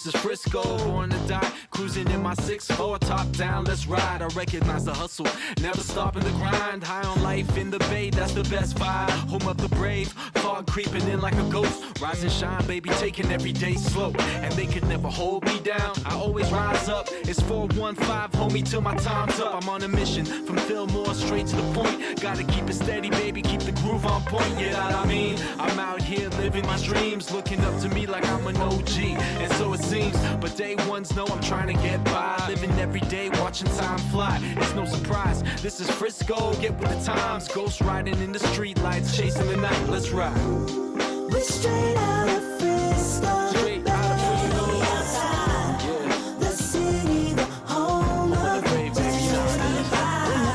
this is Frisco, born to die, cruising in my 6'4", top down, let's ride. I recognize the hustle, never stopping the grind. High on life in the Bay, that's the best vibe. Home of the brave, fog creeping in like a ghost. Rise and shine, baby, taking every day slow, and they could never hold me down. I always rise up, it's 415, homie, till my time's up. I'm on a mission, from Fillmore straight to the point. Gotta keep it steady, baby, keep the groove on point. Yeah, I mean, I'm out here living my dreams, looking up to me like I'm an OG, and so it seems. But day ones know I'm trying to get by, living every day, watching time fly. It's no surprise, this is Frisco, get with the times. Ghost riding in the street lights, chasing the night, let's ride. We're straight out of Frisco, Straight out of Frisco, yeah. The city, the home of the brave.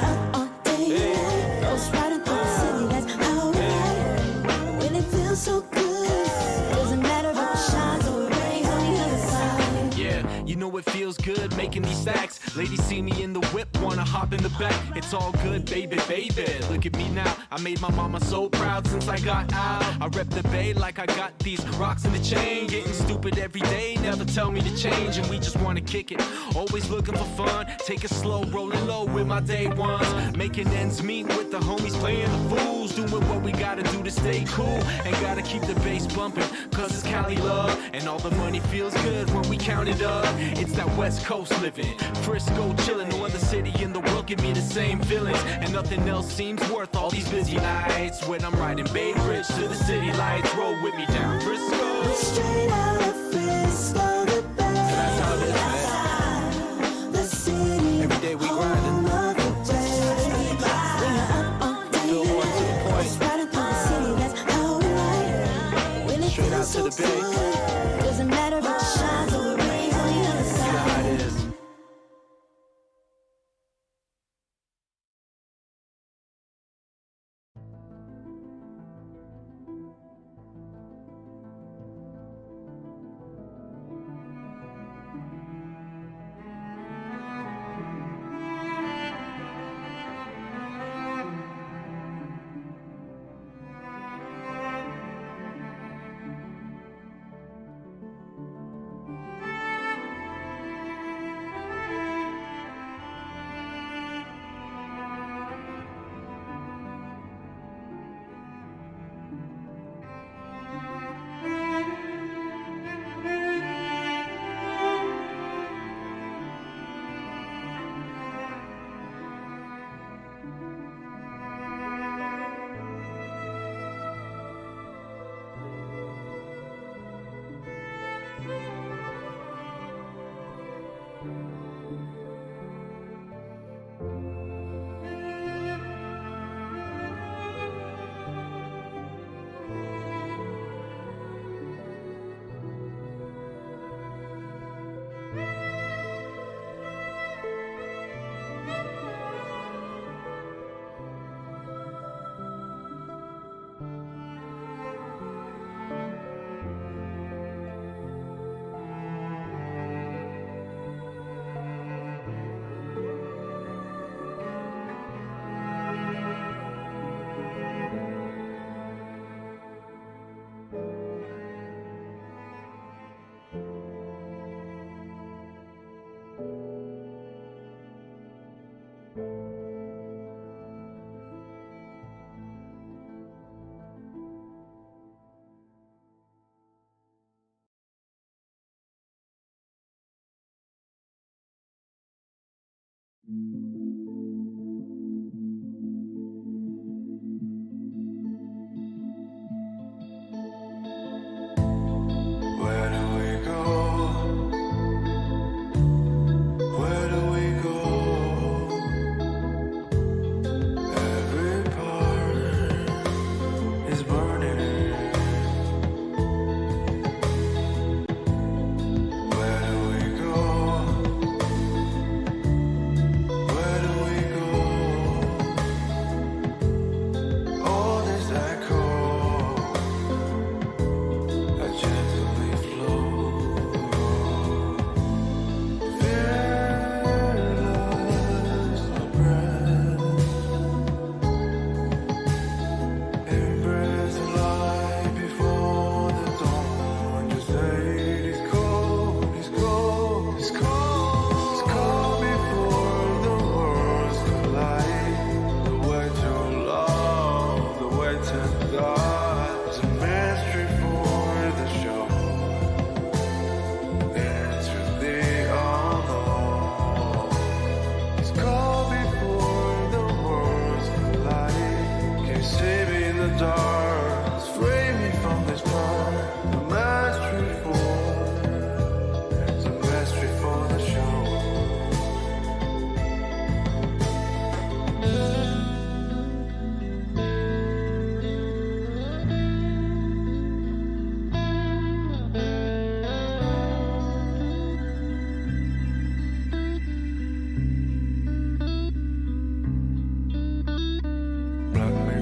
Up all day, ghost riding through the city, that's how we ride. When it feels so good, doesn't matter if it shines or it rains on the other side. Yeah, you know it feels good making these stacks. Ladies see me in the whip, wanna hop in the back. It's all good, baby, baby. Look at me now, I made my mama so proud since I got out. I rep the Bay like I got these rocks in the chain. Getting stupid every day, never tell me to change. And we just wanna kick it, always looking for fun. Take it slow, rolling low with my day ones. Making ends meet with the homies, playing the fools. Doing what we gotta do to stay cool, and gotta keep the bass bumping, cause it's Cali love. And all the money feels good when we count it up. It's that West Coast living, Frisco chillin'. No other city in the world give me the same feelings, and nothing else seems worth all these busy nights when I'm riding Bay Bridge to the city lights. Roll with me down Frisco. We're straight out of Frisco, the Bay. That's how it is, man. The city, Every day we grinding. home of the brave. When you're up all day, Fillmore to the point. ghost riding through the city, that's how we ride. When it Straight out feels to the so Bay. good, doesn't matter if it shines or it rains on the other You know how side. it is.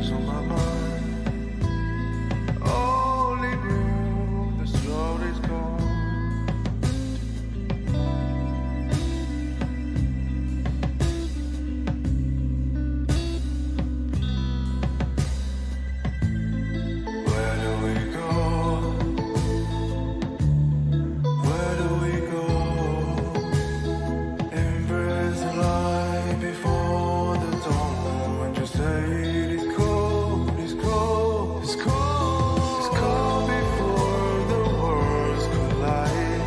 what's on my mind. Only knew this road is gone. Where do we go? Where do we go? Embrace the light before the dawn. When you say it's cold, it's cold, it's cold, it's cold before the worlds collide.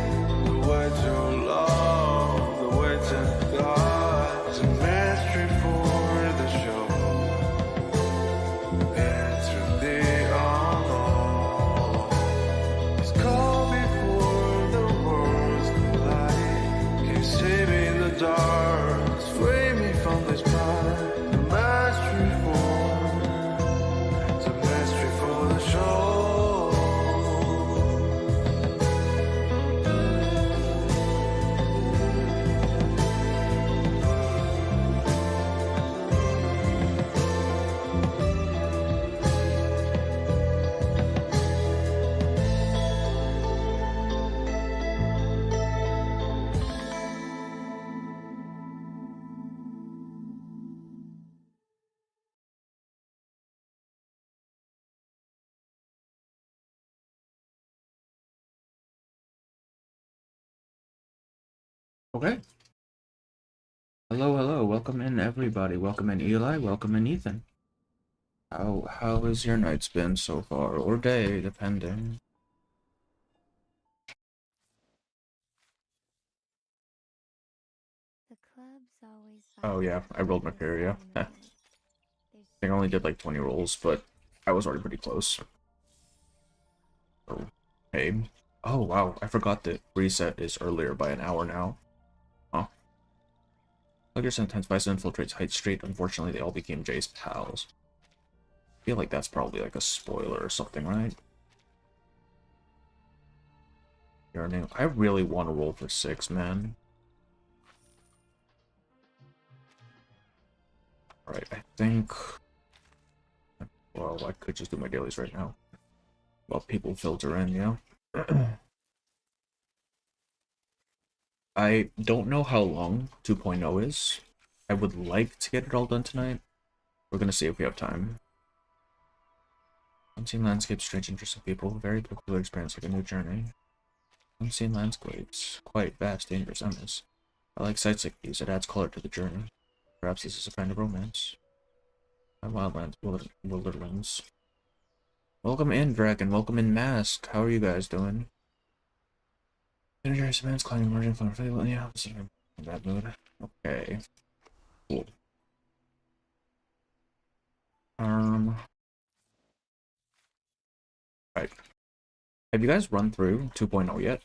The way to love, the way to die. It's a mystery for the show. Into the unknown. It's cold before the worlds collide. Can you save me in the dark? Free me from this path. The mystery for the show. Okay. Hello, hello. Welcome in, everybody. Welcome in, Eli. Welcome in, Ethan. How has your night's been so far, or day, depending? The club's always Oh yeah, I rolled Mercuria. I think I only did like 20 rolls, but I was already pretty close. Okay. Oh wow, I forgot that reset is earlier by an hour now. Huh. Players intensifies and infiltrates Height Street. Unfortunately, they all became Jay's pals. I feel like that's probably like a spoiler or something, right? Yearning. I really want to roll for 6, man. Alright, I think... Well, I could just do my dailies right now. While people filter in, yeah. I don't know how long 2.0 is. I would like to get it all done tonight. We're gonna see if we have time. Unseen landscapes, strange, interesting people, very peculiar experience, like a new journey. Unseen landscapes, quite vast, dangerous, endless. I like sights like these, it adds color to the journey. Perhaps this is a kind of romance. My wildlands, wilderlands. Welcome in, Dragon. Welcome in, Mask. How are you guys doing? Energized events, climbing, emerging from the yeah, I'm in bad mood. Okay. Cool. Right. Have you guys run through 2.0 yet?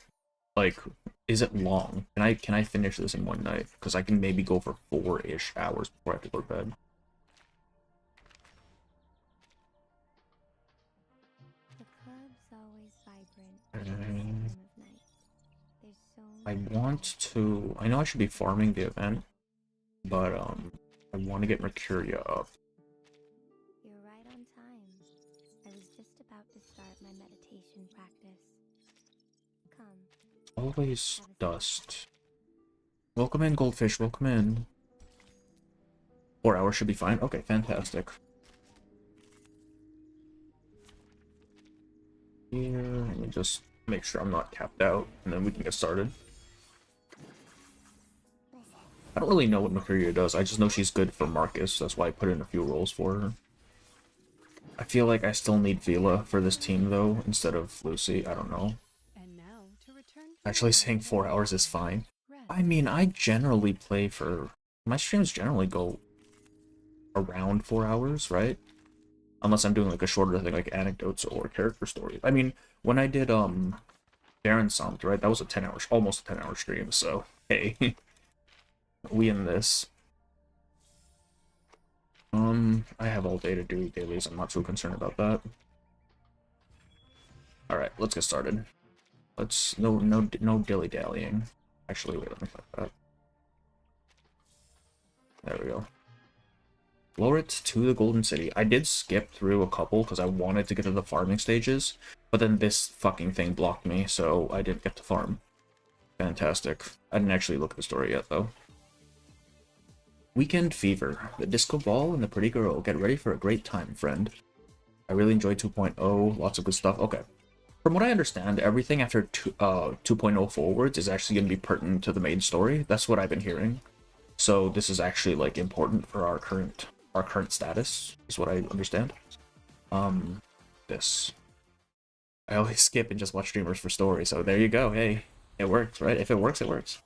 Like, is it long? Can I finish this in one night? Because I can maybe go for 4-ish hours before I have to go to bed. The club's always vibrant at this time of night. There's so I many want to... I know I should be farming the event, but, I want to get Mercuria up. You're right on time. I was just about to start my meditation practice. Come. Always dust. Welcome in, Goldfish. Welcome in. 4 hours should be fine. Okay, fantastic. Here, let me just make sure I'm not capped out, and then we can get started. I don't really know what Mercuria does. I just know she's good for Marcus. That's why I put in a few rolls for her. I feel like I still need Vila for this team, though, instead of Lucy. I don't know. Actually, saying 4 hours is fine. I mean, I generally play for... My streams generally go around 4 hours, right? Unless I'm doing like a shorter thing, like anecdotes or character stories. I mean, when I did Baron Somt, right? That was a 10-hour, almost a 10-hour stream. So hey, we in this. I have all day to do dailies. I'm not too concerned about that. All right, let's get started. Let's no dilly dallying. Actually, wait, let me click that. There we go. Lower it to the Golden City. I did skip through a couple because I wanted to get to the farming stages, but then this fucking thing blocked me, so I didn't get to farm. Fantastic. I didn't actually look at the story yet, though. Weekend Fever. The disco ball and the pretty girl. Get ready for a great time, friend. I really enjoyed 2.0. Lots of good stuff. Okay. From what I understand, everything after 2.0 forwards is actually going to be pertinent to the main story. That's what I've been hearing. So this is actually, like, important for our current status, is what I understand. This. I always skip and just watch streamers for story, so there you go. Hey, it works, right? If it works, it works.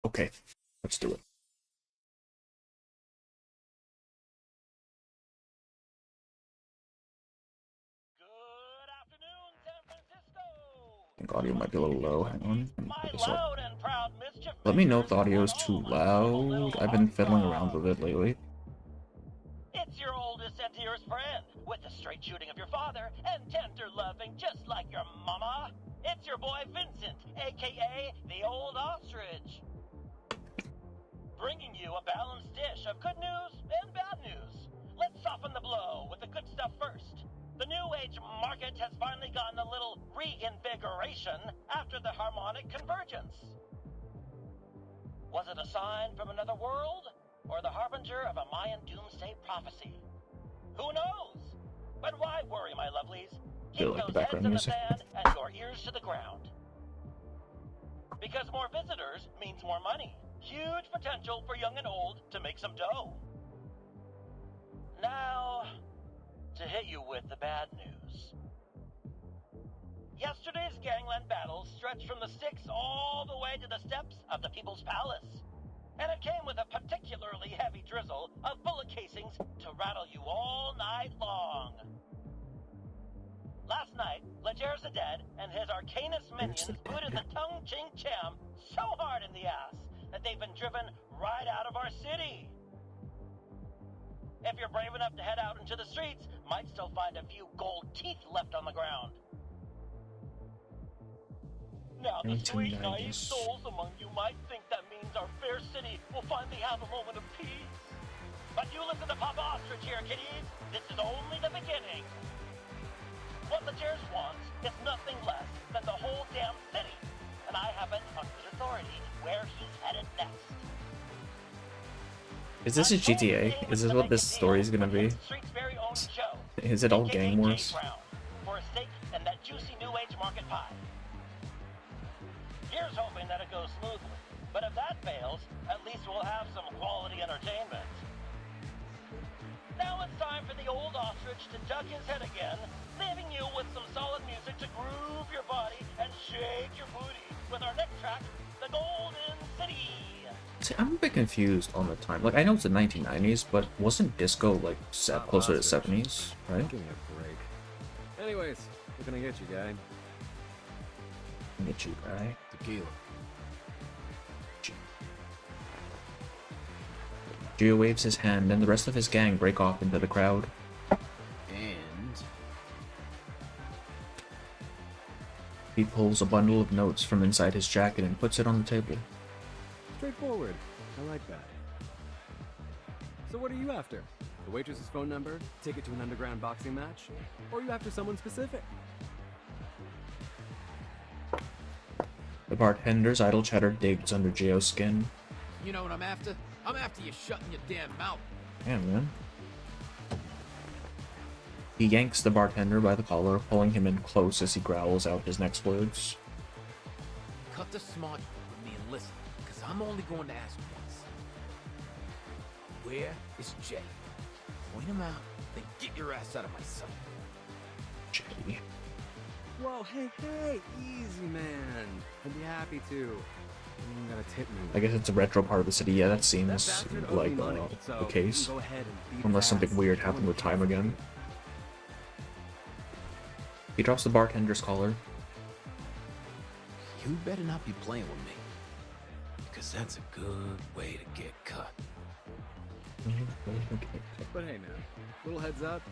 Okay, let's do it. Good afternoon, San Francisco. I think audio might be a little low. Hang on. Let me My put this up. loud and proud mischief Let me know if makers the audio is want too all my little loud. I've been hearts fiddling love. around with it lately. It's your oldest and dearest friend, with the straight shooting of your father and tender loving just like your mama. It's your boy Vincent, aka the Old Ostrich. Bringing you a balanced dish of good news and bad news. Let's soften the blow with the good stuff first. The New Age market has finally gotten a little reinvigoration after the harmonic convergence. Was it a sign from another world, or the harbinger of a Mayan doomsday prophecy? Who knows? But why worry, my lovelies? Feel Keep like the those heads background in the music. sand and your ears to the ground. Because more visitors means more money. Huge potential for young and old to make some dough. Now, to hit you with the bad news. Yesterday's gangland battle stretched from the Styx all the way to the steps of the People's Palace. And it came with a particularly heavy drizzle of bullet casings to rattle you all night long. Last night, Leger Zeded and his Arcanus minions booted the Tung Ching Cham so hard in the ass that they've been driven right out of our city. If you're brave enough to head out into the streets, might still find a few gold teeth left on the ground. Now, the sweet, naive 1990s. souls among you might think that means our fair city will finally have a moment of peace. But you listen to Papa Ostrich here, kiddies. This is only the beginning. What Legers wants is nothing less than the whole damn city. And I have it on good authority where he's headed next. Is this a GTA? Is this what this story is gonna be? Street's very own show. Is it all AKA gang wars? Jay Brown, for a steak and that juicy New Age market pie. Here's hoping that it goes smoothly. But if that fails, at least we'll have some quality entertainment. Now it's time for the Old Ostrich to duck his head again, leaving you with some solid music to groove your body and shake your booty with our next track, The Golden City. See, I'm a bit confused on the time. Like, I know it's the 1990s, but wasn't disco, like, set closer to 70s, right? Give me a break. Anyways, what can I get you, guy? Get you, guy. Tequila. Gio waves his hand, and the rest of his gang break off into the crowd. And He pulls a bundle of notes from inside his jacket and puts it on the table. straightforward. I like that. So what are you after? The waitress's phone number? Ticket to an underground boxing match? Or are you after someone specific? The bartender's idle chatter digs under Gio's skin. You know what I'm after? I'm after you shutting your damn mouth. Yeah, man. He yanks the bartender by the collar, pulling him in close as he growls out his next words. Cut the smart with me and listen, because I'm only going to ask once. Where is Jay? Point him out, then get your ass out of my sight. Jay. Whoa, hey, easy, man. I'd be happy to. You gotta tip me. I guess it's a retro part of the city. Yeah, that That seems bastard owed like me money, so the you case. can go ahead and beat Unless his something ass. weird happened with time again. He drops the bartender's collar. You better not be playing with me, because that's a good way to get cut. But hey, man, little heads up.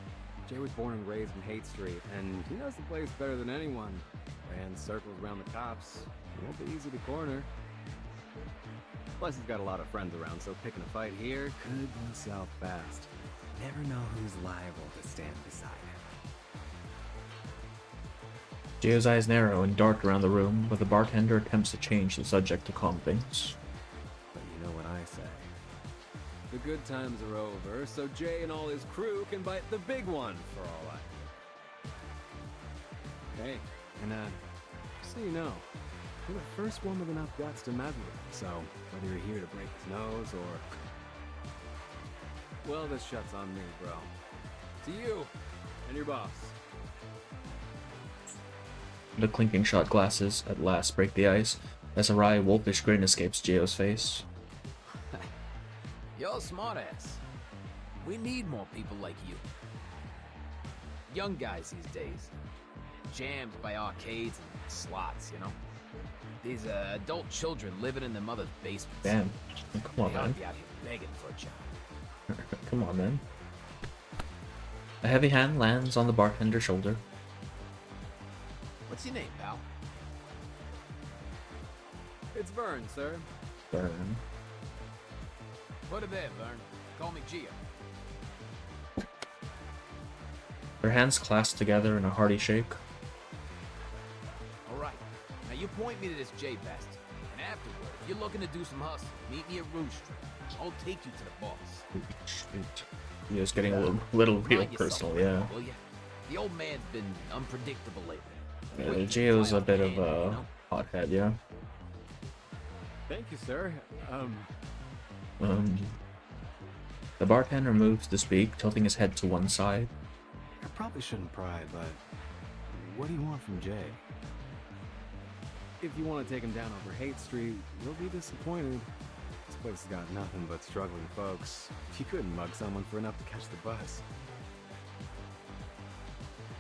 Jay was born and raised in Haight Street, and he knows the place better than anyone. Ran circles around the cops. It won't be easy to corner. Plus, he's got a lot of friends around, so picking a fight here could go south fast. Never know who's liable to stand beside him. Gio's eyes narrow and dart around the room, but the bartender attempts to change the subject to calm things. But you know what I say. The good times are over, so Jay and all his crew can bite the big one for all I care. Hey, and just so you know, you're the first one with enough guts to mess with him, so whether you're here to break his nose or... Well, this shot's on me, bro. To you, and your boss. The clinking shot glasses at last break the ice, as a wry, wolfish grin escapes Gio's face. You're a smartass. We need more people like you. Young guys these days. Jammed by arcades and slots, you know? These adult children living in their mother's basements. Damn. Come on, They ought man. to be out here begging for a job. Come on, man. A heavy hand lands on the bartender's shoulder. What's your name, pal? It's Vern, sir. Burn. Put it there, Vern. Call me Gio. Their hands clasp together in a hearty shake. Alright. Now you point me to this J best. And afterward, if you're looking to do some hustle, meet me at Rouge Street. I'll take you to the boss. Shoot. Yeah, it's getting a little real Mind yourself, personal, yeah. Will ya? The old man's been unpredictable lately. Yeah, Wait, Gio's fly a off bit the of handle, you a know? hothead, yeah. Thank you, sir. The bartender moves to speak, tilting his head to one side. I probably shouldn't pry, but what do you want from Jay? If you want to take him down over Hate Street, you'll be disappointed. This place has got nothing but struggling folks. You couldn't mug someone for enough to catch the bus.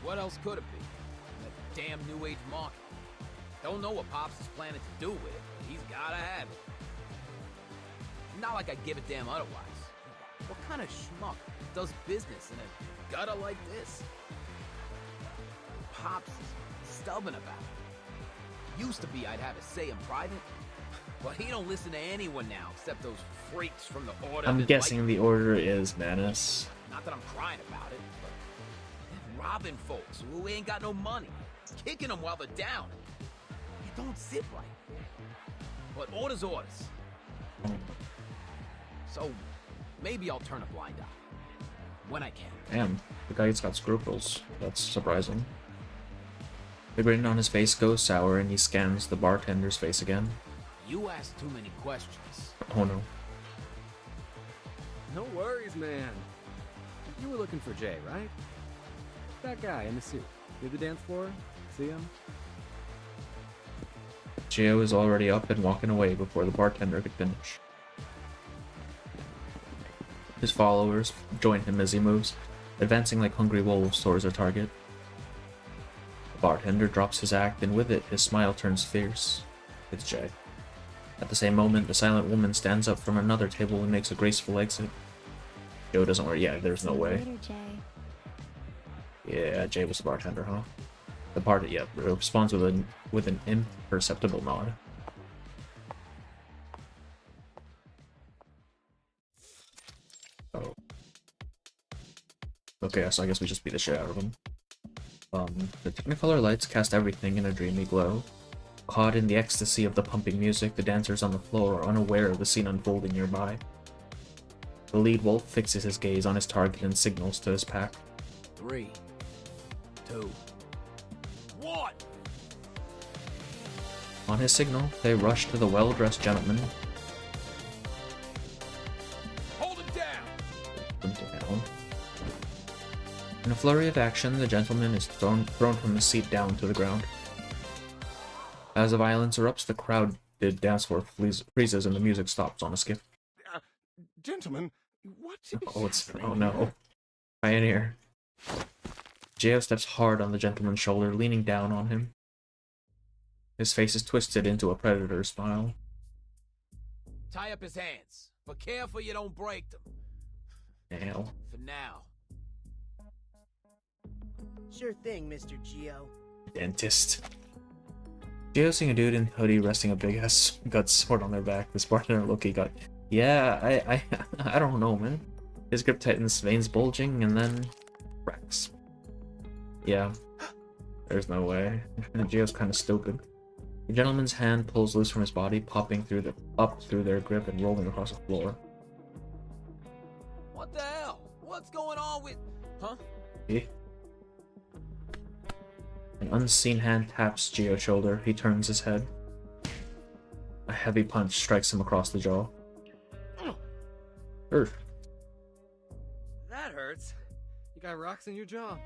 What else could it be? That damn new age market. Don't know what Pops is planning to do with it, but he's gotta have it. Not like I'd give a damn otherwise. What kind of schmuck does business in a gutter like this? Pops is stubborn about it. Used to be I'd have a say in private, but he don't listen to anyone now except those freaks from the order. I'm that guessing like- the order is Manus. Not that I'm crying about it, but robbing folks who ain't got no money, kicking them while they're down. It don't sit right. But orders. So maybe I'll turn a blind eye when I can. Damn, the guy's got scruples. That's surprising. The grin on his face goes sour and he scans the bartender's face again. You ask too many questions. Oh no. No worries, man. You were looking for Jay, right? That guy in the suit. Near the dance floor? See him? Gio is already up and walking away before the bartender could finish. His followers join him as he moves, advancing like hungry wolves towards their target. The bartender drops his act, and with it, his smile turns fierce. It's Jay. At the same moment, the silent woman stands up from another table and makes a graceful exit. Joe doesn't worry. Yeah, there's no See you way. later, Jay. Yeah, Jay was the bartender, huh? The party, yeah, responds with an imperceptible nod. Oh. Okay, so I guess we just beat the shit out of him. The Technicolor lights cast everything in a dreamy glow. Caught in the ecstasy of the pumping music, the dancers on the floor are unaware of the scene unfolding nearby. The lead wolf fixes his gaze on his target and signals to his pack. 3, 2, 1. On his signal, they rush to the well-dressed gentleman. Hold him down. Down. In a flurry of action, the gentleman is thrown from his seat down to the ground. As the violence erupts, the crowded dance floor freezes and the music stops on a skip. Gentlemen, what is Oh no. Pioneer. Gio steps hard on the gentleman's shoulder, leaning down on him. His face is twisted into a predator's smile. Tie up his hands, but careful you don't break them. Nail. For now. Sure thing, Mr. Gio. Dentist. Geo seeing a dude in hoodie resting a big ass gut sword on their back. This bartender Loki got. Yeah, I don't know, man. His grip tightens, veins bulging, and then cracks. Yeah, there's no way. And Geo's kind of stupid. The gentleman's hand pulls loose from his body, popping up through their grip and rolling across the floor. What the hell? What's going on with... Huh? Eh? An unseen hand taps Geo's shoulder. He turns his head. A heavy punch strikes him across the jaw. That hurts. You got rocks in your jaw.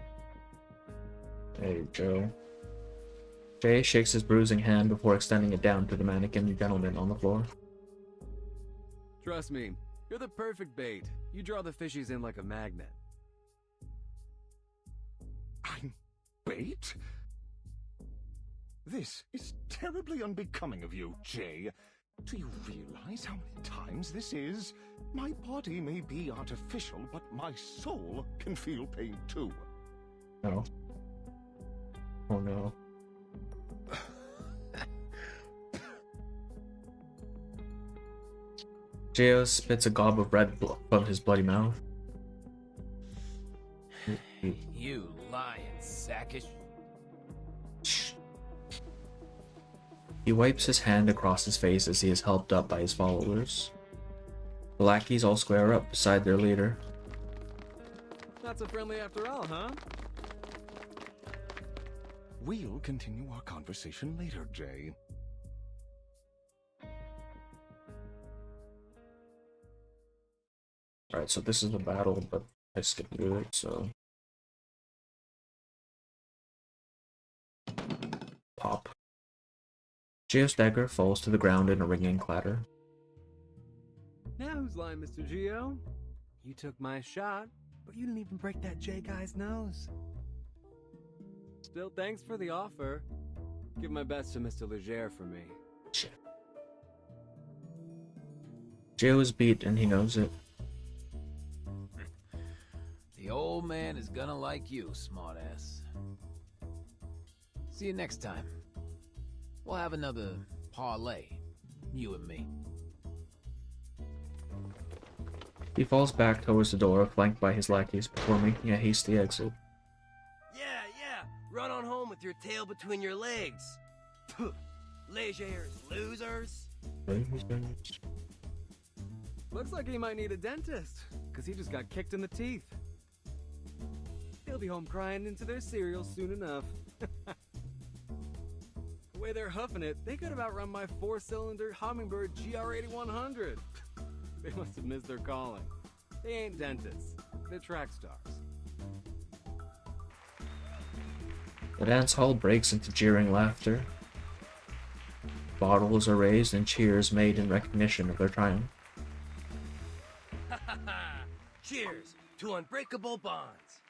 Hey, Joe. Jay shakes his bruising hand before extending it down to the mannequin gentleman on the floor. Trust me, you're the perfect bait. You draw the fishies in like a magnet. I'm bait? This is terribly unbecoming of you, Jay. Do you realize how many times this is? My body may be artificial, but my soul can feel pain too. No. Oh no. Geo spits a gob of red from his bloody mouth. You lying sackish. He wipes his hand across his face as he is helped up by his followers. The lackeys all square up beside their leader. Not so friendly after all, huh? We'll continue our conversation later, Jay. Alright, so this is the battle, but I skipped through it, so... Pop. Geo's dagger falls to the ground in a ringing clatter. Now who's lying, Mr. Geo? You took my shot, but you didn't even break that J guy's nose. Still, thanks for the offer. Give my best to Mr. Leger for me. Shit. Geo is beat and he knows it. The old man is gonna like you, smartass. See you next time. We'll have another parlay, you and me. He falls back towards the door, flanked by his lackeys, before making a hasty exit. Yeah, run on home with your tail between your legs. Legers, losers. Looks like he might need a dentist, because he just got kicked in the teeth. They'll be home crying into their cereal soon enough. The way they're huffing it, they could have outrun my 4-cylinder Hummingbird GR8100. They must have missed their calling. They ain't dentists. They're track stars. The dance hall breaks into jeering laughter. Bottles are raised and cheers made in recognition of their triumph. Cheers to unbreakable bonds.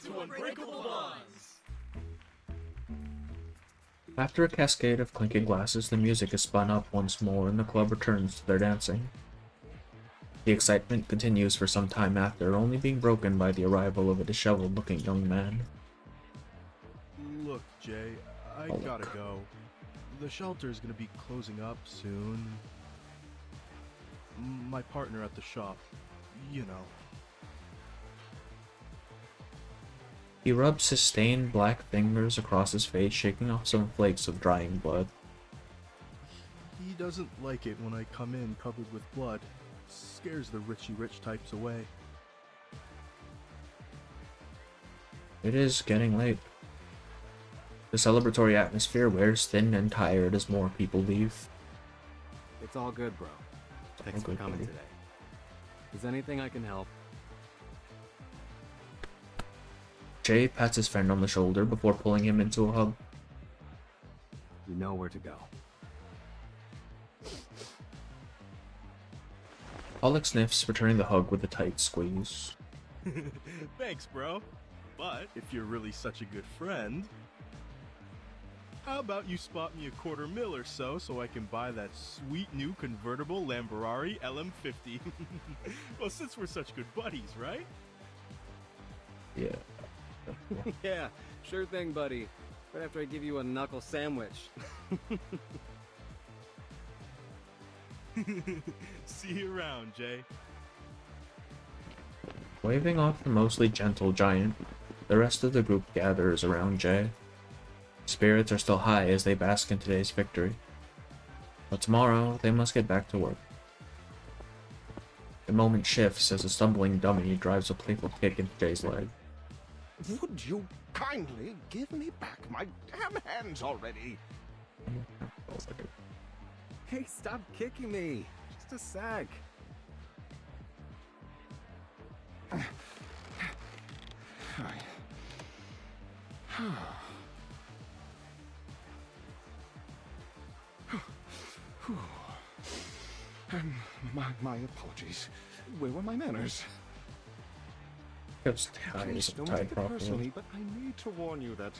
To unbreakable bonds. After a cascade of clinking glasses, the music is spun up once more and the club returns to their dancing. The excitement continues for some time after, only being broken by the arrival of a disheveled-looking young man. Look, Jay, I gotta go. The shelter's gonna be closing up soon. My partner at the shop, you know. He rubs his stained black fingers across his face, shaking off some flakes of drying blood. He doesn't like it when I come in covered with blood. Scares the Richie-rich types away. It is getting late. The celebratory atmosphere wears thin and tired as more people leave. It's all good, bro. Thanks for coming today. Is anything I can help? Jay pats his friend on the shoulder before pulling him into a hug. You know where to go. Pollock sniffs, returning the hug with a tight squeeze. Thanks, bro. But if you're really such a good friend, how about you spot me $250,000 or so I can buy that sweet new convertible Lamborghini LM50? Well, since we're such good buddies, right? Yeah. Yeah, sure thing, buddy. Right after I give you a knuckle sandwich. See you around, Jay. Waving off the mostly gentle giant, the rest of the group gathers around Jay. Spirits are still high as they bask in today's victory. But tomorrow, they must get back to work. The moment shifts as a stumbling dummy drives a playful kick into Jay's leg. Would you kindly give me back my damn hands already? Hey, stop kicking me. Just a sec. My apologies. Where were my manners? Just ties Please up don't tied take it properly. personally, but I need to warn you that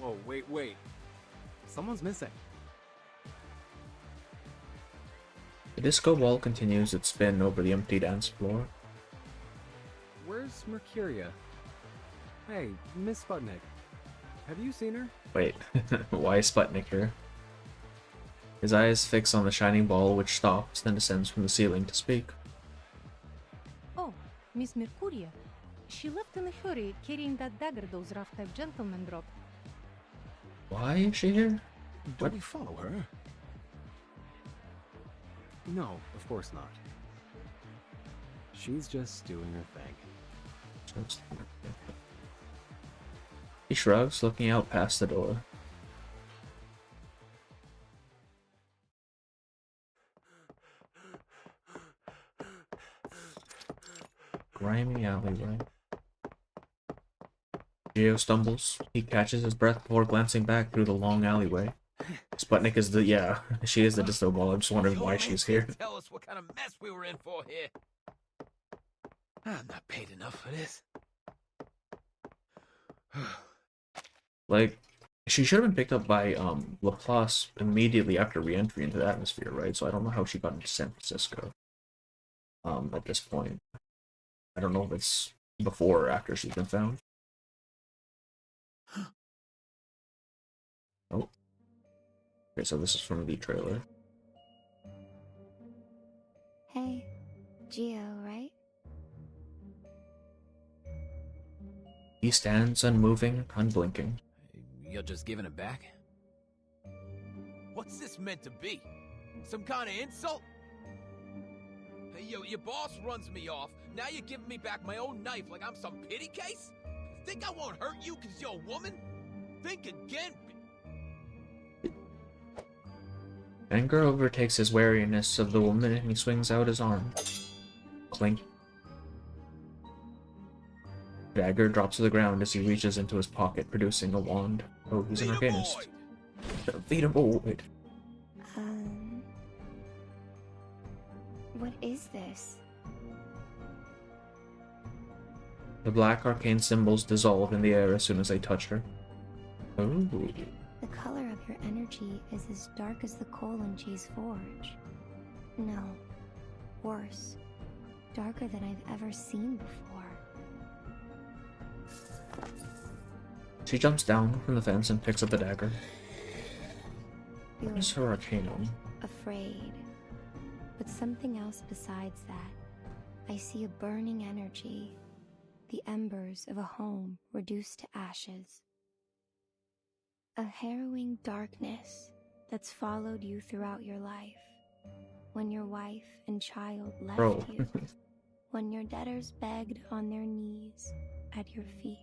Whoa, wait. Someone's missing. The disco ball continues its spin over the empty dance floor. Where's Mercuria? Hey, Miss Sputnik. Have you seen her? Wait, why is Sputnik here? His eyes fix on the shining ball, which stops, then descends from the ceiling to speak. Oh, Miss Mercuria. She left in a hurry, carrying that dagger those rough-type gentlemen dropped. Why is she here? do What? we follow her? No, of course not. She's just doing her thing. He shrugs, looking out past the door. Grimy alleyway. Geo stumbles. He catches his breath before glancing back through the long alleyway. Sputnik is yeah, she is the disco ball. I'm just wondering why she's here. Tell us what kind of mess we were in for here. I'm not paid enough for this. Like, she should have been picked up by Laplace immediately after re-entry into the atmosphere, right? So I don't know how she got into San Francisco. At this point, I don't know if it's before or after she's been found. Oh. Okay, so this is from the trailer. Hey, Geo, right? He stands unmoving, unblinking. You're just giving it back? What's this meant to be? Some kind of insult? Hey, yo, your boss runs me off. Now you're giving me back my own knife like I'm some pity case? Think I won't hurt you because you're a woman? Think again. Anger overtakes his wariness of the woman and he swings out his arm. Clink. Dagger drops to the ground as he reaches into his pocket, producing a wand. Oh, he's an arcanist. Vita Void. What is this? The black arcane symbols dissolve in the air as soon as they touch her. Oh. The color of your energy is as dark as the coal in Jay's forge. No, worse. Darker than I've ever seen before. She jumps down from the fence and picks up the dagger. What You're is her arcanum? afraid. But something else besides that. I see a burning energy. The embers of a home reduced to ashes. A harrowing darkness that's followed you throughout your life. When your wife and child left Bro. you. When your debtors begged on their knees at your feet.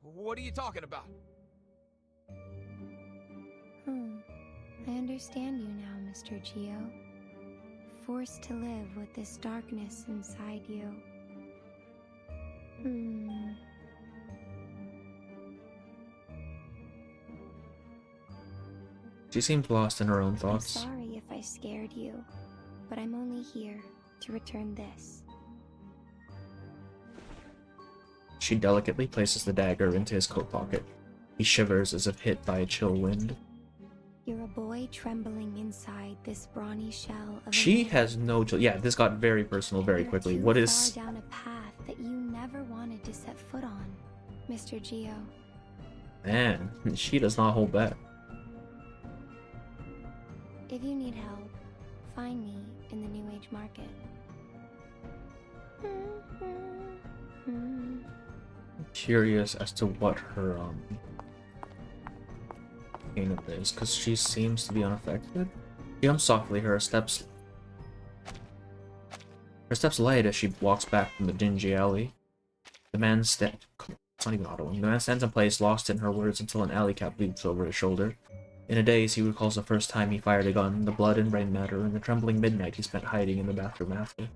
What are you talking about? I understand you now, Mr. Geo. Forced to live with this darkness inside you. She seems lost in her own I'm thoughts. sorry if I scared you, but I'm only here to return this. She delicately places the dagger into his coat pocket. He shivers as if hit by a chill wind. You're a boy trembling inside this brawny shell of She has no... Yeah, this got very personal very quickly. What is... far down a path that you never wanted to set foot on, Mr. Geo. Man, she does not hold back. If you need help, find me in the New Age market. Curious as to what her pain of is, because she seems to be unaffected. She jumps softly, her steps light as she walks back from the dingy alley. The man it's not even autoing. The man stands in place, lost in her words, until an alley cat leaps over his shoulder. In a daze, he recalls the first time he fired a gun, the blood and brain matter, and the trembling midnight he spent hiding in the bathroom after.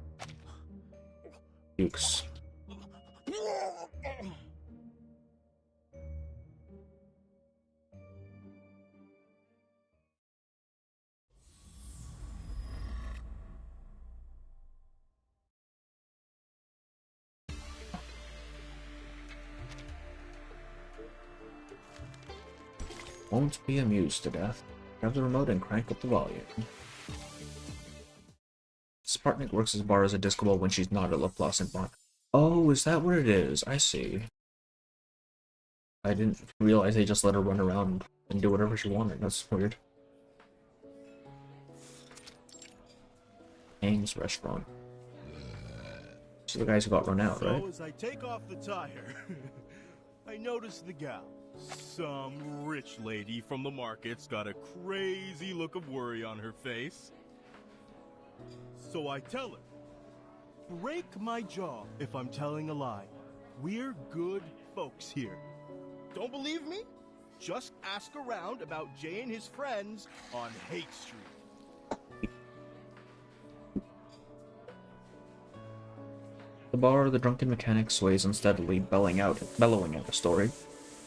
Dukes. Won't be amused to death. Grab the remote and crank up the volume. Spartnik works as bar as a disco ball when she's not at Laplace and Bond. Oh, is that what it is? I see. I didn't realize they just let her run around and do whatever she wanted. That's weird. Ames Restaurant. These are the guys who got run out, right? So as I take off the tire, I notice the gal. Some rich lady from the market's got a crazy look of worry on her face. So I tell her, break my jaw if I'm telling a lie. We're good folks here. Don't believe me? Just ask around about Jay and his friends on Hate Street. The bar, the drunken mechanic sways unsteadily, bellowing out a story.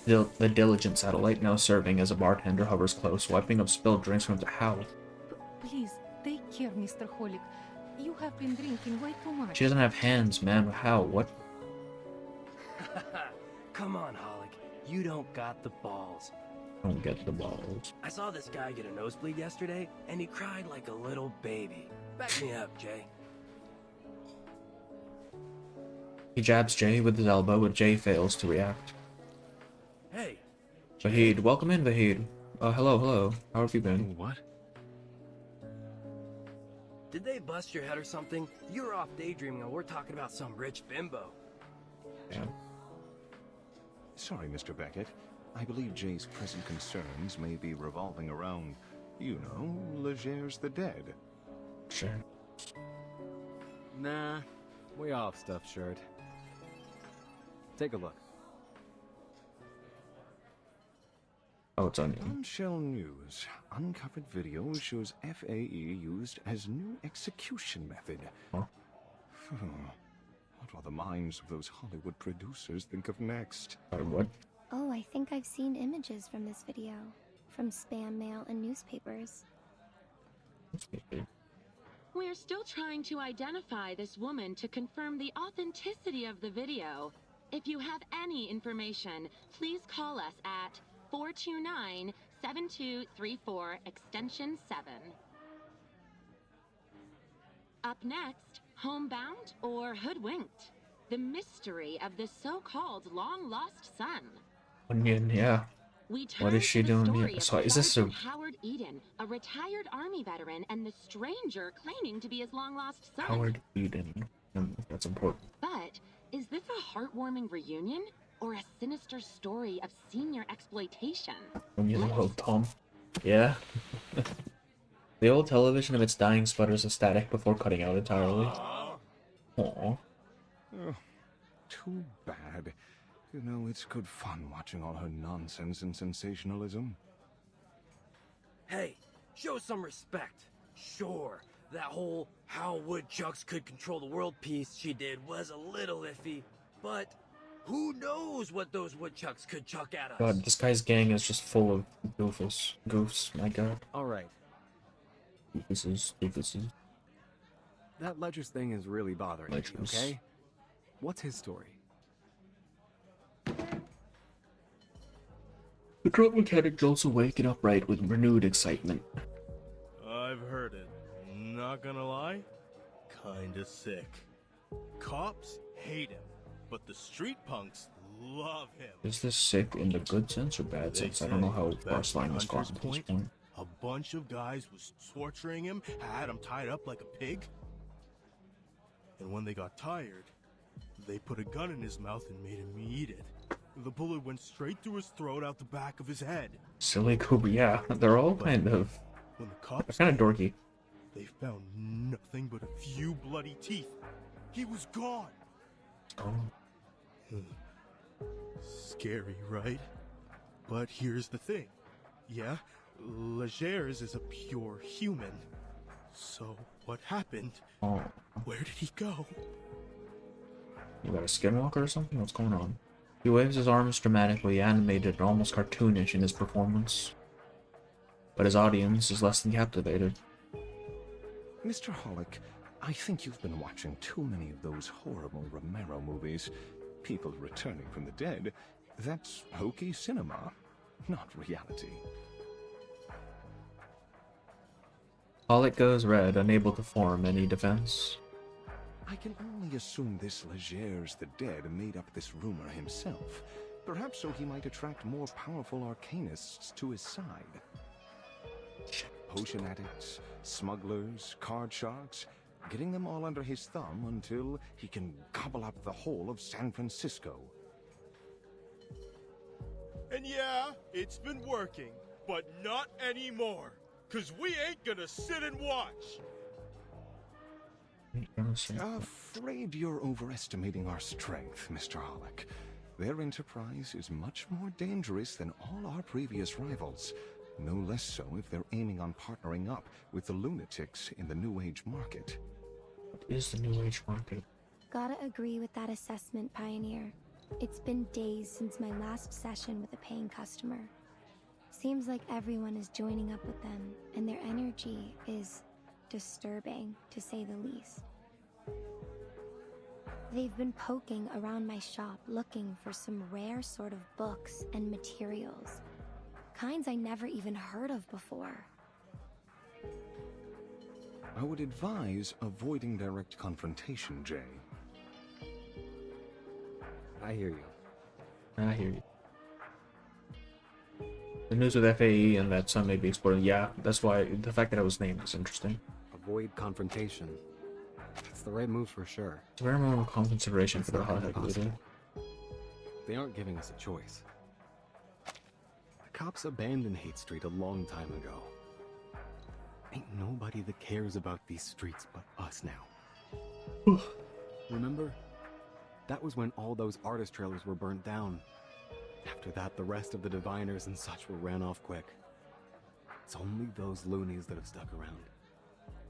The diligent satellite, now serving as a bartender, hovers close, wiping up spilled drinks from the howl. Please, take care, Mr. Holic. You have been drinking way too much. She doesn't have hands, man. How? What? Come on, Holic. You don't got the balls. I don't get the balls. I saw this guy get a nosebleed yesterday, and he cried like a little baby. Back me up, Jay. He jabs Jay with his elbow, but Jay fails to react. Hey. Vahid, welcome in, Vahid. Hello. How have you been? What? Did they bust your head or something? You're off daydreaming while we're talking about some rich bimbo. Yeah. Sorry, Mr. Beckett. I believe Jay's present concerns may be revolving around, you know, Leger's the dead. Sure. Nah, way off stuff, Shirt. Take a look. Oh, it's on you. Bombshell News. Uncovered video shows FAE used as new execution method. Huh? What will the minds of those Hollywood producers think of next? What? Oh, I think I've seen images from this video. From spam mail and newspapers. We're still trying to identify this woman to confirm the authenticity of the video. If you have any information, please call us at 429-7234 extension 7. Up next, homebound or hoodwinked? The mystery of the so-called long-lost son. Onion, yeah. What is she doing here? So is this a... Howard Eden, a retired army veteran, and the stranger claiming to be his long-lost son. Howard Eden. That's important. But is this a heartwarming reunion? Or a sinister story of senior exploitation? Hello, Tom. Yeah. The old television of its dying sputters of static before cutting out entirely. Aww. Oh, too bad. You know, it's good fun watching all her nonsense and sensationalism. Hey, show some respect. Sure, that whole how woodchucks could control the world piece she did was a little iffy, but who knows what those woodchucks could chuck at us? God, this guy's gang is just full of goofs, my god. Alright. Doofuses. That Ledger's thing is really bothering me, Ledgers. okay? What's his story? The drug mechanic jolts awake and upright with renewed excitement. I've heard it. Not gonna lie, kinda sick. Cops hate him, but the street punks love him. Is this sick in the good sense or bad They sense? I don't know how say far slime has Hunter's gotten at this point. a bunch of guys was torturing him, had him tied up like a pig. And when they got tired, they put a gun in his mouth and made him eat it. The bullet went straight through his throat out the back of his head. Silly Cooper, yeah, they're all kind of When the cops kind of dorky. they found nothing but a few bloody teeth. He was gone. Oh, Scary, right? But here's the thing. Yeah, Legers is a pure human. So what happened? oh, Where did he go? you got a skinwalker or something? What's going on? He waves his arms dramatically, animated and almost cartoonish in his performance. But his audience is less than captivated. Mr. Hollick, I think you've been watching too many of those horrible Romero movies. People returning from the dead. That's hokey cinema, not reality. Pollock goes red, unable to form any defense. I can only assume this Legers the Dead made up this rumor himself. Perhaps so he might attract more powerful arcanists to his side. Potion addicts, smugglers, card sharks, getting them all under his thumb until he can gobble up the whole of San Francisco. And yeah, it's been working, but not anymore. 'Cause we ain't gonna sit and watch. Afraid you're overestimating our strength, Mr. Hollick. Their enterprise is much more dangerous than all our previous rivals. No less so if they're aiming on partnering up with the lunatics in the New Age market. What is the New Age market? Gotta agree with that assessment, Pioneer. It's been days since my last session with a paying customer. Seems like everyone is joining up with them, and their energy is disturbing, to say the least. They've been poking around my shop looking for some rare sort of books and materials. Kinds I never even heard of before. I would advise avoiding direct confrontation, Jay. I hear you. I hear you. The news with FAE and that sun may be exploding. Yeah, that's why the fact that it was named is interesting. Avoid confrontation. It's the right move for sure. It's a very moment of calm consideration for It's the not hot impossible. leader. They aren't giving us a choice. The cops abandoned Hate Street a long time ago. Ain't nobody that cares about these streets but us now. Remember? That was when all those artist trailers were burnt down. After that, the rest of the diviners and such were ran off quick. It's only those loonies that have stuck around.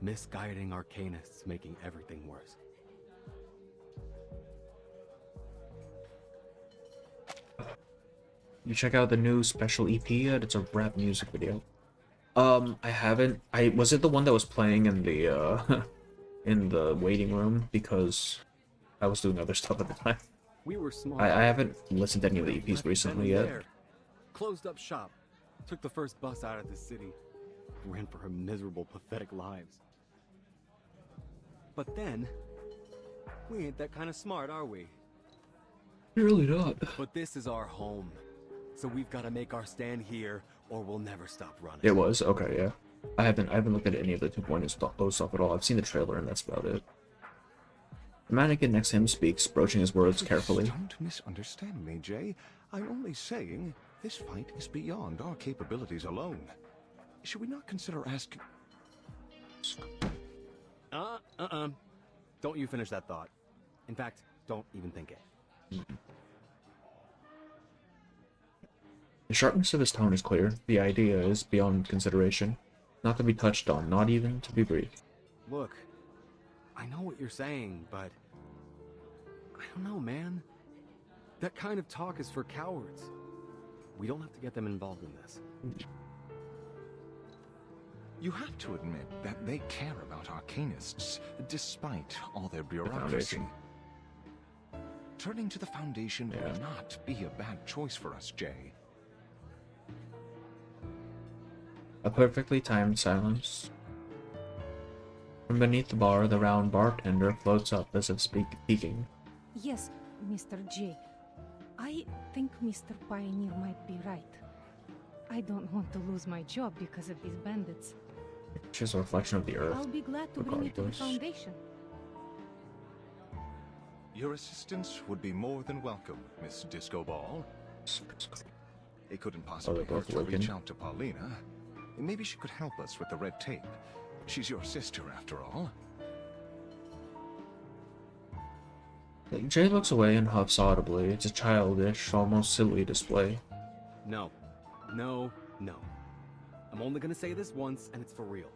Misguiding arcanists, making everything worse. You check out the new special EP yet? It's a rap music video. I haven't. Was it the one that was playing in the in the waiting room because I was doing other stuff at the time. We were small. I haven't listened to any of the EPs recently yet. There. Closed up shop. Took the first bus out of the city. Ran for our miserable, pathetic lives. But then, we ain't that kind of smart, are we? Really not. But this is our home. So we've got to make our stand here, or we'll never stop running. It was okay, yeah. I haven't looked at any of the 2.0 stuff at all. I've seen the trailer and that's about it. The mannequin next to him speaks, broaching his words carefully. Don't misunderstand me, Jay. I'm only saying this fight is beyond our capabilities alone. Should we not consider asking... Don't you finish that thought. In fact, don't even think it. The sharpness of his tone is clear. The idea is beyond consideration. Not to be touched on, not even to be breathed. Look, I know what you're saying, but... I don't know, man. That kind of talk is for cowards. We don't have to get them involved in this. You have to admit that they care about arcanists, despite all their bureaucracy. Turning to the Foundation would not be a bad choice for us, Jay. A perfectly timed silence. From beneath the bar, the round bartender floats up as if speaking. Yes, Mr. J. I think Mr. Pioneer might be right. I don't want to lose my job because of these bandits. She's a reflection of the earth. I'll be glad to bring it to the regardless. Foundation. Your assistance would be more than welcome, Miss Disco Ball. It couldn't possibly they're both hurt to reach working. out to Paulina. Maybe she could help us with the red tape. She's your sister, after all. Jay looks away and huffs audibly. It's a childish, almost silly display. No. No, no. I'm only gonna say this once, and it's for real.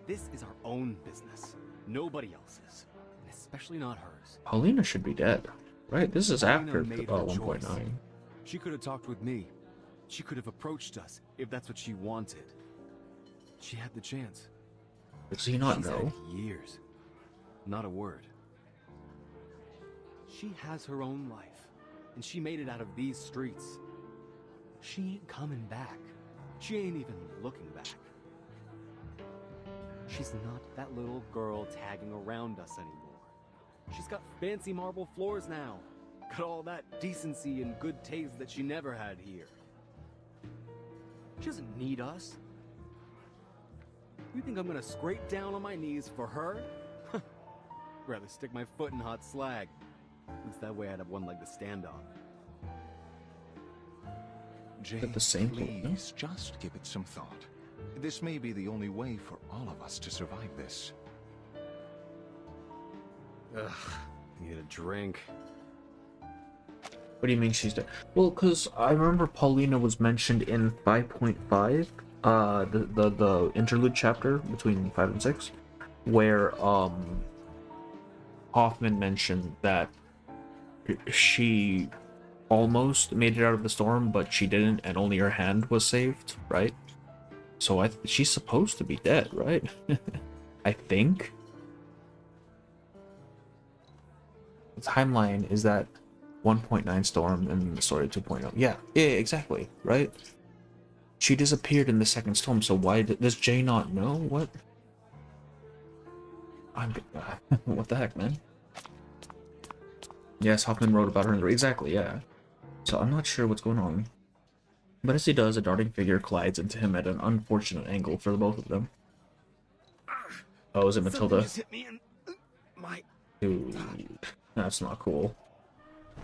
This is our own business. Nobody else's. And especially not hers. Paulina should be dead, right? This is Paulina after made the her 1.9. choice. She could have talked with me. She could have approached us, if that's what she wanted. She had the chance. Does he not She's know? had years. Not a word. She has her own life, and she made it out of these streets. She ain't coming back. She ain't even looking back. She's not that little girl tagging around us anymore. She's got fancy marble floors now. Got all that decency and good taste that she never had here. She doesn't need us. You think I'm gonna scrape down on my knees for her? Rather stick my foot in hot slag. At least that way I'd have one leg to stand on. Jay, At the same point, no? please, just give it some thought. This may be the only way for all of us to survive this. Ugh, need a drink. What do you mean she's dead? Well, because I remember Paulina was mentioned in 5.5, the interlude chapter between 5 and 6, where Hoffman mentioned that she almost made it out of the storm, but she didn't, and only her hand was saved, right? So she's supposed to be dead, right? I think. The timeline is that 1.9 storm and the story 2.0. Yeah, exactly, right? She disappeared in the second storm, so why does Jay not know? What? What the heck, man? Yes, Hoffman wrote about her. Exactly, yeah. So I'm not sure what's going on. But as he does, a darting figure collides into him at an unfortunate angle for the both of them. Oh, is it Matilda? Just hit me in my... Dude, that's not cool.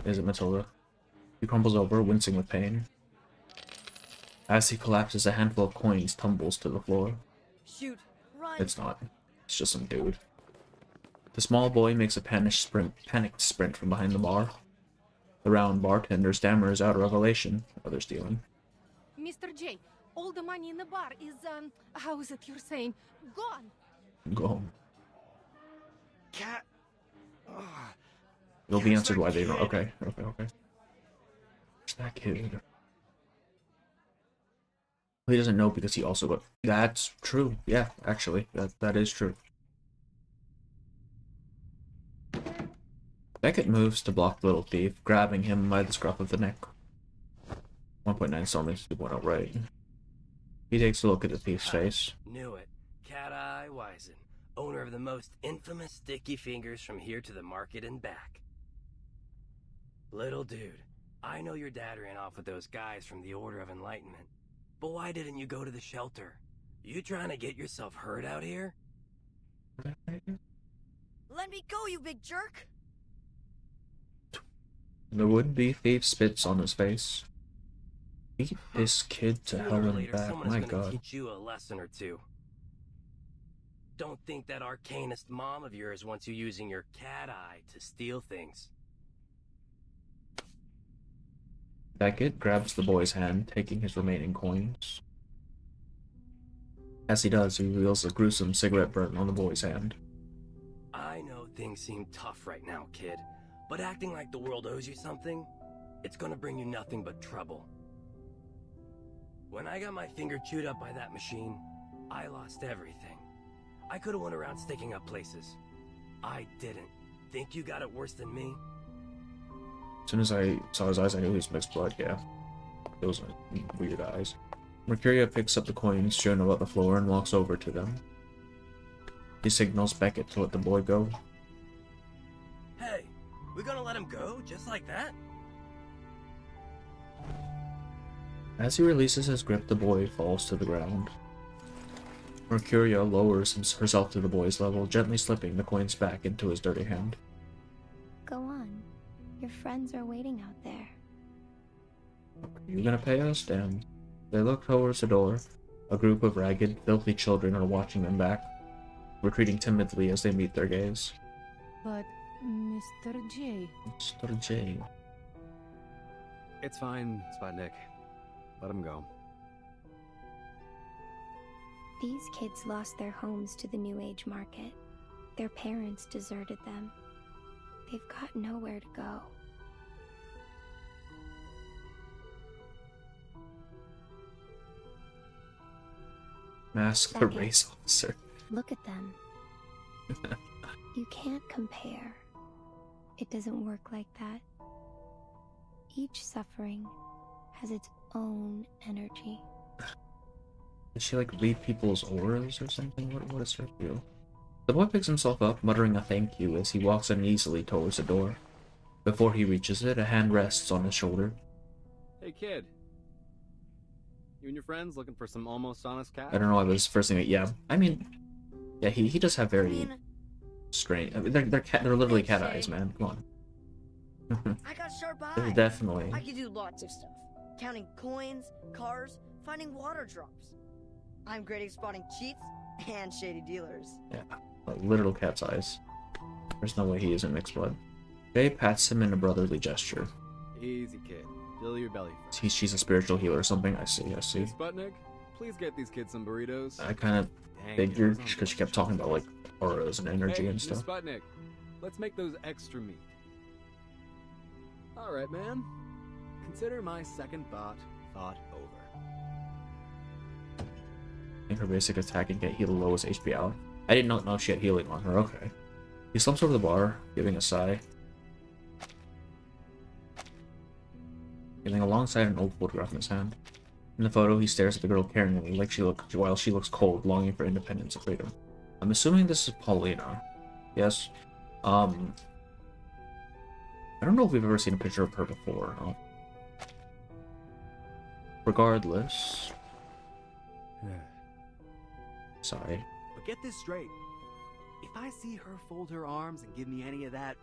Is it Matilda? He crumbles over, wincing with pain. As he collapses, a handful of coins tumbles to the floor. Shoot, run! It's not. It's just some dude. The small boy makes a panicked sprint from behind the bar. The round bartender stammers out a revelation. Oh, they're stealing. Mr. J, all the money in the bar is, how is it you're saying? Gone! Go home. Cat... It'll be Cat's answered that why they don't. kid. Okay. It's that kid. He doesn't know because he also got... That's true. Yeah, actually. That is true. Beckett moves to block the little thief, grabbing him by the scruff of the neck. 1.9 storm is 2.0, right? He takes a look at the thief's face. Knew it. Cat-Eye Wisen, owner of the most infamous sticky fingers from here to the market and back. Little dude, I know your dad ran off with those guys from the Order of Enlightenment, but why didn't you go to the shelter? You trying to get yourself hurt out here? Let me go, you big jerk! The would-be thief spits on his face. Beat this kid to Sooner hell or and later, back, someone's my gonna god. teach you a lesson or two. Don't think that arcanist mom of yours wants you using your cat eye to steal things. Beckett grabs the boy's hand, taking his remaining coins. As he does, he reveals a gruesome cigarette burn on the boy's hand. I know things seem tough right now, kid, but acting like the world owes you something, it's gonna bring you nothing but trouble. When I got my finger chewed up by that machine, I lost everything. I could've went around sticking up places. I didn't. Think you got it worse than me? As soon as I saw his eyes, I knew he was mixed blood, yeah. Those are weird eyes. Mercuria picks up the coins strewn about the floor and walks over to them. He signals Beckett to let the boy go. Hey, we gonna let him go just like that? As he releases his grip, the boy falls to the ground. Mercuria lowers herself to the boy's level, gently slipping the coins back into his dirty hand. Go on. Your friends are waiting out there. Are you gonna pay us? Damn. They look towards the door. A group of ragged, filthy children are watching them back, retreating timidly as they meet their gaze. But, Mr. J... Mr. J. It's fine, Sputnik. Let him go. These kids lost their homes to the New Age market. Their parents deserted them. They've got nowhere to go. Mask the Beckett, race officer. Look at them. You can't compare. It doesn't work like that. Each suffering has its own energy. Did she like read people's auras or something? What is her deal? The boy picks himself up, muttering a thank you as he walks uneasily towards the door. Before he reaches it, a hand rests on his shoulder. Hey kid. You and your friends looking for some almost honest cash? I don't know, I was first thing. Yeah, I mean, yeah, he does have very strange. I mean, they're literally cat eyes, man. Come on. I got sharp eyes. They're definitely. I can do lots of stuff. Counting coins, cars, finding water drops. I'm great at spotting cheats and shady dealers. Yeah, like literal cat's eyes. There's no way he isn't mixed blood. Jay pats him in a brotherly gesture. Easy, kid. Fill your belly first. She's a spiritual healer or something. I see. Hey, Sputnik, please get these kids some burritos. I kind of figured because she kept talking about like auras and energy hey, and stuff. Sputnik, let's make those extra meat. All right, man. Consider my second thought over. I think her basic attack can get heal the lowest HP out. I did not know she had healing on her. Okay. He slumps over the bar, giving a sigh. Kneeling alongside an old photograph in his hand. In the photo, he stares at the girl caringly, like while she looks cold, longing for independence and freedom. I'm assuming this is Paulina. Yes. I don't know if we've ever seen a picture of her before. No. Regardless. Sorry. But get this straight. If I see her fold her arms and give me any of that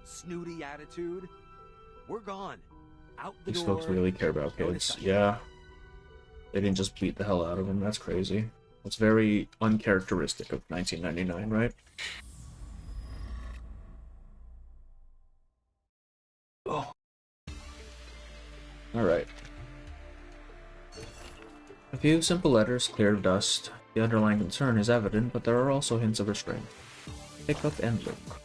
snooty attitude, we're gone. Out the These door. folks really care about kids. Yeah. They didn't just beat the hell out of them. That's crazy. That's very uncharacteristic of 1999, right? Oh. Alright. A few simple letters clear of dust. The underlying concern is evident, but there are also hints of restraint. Pick up and look.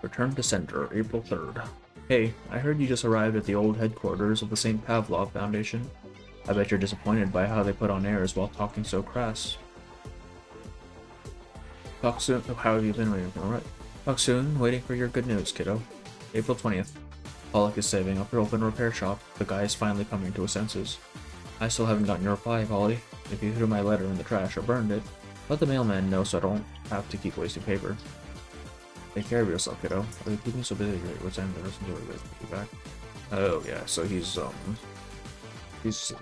Return to sender, April 3rd. Hey, I heard you just arrived at the old headquarters of the St. Pavlov Foundation. I bet you're disappointed by how they put on airs while talking so crass. Talk soon. Oh, how have you been waiting? Alright. Talk soon. Waiting for your good news, kiddo. April 20th. Pollock is saving up her open repair shop. The guy is finally coming to his senses. I still haven't gotten your reply, Polly. If you threw my letter in the trash or burned it, let the mailman know so I don't have to keep wasting paper. Take care of yourself, kiddo. Are you keeping so busy? What's end? Be back. Oh yeah, so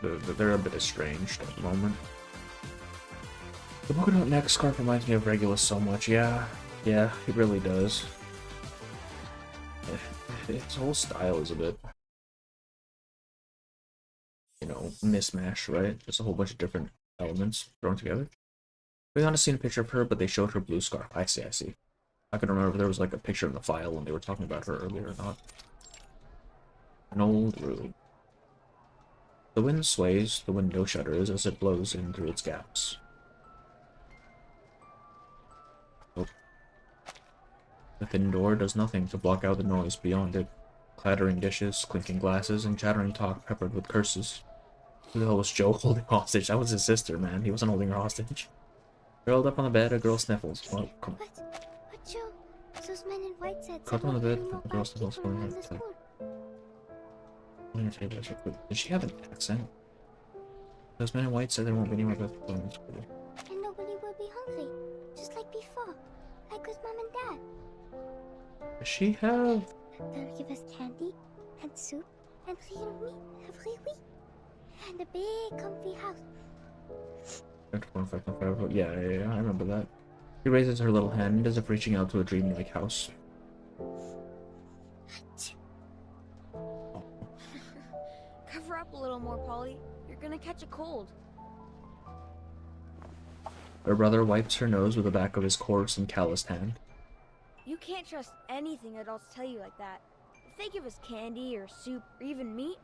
they're a bit estranged at the moment. The polka dot neck scarf reminds me of Regulus so much. Yeah, it really does. Its whole style is a bit, you know, mismatched, right? Just a whole bunch of different elements thrown together. We haven't seen a picture of her, but they showed her blue scarf. I see. I can remember if there was like a picture in the file when they were talking about her earlier or not. An old room. The wind sways the window shutters as it blows in through its gaps. Oh. The thin door does nothing to block out the noise beyond it. Clattering dishes, clinking glasses, and chattering talk peppered with curses. Who the hell was Joe holding hostage? That was his sister, man. He wasn't holding her hostage. Curled up on the bed, a girl sniffles. Oh, come on. But Joe, those men in white said Curled on the bed, someone a girl sniffles. Did she have an accent? Those men in white said there won't be any more death in school. And nobody will be hungry, just like before, like with Mom and Dad. Does she have... They'll give us candy, and soup, and real meat every week. And a big comfy house. Yeah, I remember that. She raises her little hand as if reaching out to a dreamlike house. Cover up a little more, Polly. You're gonna catch a cold. Her brother wipes her nose with the back of his coarse and calloused hand. You can't trust anything adults tell you like that. If they give us candy or soup or even meat,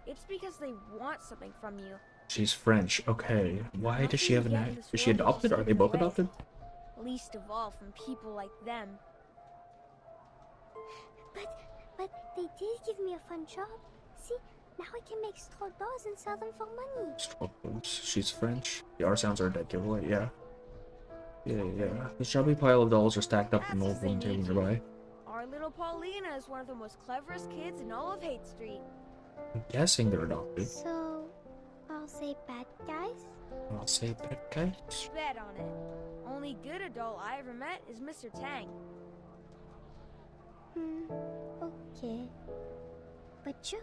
it's because they want something from you. She's French, okay. Why does she have an... Is she adopted? Are they both adopted? Least of all from people like them. But they did give me a fun job. See, now I can make straw dolls and sell them for money. Straw dolls. She's French. The R sounds are a dead giveaway, yeah. Yeah. The chubby pile of dolls are stacked up in an old wooden table nearby. Our little Paulina is one of the most cleverest kids in all of Hate Street. I'm guessing they're adopted. So, I'll say bad guys? I'll say bad guys. Bet on it. Only good adult I ever met is Mr. Tang. Okay. But Joe,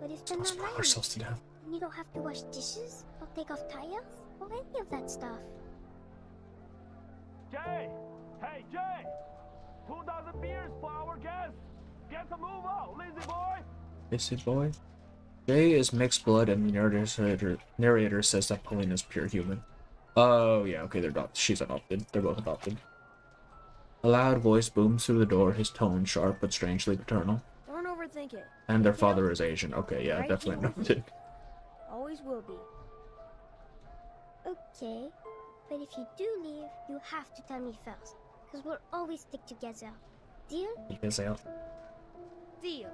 what if they're Let's not put lying? ourselves to death. And you don't have to wash dishes, or take off tires, or any of that stuff. Jay! Hey, Jay! 2,000 beers for our guests! Get the move out, lazy boy! Lazy boy? Jay is mixed blood, and the narrator says that Pauline is pure human. Oh, yeah, okay, they're adopted. She's adopted. They're both adopted. A loud voice booms through the door, his tone sharp but strangely paternal. Don't overthink it. And their father is Asian. Okay, yeah, Right, definitely Jay? adopted. Always will be. Okay, but if you do leave, you have to tell me first, because we'll always stick together. Deal? Deal.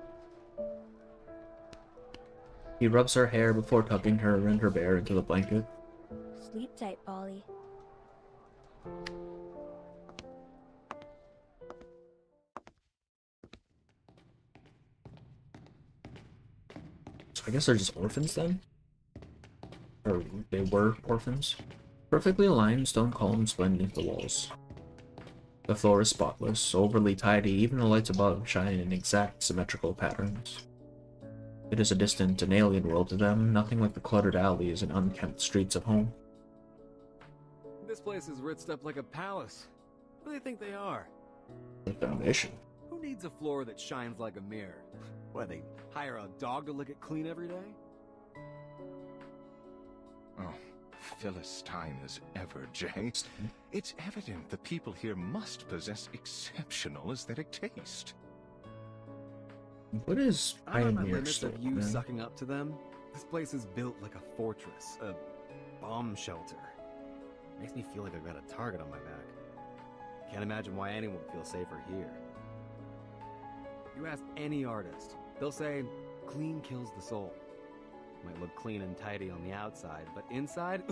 He rubs her hair before tucking her and her bear into the blanket. Sleep tight, Polly. So I guess they're just orphans then? Or they were orphans? Perfectly aligned stone columns blend into the walls. The floor is spotless, overly tidy, even the lights above shine in exact symmetrical patterns. It is a distant and alien world to them, nothing like the cluttered alleys and unkempt streets of home. This place is ritzed up like a palace. Who do they think they are? The foundation. Who needs a floor that shines like a mirror? What, they hire a dog to lick it clean every day? Oh, Philistine as ever, Jay. It's evident the people here must possess exceptional aesthetic taste. What is I'm at my pioneer limits still, of you man? sucking up to them. This place is built like a fortress, a bomb shelter. Makes me feel like I've got a target on my back. Can't imagine why anyone would feel safer here. You ask any artist, they'll say, clean kills the soul. Might look clean and tidy on the outside, but inside...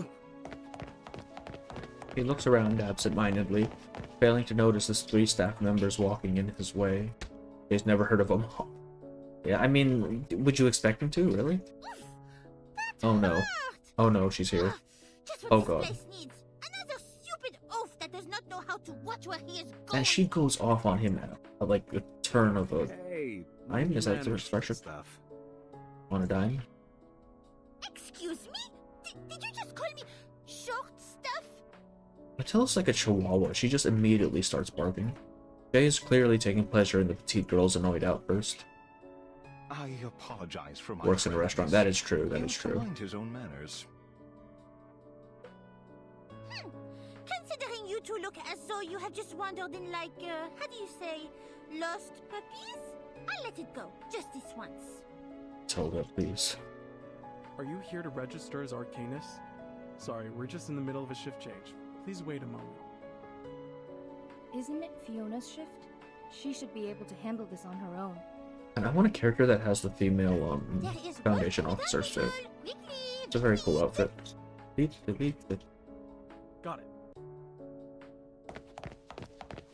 He looks around absent-mindedly, failing to notice his 3 staff members walking in his way. He's never heard of them. Yeah, I mean, would you expect him to, really? Oh no. Oh no, she's here. Oh god. And she goes off on him at like a turn of a dime? Is that the expression? Stuff. On a dime? Excuse me? Did you just call me short stuff? Matilla's like a chihuahua. She just immediately starts barking. Jay is clearly taking pleasure in the petite girl's annoyed outburst. I apologize for my Works in a restaurant. That is true. That He is used to true. mind his own manners. Considering you two look as though you have just wandered in like, how do you say, lost puppies? I'll let it go, just this once. Tilda, please. Are you here to register as Arcanus? Sorry, we're just in the middle of a shift change. Please wait a moment. Isn't it Fiona's shift? She should be able to handle this on her own. And I want a character that has the female Foundation officer's fit. It's a very cool outfit. Got it.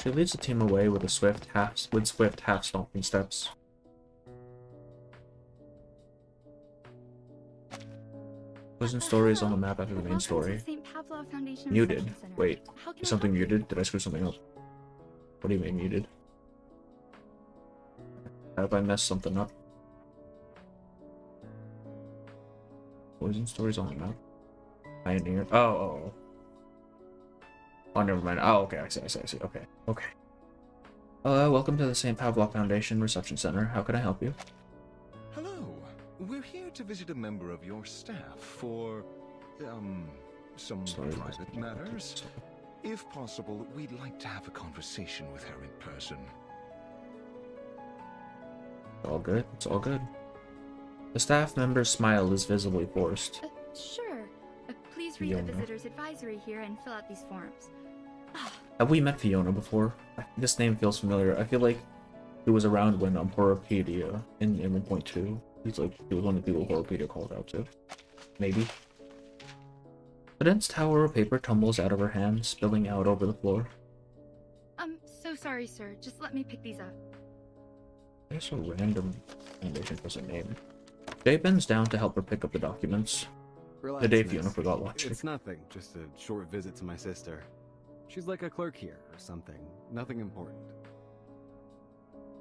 She leads the team away with swift half stomping steps. Wasn't stories on the map after the main story? St. Pavlov Foundation Muted. Reception Center. Wait, How can is I something help you? muted? Did I screw something up? What do you mean muted? Have I messed something up? Wasn't stories on the map? Pioneer. Oh. Oh, never mind. Oh, okay. I see. Okay. Welcome to the St. Pavlov Foundation Reception Center. How can I help you? Hello. We're here to visit a member of your staff for, some private matters. If possible, we'd like to have a conversation with her in person. All good. It's all good. The staff member's smile is visibly forced. Sure. Please read the Fiona. visitor's advisory here and fill out these forms. Have we met Fiona before? This name feels familiar. I feel like he was around when Horopedia in 1.2. He was one of the people Horopedia called out to. Maybe. A dense tower of paper tumbles out of her hand, spilling out over the floor. I'm so sorry, sir. Just let me pick these up. There's a random foundation for some name. Jay bends down to help her pick up the documents. Relax, The day miss. Fiona forgot watching. It's nothing, just a short visit to my sister. She's like a clerk here, or something. Nothing important.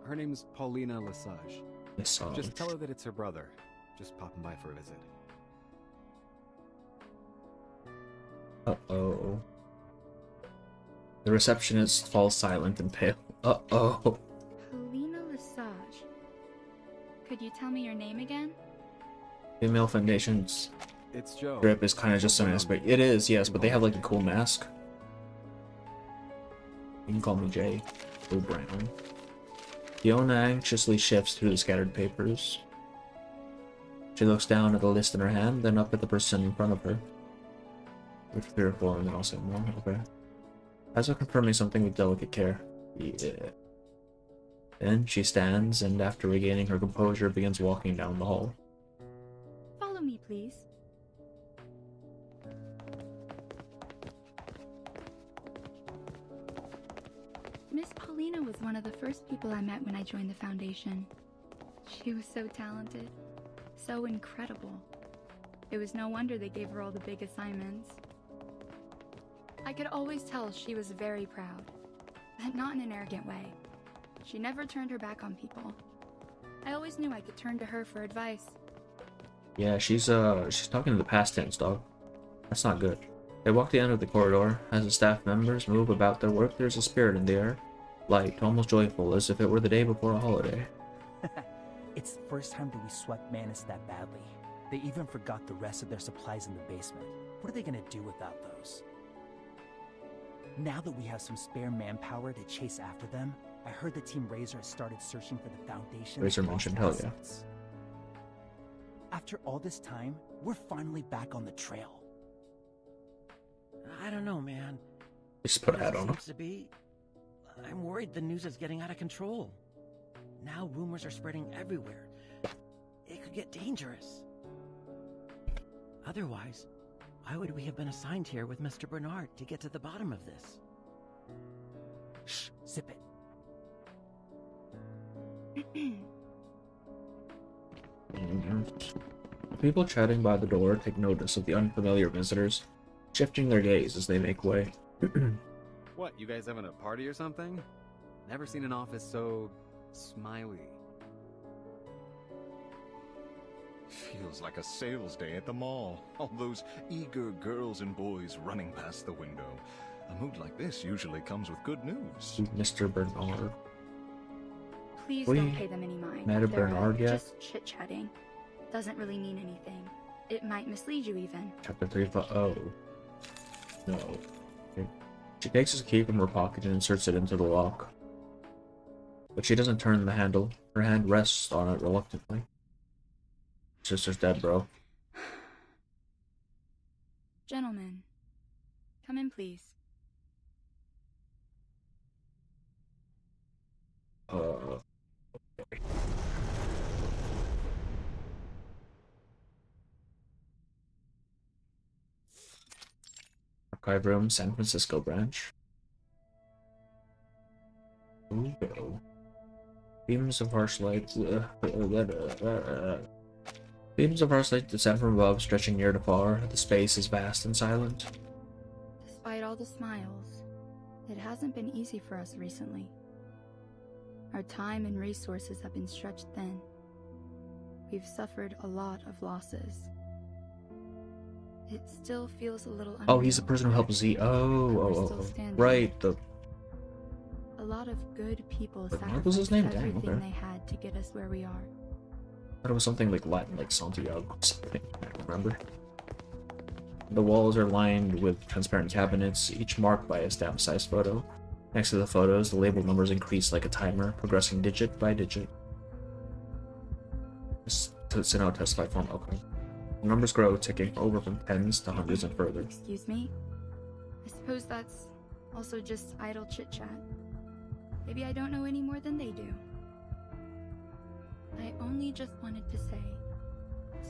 Her name's Paulina Lesage. Lesage. Just tell her that it's her brother. Just popping by for a visit. Uh-oh. The receptionist falls silent and pale. Uh-oh. Paulina Lesage. Could you tell me your name again? Female Foundation's It's Joe. drip is kind of just an aspect. It is, yes, but they have like a cool mask. You can call me Jay. Or Brown. Fiona anxiously shifts through the scattered papers. She looks down at the list in her hand, then up at the person in front of her. With 3 or 4, and then I'll say more. Okay. As if confirming something with delicate care. Yeah. Then she stands, and after regaining her composure, begins walking down the hall. Follow me, please. Miss Paulina was one of the first people I met when I joined the Foundation. She was so talented, so incredible. It was no wonder they gave her all the big assignments. I could always tell she was very proud, but not in an arrogant way. She never turned her back on people. I always knew I could turn to her for advice. Yeah, she's talking to the past tense, dog. That's not good. They walk to the end of the corridor. As the staff members move about their work, there's a spirit in the air. Light, almost joyful, as if it were the day before a holiday. It's the first time that we swept Manus that badly. They even forgot the rest of their supplies in the basement. What are they gonna do without those? Now that we have some spare manpower to chase after them, I heard the Team Razor has started searching for the Foundation. Razor mentioned, hell yeah. After all this time, we're finally back on the trail. I don't know, man. Just put a As hat it on. seems to be, I'm worried the news is getting out of control. Now rumors are spreading everywhere. It could get dangerous. Otherwise, why would we have been assigned here with Mr. Bernard to get to the bottom of this? Shh, zip it. People chatting by the door take notice of the unfamiliar visitors, shifting their gaze as they make way. What, you guys having a party or something? Never seen an office so smiley. Feels like a sales day at the mall. All those eager girls and boys running past the window. A mood like this usually comes with good news. Mr. Bernard. Please We don't pay them any mind. met a They're, Bernard yet? just chit-chatting. Doesn't really mean anything. It might mislead you even. Chapter 3 oh. No. Okay. She takes his key from her pocket and inserts it into the lock. But she doesn't turn the handle. Her hand rests on it reluctantly. Sister's dead, bro. Gentlemen, come in, please. Okay. Archive room, San Francisco branch. Ooh. Beams of harsh light. Beams of arc light descend from above, stretching near to far. The space is vast and silent. Despite all the smiles, it hasn't been easy for us recently. Our time and resources have been stretched thin. We've suffered a lot of losses. It still feels a little Oh, he's the unreal. person who helped Z. Oh. Right, the... A lot of good people What sacrificed was his name? Dang, everything okay. they had to get us where we are. I thought it was something like Latin, like Santiago or something. I don't remember. The walls are lined with transparent cabinets, each marked by a stamp-sized photo. Next to the photos, the label numbers increase like a timer, progressing digit by digit. To send out test flight form, okay. The numbers grow, ticking over from tens to hundreds and further. Excuse me? I suppose that's also just idle chit-chat. Maybe I don't know any more than they do. I only just wanted to say,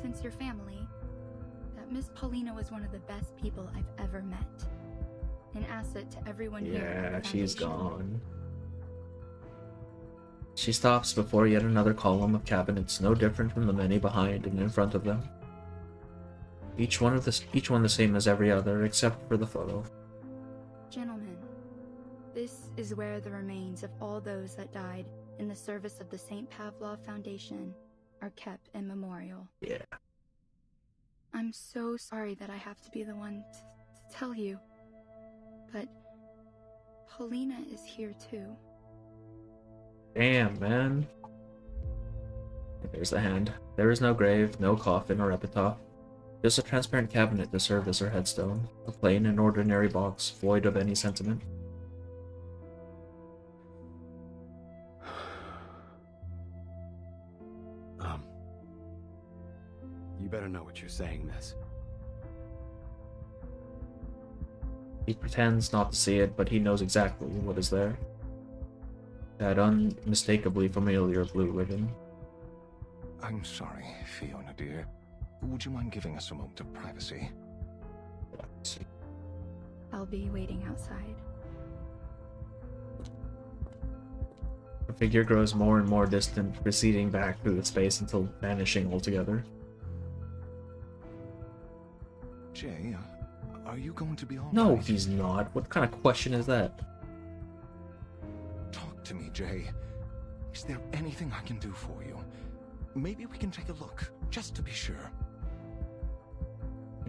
since your family, that Miss Paulina was one of the best people I've ever met. An asset to everyone here. at Yeah, the she's Foundation. gone. She stops before yet another column of cabinets, no different from the many behind and in front of them. Each one the same as every other, except for the photo. Gentlemen, this is where the remains of all those that died in the service of the St. Pavlov Foundation are kept in memorial. Yeah. I'm so sorry that I have to be the one to tell you, but Paulina is here too. Damn, man. There's the hand. There is no grave, no coffin or epitaph. Just a transparent cabinet to serve as her headstone. A plain and ordinary box, void of any sentiment. You better know what you're saying, miss. He pretends not to see it, but he knows exactly what is there. That unmistakably familiar blue ribbon. I'm sorry, Fiona dear. Would you mind giving us a moment of privacy? I'll be waiting outside. The figure grows more and more distant, receding back through the space until vanishing altogether. Jay, are you going to be all No, right? he's not. What kind of question is that? Talk to me, Jay. Is there anything I can do for you? Maybe we can take a look, just to be sure.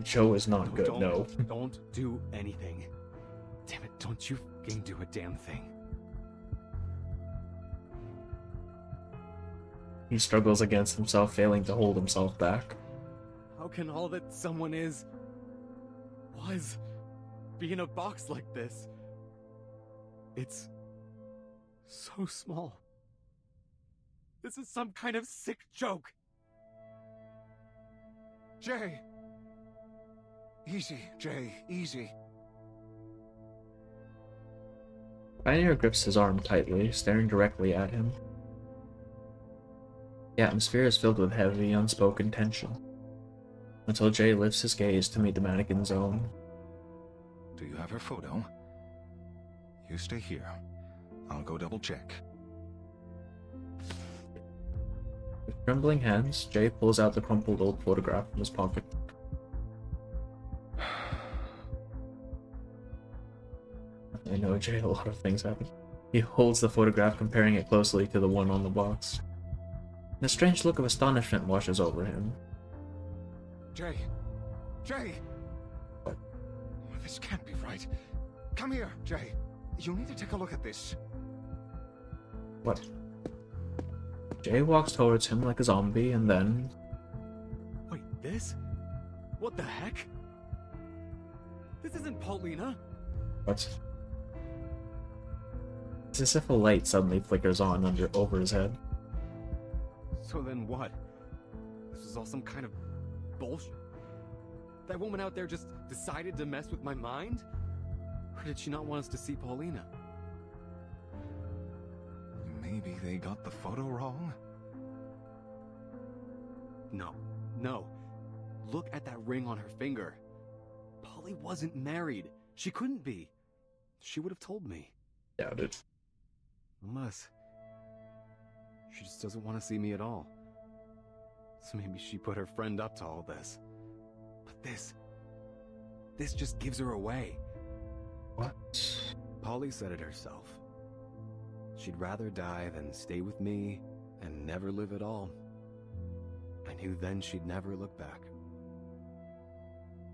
Joe is not good, no. Don't do anything. Damn it, don't you fucking do a damn thing. He struggles against himself, failing to hold himself back. How can all that someone was be in a box like this? It's so small. This is some kind of sick joke. Jay! Easy, Jay, easy. Pioneer grips his arm tightly, staring directly at him. The atmosphere is filled with heavy, unspoken tension, until Jay lifts his gaze to meet the mannequin's own. Do you have her photo? You stay here. I'll go double check. With trembling hands, Jay pulls out the crumpled old photograph from his pocket. I know, Jay, a lot of things happen. He holds the photograph, comparing it closely to the one on the box. And a strange look of astonishment washes over him. Jay! Jay! This can't be right. Come here, Jay. You need to take a look at this. What? Jay walks towards him like a zombie, and then... Wait, this? What the heck? This isn't Paulina. What? It's as if a light suddenly flickers on over his head. So then what? This is all some kind of bullshit? That woman out there just decided to mess with my mind? Or did she not want us to see Paulina? Maybe they got the photo wrong? No. Look at that ring on her finger. Polly wasn't married. She couldn't be. She would have told me. Doubt it. Unless she just doesn't want to see me at all. So maybe she put her friend up to all this. But this just gives her away. What? Polly said it herself. She'd rather die than stay with me and never live at all. I knew then she'd never look back.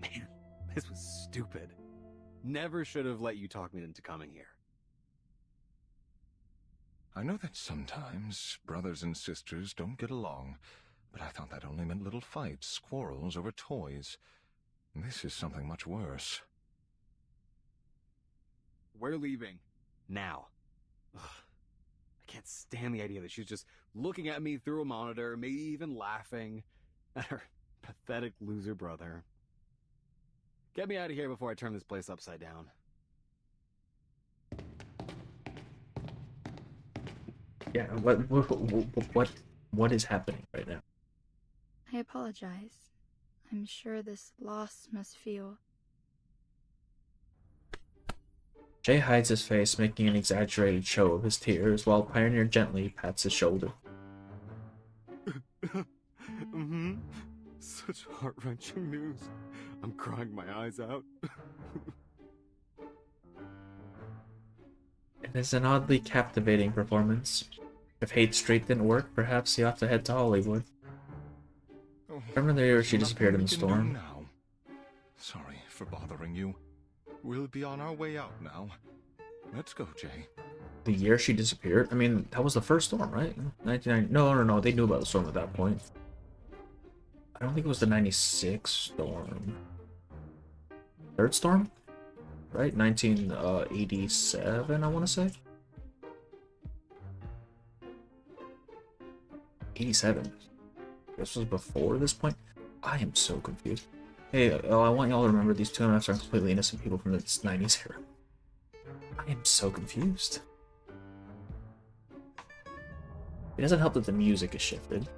Man, this was stupid. Never should have let you talk me into coming here. I know that sometimes brothers and sisters don't get along, but I thought that only meant little fights, quarrels over toys. This is something much worse. We're leaving. Now. Ugh. I can't stand the idea that she's just looking at me through a monitor, maybe even laughing at her pathetic loser brother. Get me out of here before I turn this place upside down. Yeah, what is happening right now? I apologize. I'm sure this loss must feel... Jay hides his face, making an exaggerated show of his tears, while Pioneer gently pats his shoulder. Mm-hmm. Such heart-wrenching news. I'm crying my eyes out. It is an oddly captivating performance. If Hate Street didn't work, perhaps he ought to head to Hollywood. Remember the year she disappeared in the storm? Now. Sorry for bothering you. We'll be on our way out now. Let's go, Jay. The year she disappeared? I mean, that was the first storm, right? 99. No. They knew about the storm at that point. I don't think it was the 96 storm. Third storm? Right? 1987, I want to say? 87. This was before this point? I am so confused. Hey, I want y'all to remember these two MFs are completely innocent people from the 90s era. I am so confused. It doesn't help that the music is shifted.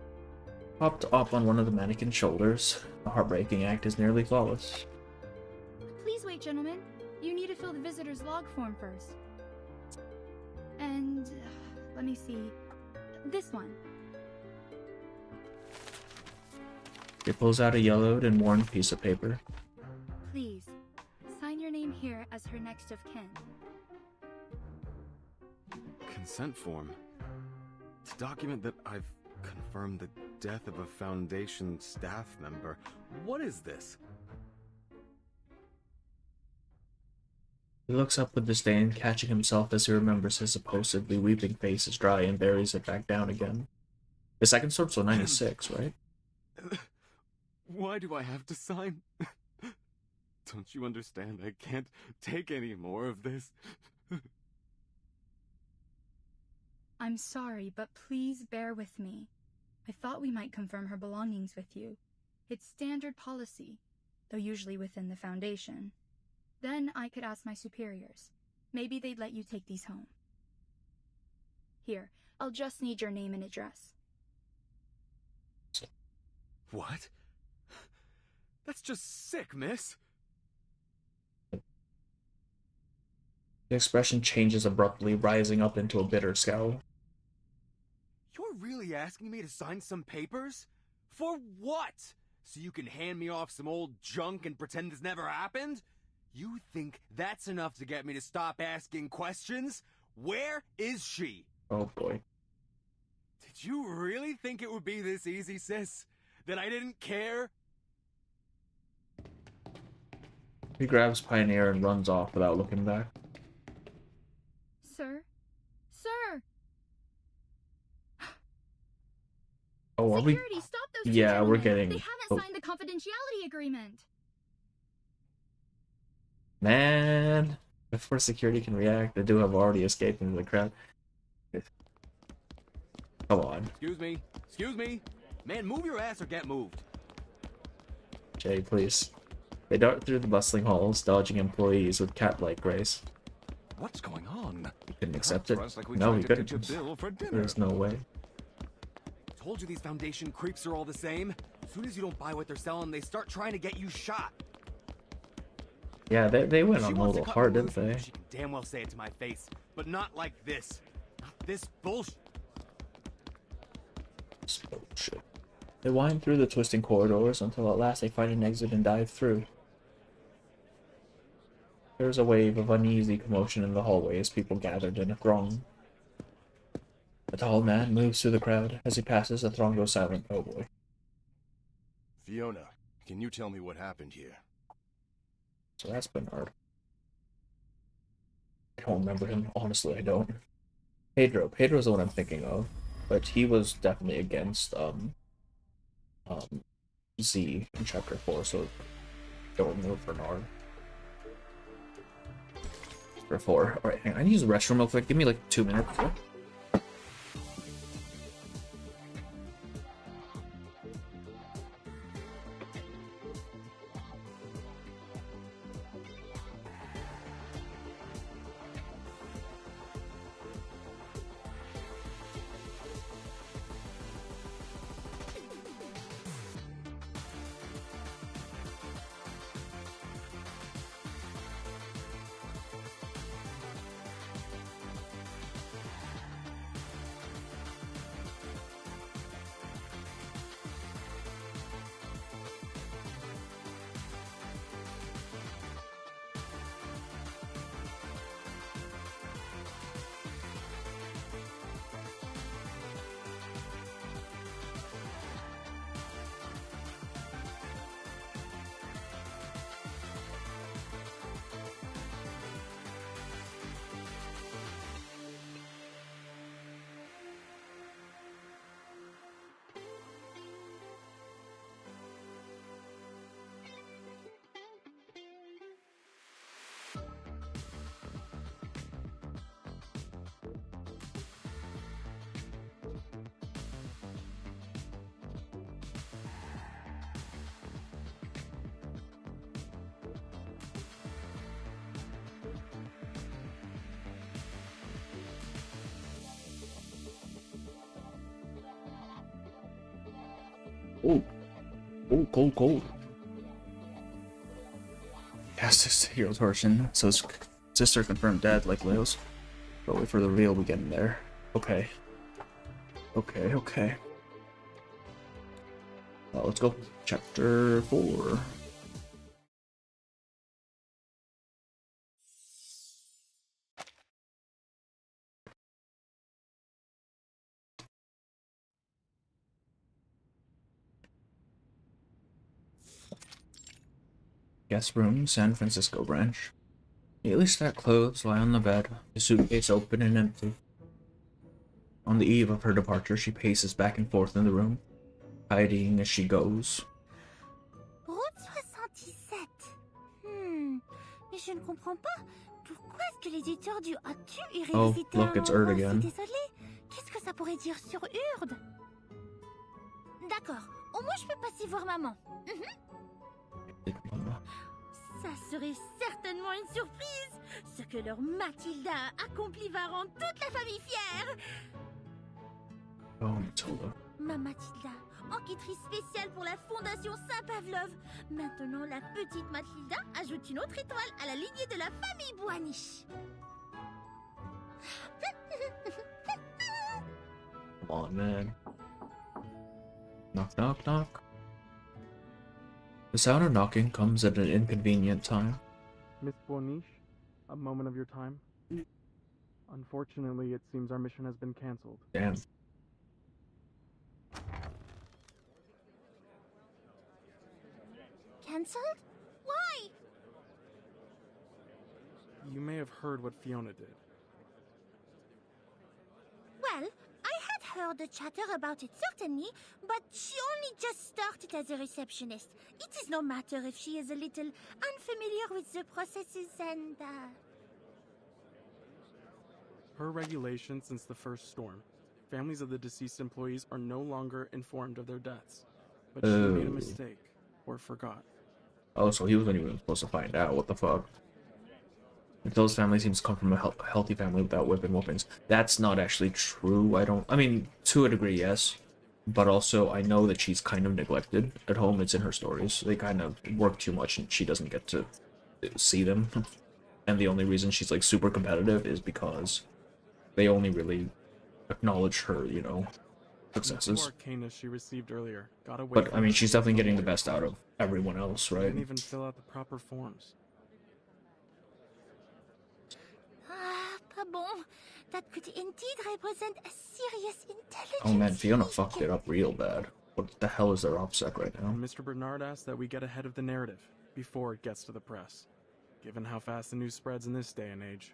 Popped up on one of the mannequin's shoulders. The heartbreaking act is nearly flawless. Please wait, gentlemen. You need to fill the visitor's log form first. And... let me see... this one. He pulls out a yellowed and worn piece of paper. Please, sign your name here as her next of kin. Consent form. To document that I've confirmed the death of a Foundation staff member. What is this? He looks up with disdain, catching himself as he remembers his supposedly weeping face is dry and buries it back down again. The second storm's still 96, right? Why do I have to sign? Don't you understand? I can't take any more of this. I'm sorry, but please bear with me. I thought we might confirm her belongings with you. It's standard policy, though usually within the Foundation. Then I could ask my superiors. Maybe they'd let you take these home. Here, I'll just need your name and address. What? That's just sick, miss. The expression changes abruptly, rising up into a bitter scowl. You're really asking me to sign some papers? For what? So you can hand me off some old junk and pretend this never happened? You think that's enough to get me to stop asking questions? Where is she? Oh boy. Did you really think it would be this easy, sis? That I didn't care? He grabs Pioneer and runs off without looking back. Sir? Sir! Oh, are we? Security, stop those two Yeah, gentlemen. we're getting... They haven't signed the confidentiality agreement. Man, before security can react, the duo have already escaped into the crowd. Come on. Excuse me. Excuse me. Man, move your ass or get moved. Jay, please. They dart through the bustling halls, dodging employees with cat-like grace. What's going on? He couldn't accept it. Like No, he tried to get couldn't. your bill for dinner. There's no way. Told you these Foundation creeps are all the same. As soon as you don't buy what they're selling, they start trying to get you shot. Yeah, they went She on a wants to little cut hard, me didn't loose, they? She can damn well say it to my face, but not like this. Not this bullshit. Bullshit. They wind through the twisting corridors until at last they find an exit and dive through. There's a wave of uneasy commotion in the hallway as people gathered in a throng. A tall man moves through the crowd. As he passes, the throng goes silent. Oh boy. Fiona, can you tell me what happened here? So that's Bernard. I don't remember him. Honestly, I don't. Pedro. Pedro's the one I'm thinking of. But he was definitely against, Z in Chapter 4, so don't remember Bernard. Chapter 4. Alright, hang on. I need to use the restroom real quick. Give me like 2 minutes. Yeah? Oh. Oh, cold, cold. Yes, this hero torsion. So his sister confirmed dead, like Leo's. But wait for the reveal we get in there. Okay. Okay, okay. Well, let's go. Chapter 4. Guest room, San Francisco branch. Neatly stacked clothes lie on the bed, the suitcase open and empty. On the eve of her departure, she paces back and forth in the room, hiding as she goes. Route 77. Mais je ne comprends pas. Pourquoi est-ce que l'éditeur du As-tu irait Oh, visiter look, un it's Erd endroit again. aussi désolé? Qu'est-ce que ça pourrait dire sur Urde? D'accord. Au moins, je peux passer voir maman. Ça serait certainement une surprise. Ce que leur Mathilda a accompli va rendre toute la famille fière. Oh, Matilda. Ma Mathilda, enquêtrice spéciale pour la Fondation Saint-Pavlov. Maintenant, la petite Mathilda ajoute une autre étoile à la lignée de la famille Boaniche. Come on, man. Knock, knock, knock. The sound of knocking comes at an inconvenient time. Miss Boniche, a moment of your time. Unfortunately, it seems our mission has been cancelled. Damn. Cancelled? Why? You may have heard what Fiona did. Well, I had heard the chatter about it certainly, but she only just started as a receptionist. It is no matter if she is a little unfamiliar with the processes and, Per regulation since the first storm, families of the deceased employees are no longer informed of their deaths. But she made a mistake, or forgot. Oh, so he wasn't even supposed to find out. What the fuck? If those families seems to come from a healthy family without weapons. That's not actually true. I mean, to a degree, yes. But also, I know that she's kind of neglected at home. It's in her stories. They kind of work too much and she doesn't get to see them. And the only reason she's like super competitive is because they only really acknowledge her, you know, The successes. arcanist she received earlier got away. But I mean, she's definitely getting the best out of everyone else, right? Didn't even fill out the proper forms. Ah, pas bon. That could indeed represent a serious intelligence. Oh man, Fiona fucked it up real bad. What the hell is their OPSEC right now? Mr. Bernard asked that we get ahead of the narrative before it gets to the press, given how fast the news spreads in this day and age.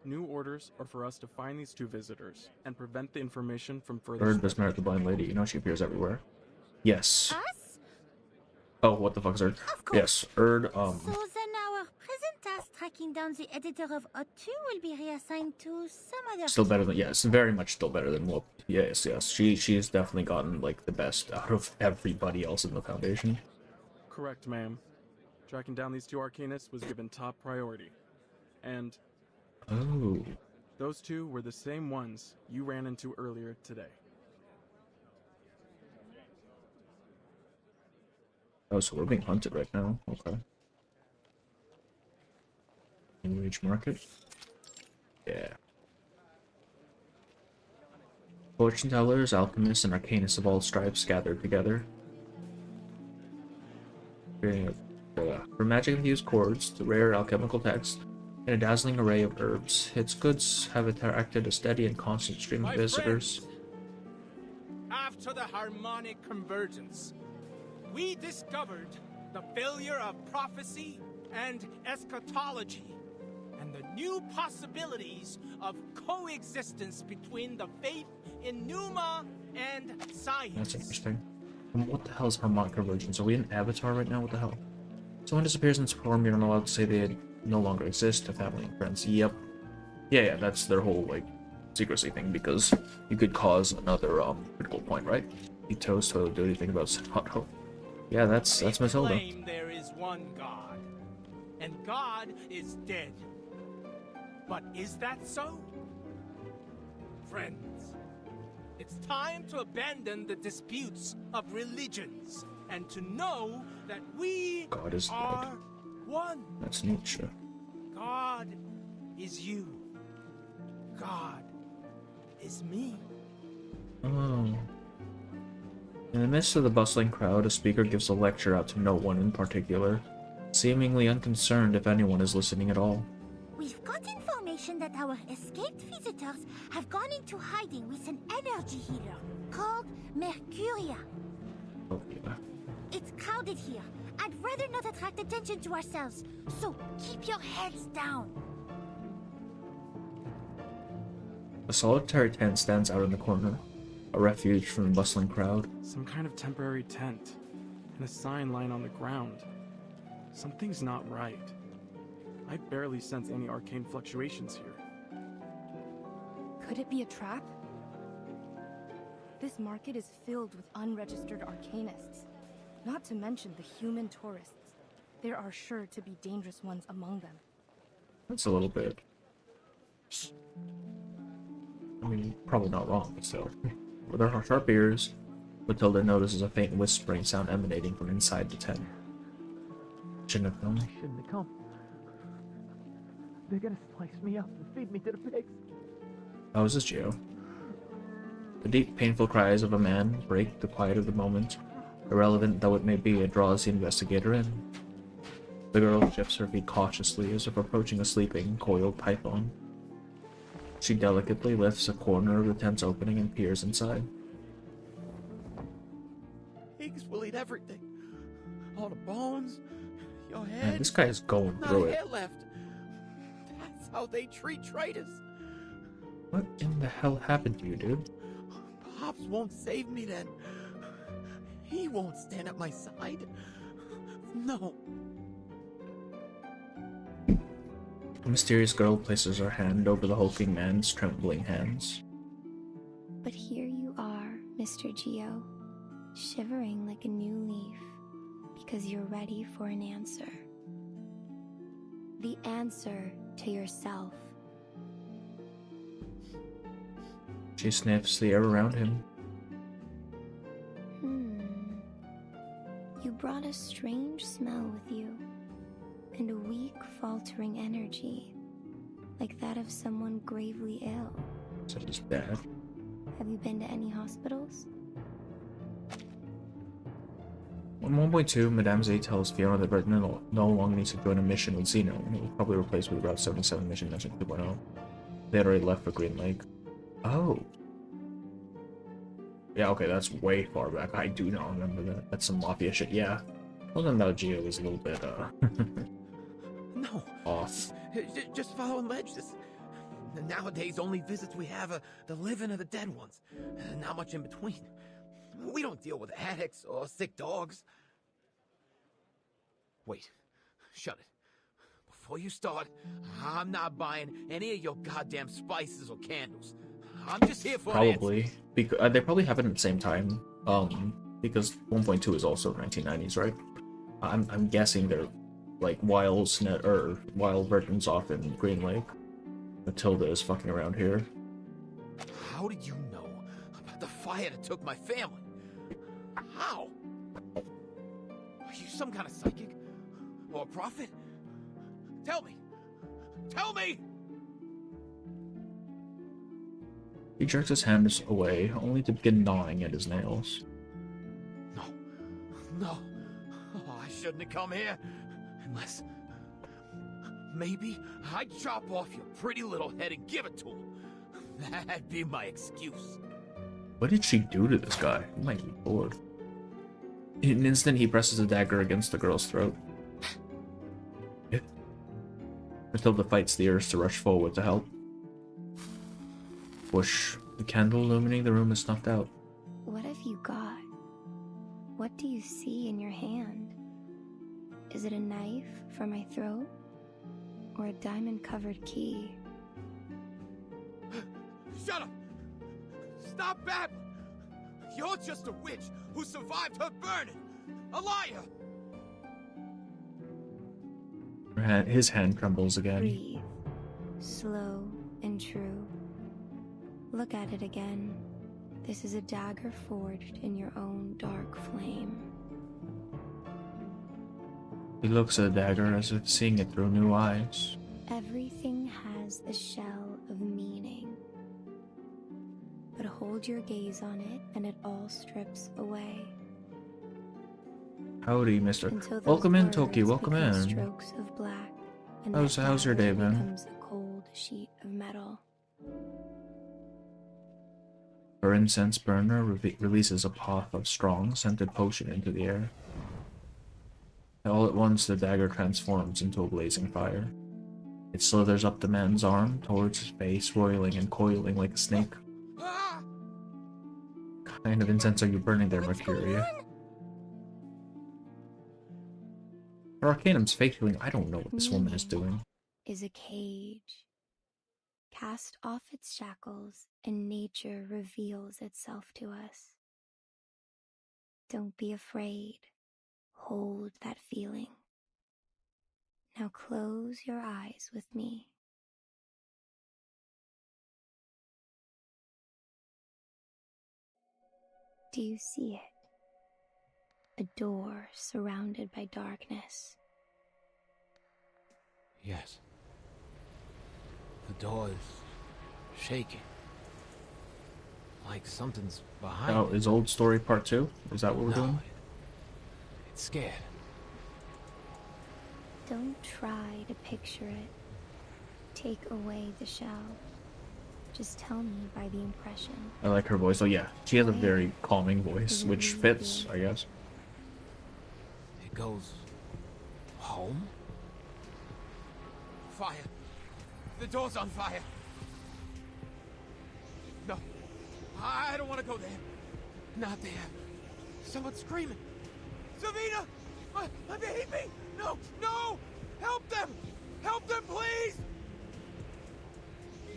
New orders are for us to find these two visitors and prevent the information from further Erd does merit the blind lady. You know she appears everywhere. Yes. Us? Oh, what the fuck is Erd? Yes, Erd, So then our present task tracking down the editor of O2 will be reassigned to some other... still better than, yes, very much still better than Whoop. Yes. She's definitely gotten, like, the best out of everybody else in the Foundation. Correct, ma'am. Tracking down these two arcanists was given top priority. And... Oh. those two were the same ones you ran into earlier today. Oh, so we're being hunted right now. Okay. New Age Market? Yeah. Fortune tellers, alchemists, and arcanists of all stripes gathered together. From magic-infused chords to rare alchemical texts, and a dazzling array of herbs, its goods have attracted a steady and constant stream of visitors. After the harmonic convergence, we discovered the failure of prophecy and eschatology, and the new possibilities of coexistence between the faith in Numa and science. That's interesting. What the hell is harmonic convergence? Are we in Avatar right now? What the hell? Someone disappears in this form, you're not allowed to say they no longer exist to family and friends. Yep. Yeah, that's their whole, like, secrecy thing, because you could cause another, critical point, right? You toast to do anything about Sanato. Yeah, that's Matilda. Claim there is one God, and God is dead. But is that so? Friends, it's time to abandon the disputes of religions and to know that we God is are dead. one. That's Nietzsche. God is you. God is me. Oh. In the midst of the bustling crowd, a speaker gives a lecture out to no one in particular, seemingly unconcerned if anyone is listening at all. We've got information that our escaped visitors have gone into hiding with an energy healer called Mercuria. Oh, yeah. It's crowded here. I'd rather not attract attention to ourselves, so keep your heads down. A solitary tent stands out in the corner, a refuge from the bustling crowd. Some kind of temporary tent, and a sign lying on the ground. Something's not right. I barely sense any arcane fluctuations here. Could it be a trap? This market is filled with unregistered arcanists, not to mention the human tourists. There are sure to be dangerous ones among them. That's a little bit... I mean, probably not wrong, but still. With her sharp ears, Matilda notices a faint whispering sound emanating from inside the tent. Shouldn't have known. Shouldn't have come. They're gonna slice me up and feed me to the pigs. Oh, is this Geo? The deep, painful cries of a man break the quiet of the moment. Irrelevant though it may be, it draws the investigator in. The girl shifts her feet cautiously as if approaching a sleeping, coiled python. She delicately lifts a corner of the tent's opening and peers inside. Pigs will eat everything. All the bones, your head. Man, this guy is going not through a it. hair left. That's how they treat traitors. What in the hell happened to you, dude? Pops won't save me then. He won't stand at my side. No. A mysterious girl places her hand over the hulking man's trembling hands. But here you are, Mr. Geo, shivering like a new leaf, because you're ready for an answer. The answer to yourself. She sniffs the air around him. You brought a strange smell with you, and a weak, faltering energy, like that of someone gravely ill. Such as dad. Have you been to any hospitals? On 1.2, Madame Z tells Fiona that Britain no longer needs to join a mission with Xeno, and it was probably replaced with Route 77 mission mentioned 2.0. They had already left for Green Lake. Oh. Yeah, okay, that's way far back. I do not remember that. That's some Mafia shit, yeah. Something about Geo was a little bit, No. off. Just following ledges. Nowadays, only visits we have are the living or the dead ones. Not much in between. We don't deal with addicts or sick dogs. Wait. Shut it. Before you start, I'm not buying any of your goddamn spices or candles. I'm just here for Probably. Because they probably have it at the same time. Because 1.2 is also 1990s, right? I'm guessing they're like while Virgin's off in Green Lake, Matilda is fucking around here. How did you know about the fire that took my family? How? Are you some kind of psychic? Or a prophet? Tell me! Tell me! He jerks his hands away, only to begin gnawing at his nails. No. Oh, I shouldn't have come here. Unless... maybe I'd chop off your pretty little head and give it to him. That'd be my excuse. What did she do to this guy? He might be bored. In an instant, he presses a dagger against the girl's throat. Matilda fights the urge to rush forward to help. Whoosh. The candle illuminating the room is snuffed out. What have you got? What do you see in your hand? Is it a knife for my throat? Or a diamond-covered key? Shut up! Stop babbling! You're just a witch who survived her burning! A liar! His hand trembles again. Breathe. Slow and true. Look at it again. This is a dagger forged in your own dark flame. He looks at the dagger as if seeing it through new eyes. Everything has a shell of meaning. But hold your gaze on it and it all strips away. Howdy, mister. Until those Welcome in, words Toki. Welcome become in. Strokes of black, and How's that your day dagger been? becomes a cold sheet of metal. Her incense burner releases a puff of strong, scented potion into the air. All at once, the dagger transforms into a blazing fire. It slithers up the man's arm, towards his face, roiling and coiling like a snake. What kind of incense are you burning there, Mercuria? Her Arcanum's fake feeling, I don't know what this woman is doing. Is a cage. Cast off its shackles, and nature reveals itself to us. Don't be afraid. Hold that feeling. Now close your eyes with me. Do you see it? A door surrounded by darkness. Yes. The door is shaking. Like something's behind Oh, it. is Old Story Part 2? Is that what we're doing? It's scared. Don't try to picture it. Take away the shell. Just tell me by the impression. I like her voice. Oh yeah, she has a very calming voice, which fits, I guess. It goes home? Fire. The door's on fire. No. I don't want to go there. Not there. Someone's screaming. Savina! My baby! No! No! Help them! Help them, please!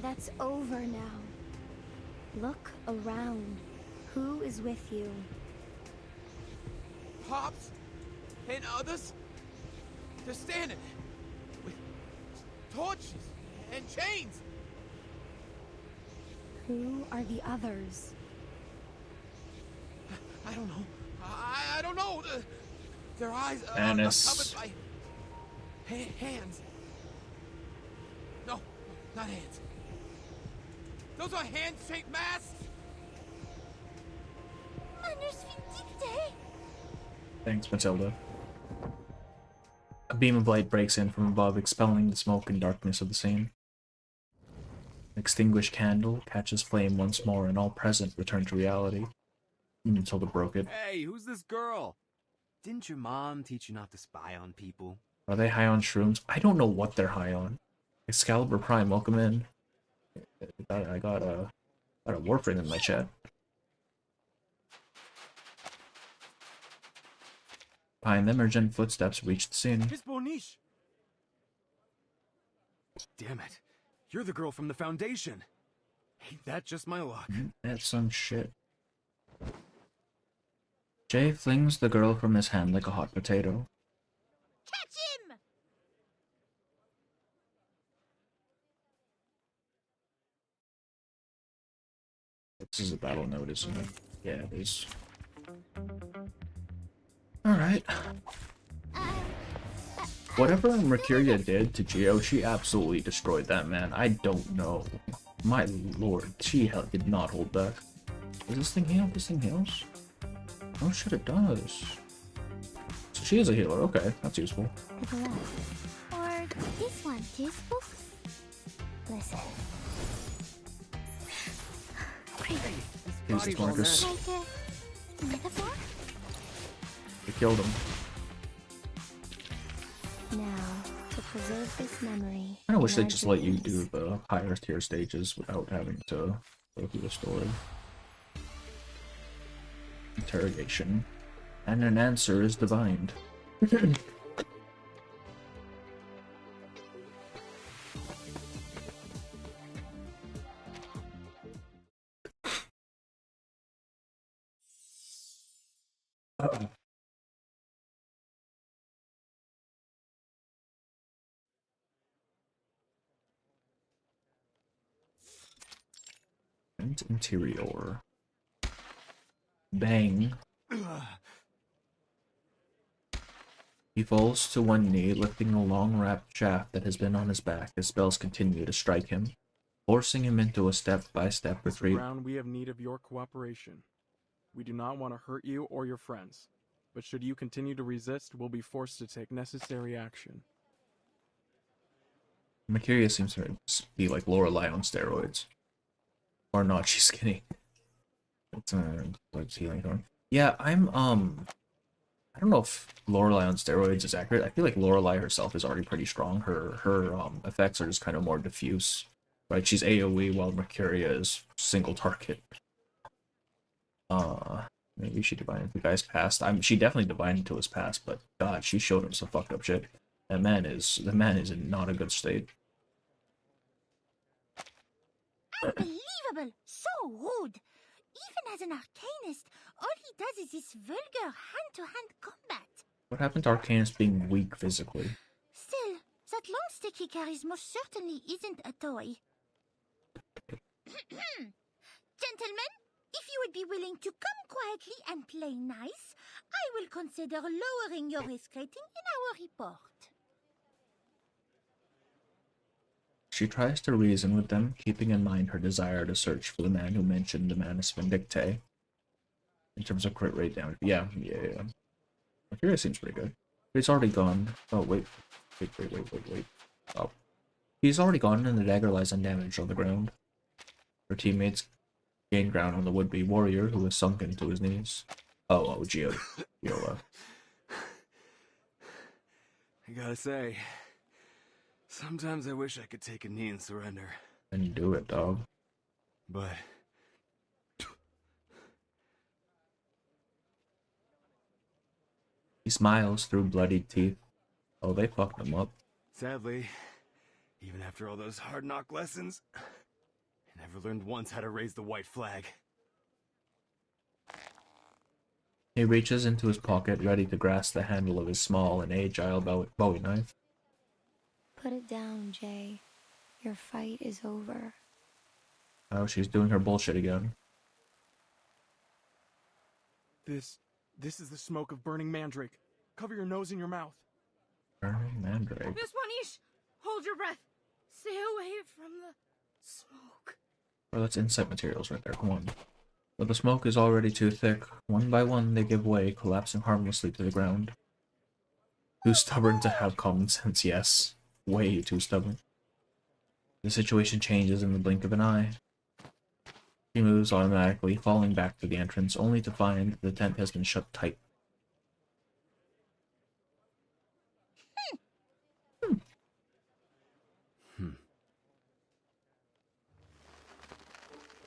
That's over now. Look around. Who is with you? Pops? And others? They're standing with torches and chains. Who are the others? I don't know. I don't know. Their eyes are Anis. covered by hands. No, not hands. Those are hand-shaped masks. Gouverneurs vindicte! Thanks, Matilda. A beam of light breaks in from above, expelling the smoke and darkness of the scene. An extinguished candle catches flame once more, and all present return to reality. Matilda broke it. Hey, who's this girl? Didn't your mom teach you not to spy on people? Are they high on shrooms? I don't know what they're high on. Excalibur Prime, welcome in. I got a warframe in my chat. Behind them, urgent footsteps reach the scene. Miss Boniche! Damn it. You're the girl from the Foundation. Ain't that just my luck? That's some shit. Jay flings the girl from his hand like a hot potato. Catch him! This is a battle note, isn't it? Yeah, it is. Alright. Whatever Mercuria did to Geo, she absolutely destroyed that man. I don't know. My lord, she did not hold back. Does this thing heal? This thing heals? Oh shit, it does. So she is a healer. Okay, that's useful. Or this one, too, Spoof? Listen. Jesus, Marcus. Like a metaphor? They killed him. Now, to preserve this memory. I wish they'd just let you do the higher tier stages without having to go through the story. Interrogation. And an answer is divined. And interior. Bang. He falls to one knee, lifting a long wrapped shaft that has been on his back as spells continue to strike him, forcing him into a step-by-step retreat. Brown, we have need of your cooperation. We do not want to hurt you or your friends, but should you continue to resist, we'll be forced to take necessary action. Mercuria seems to be like Lorelei on steroids. Or not, she's skinny. It's like healing thorn. Yeah, I don't know if Lorelei on steroids is accurate. I feel like Lorelei herself is already pretty strong. Her effects are just kind of more diffuse. Right? She's AoE while Mercuria is single target. Maybe she divined into the guy's past. She definitely divined into his past, but god, she showed him some fucked up shit. The man is in not a good state. Unbelievable! So rude! Even as an arcanist, all he does is this vulgar hand-to-hand combat. What happened to Arcanus being weak physically? Still, that long stick he carries most certainly isn't a toy. Gentlemen, if you would be willing to come quietly and play nice, I will consider lowering your risk rating in our report. She tries to reason with them, keeping in mind her desire to search for the man who mentioned the Manus Vindictae. In terms of crit rate damage. Yeah. Mercuria seems pretty good. But he's already gone. Oh, wait. Oh. He's already gone and the dagger lies undamaged on the ground. Her teammates gain ground on the would-be warrior who is sunken to his knees. Oh, Gio. I gotta say, sometimes I wish I could take a knee and surrender. And do it, dog. But he smiles through bloodied teeth. Oh, they fucked him up. sadly, even after all those hard knock lessons, I never learned once how to raise the white flag. He reaches into his pocket, ready to grasp the handle of his small and agile Bowie knife. Put it down, Jay. Your fight is over. Oh, she's doing her bullshit again. This is the smoke of burning mandrake. Cover your nose and your mouth. Burning mandrake. Miss Monish, hold your breath. Stay away from the smoke. Oh, that's insight materials right there. Come on. But the smoke is already too thick. One by one, they give way, collapsing harmlessly to the ground. Too stubborn to have common sense, yes. Way too stubborn. The situation changes in the blink of an eye. She moves automatically, falling back to the entrance, only to find the tent has been shut tight.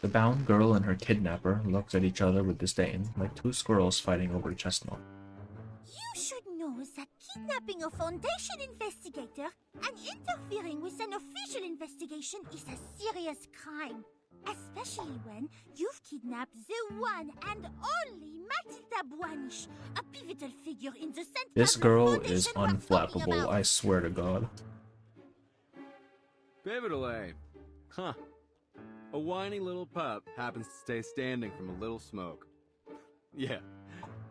The bound girl and her kidnapper looked at each other with disdain, like two squirrels fighting over a chestnut. You should know that kidnapping a Foundation investigator and interfering with an official investigation is a serious crime. Especially when you've kidnapped the one and only Matilda Buanish, a pivotal figure in the St. This Pablo girl Foundation is we're talking unflappable, about. I swear to God. Pivotal, eh? Huh. A whiny little pup happens to stay standing from a little smoke. Yeah,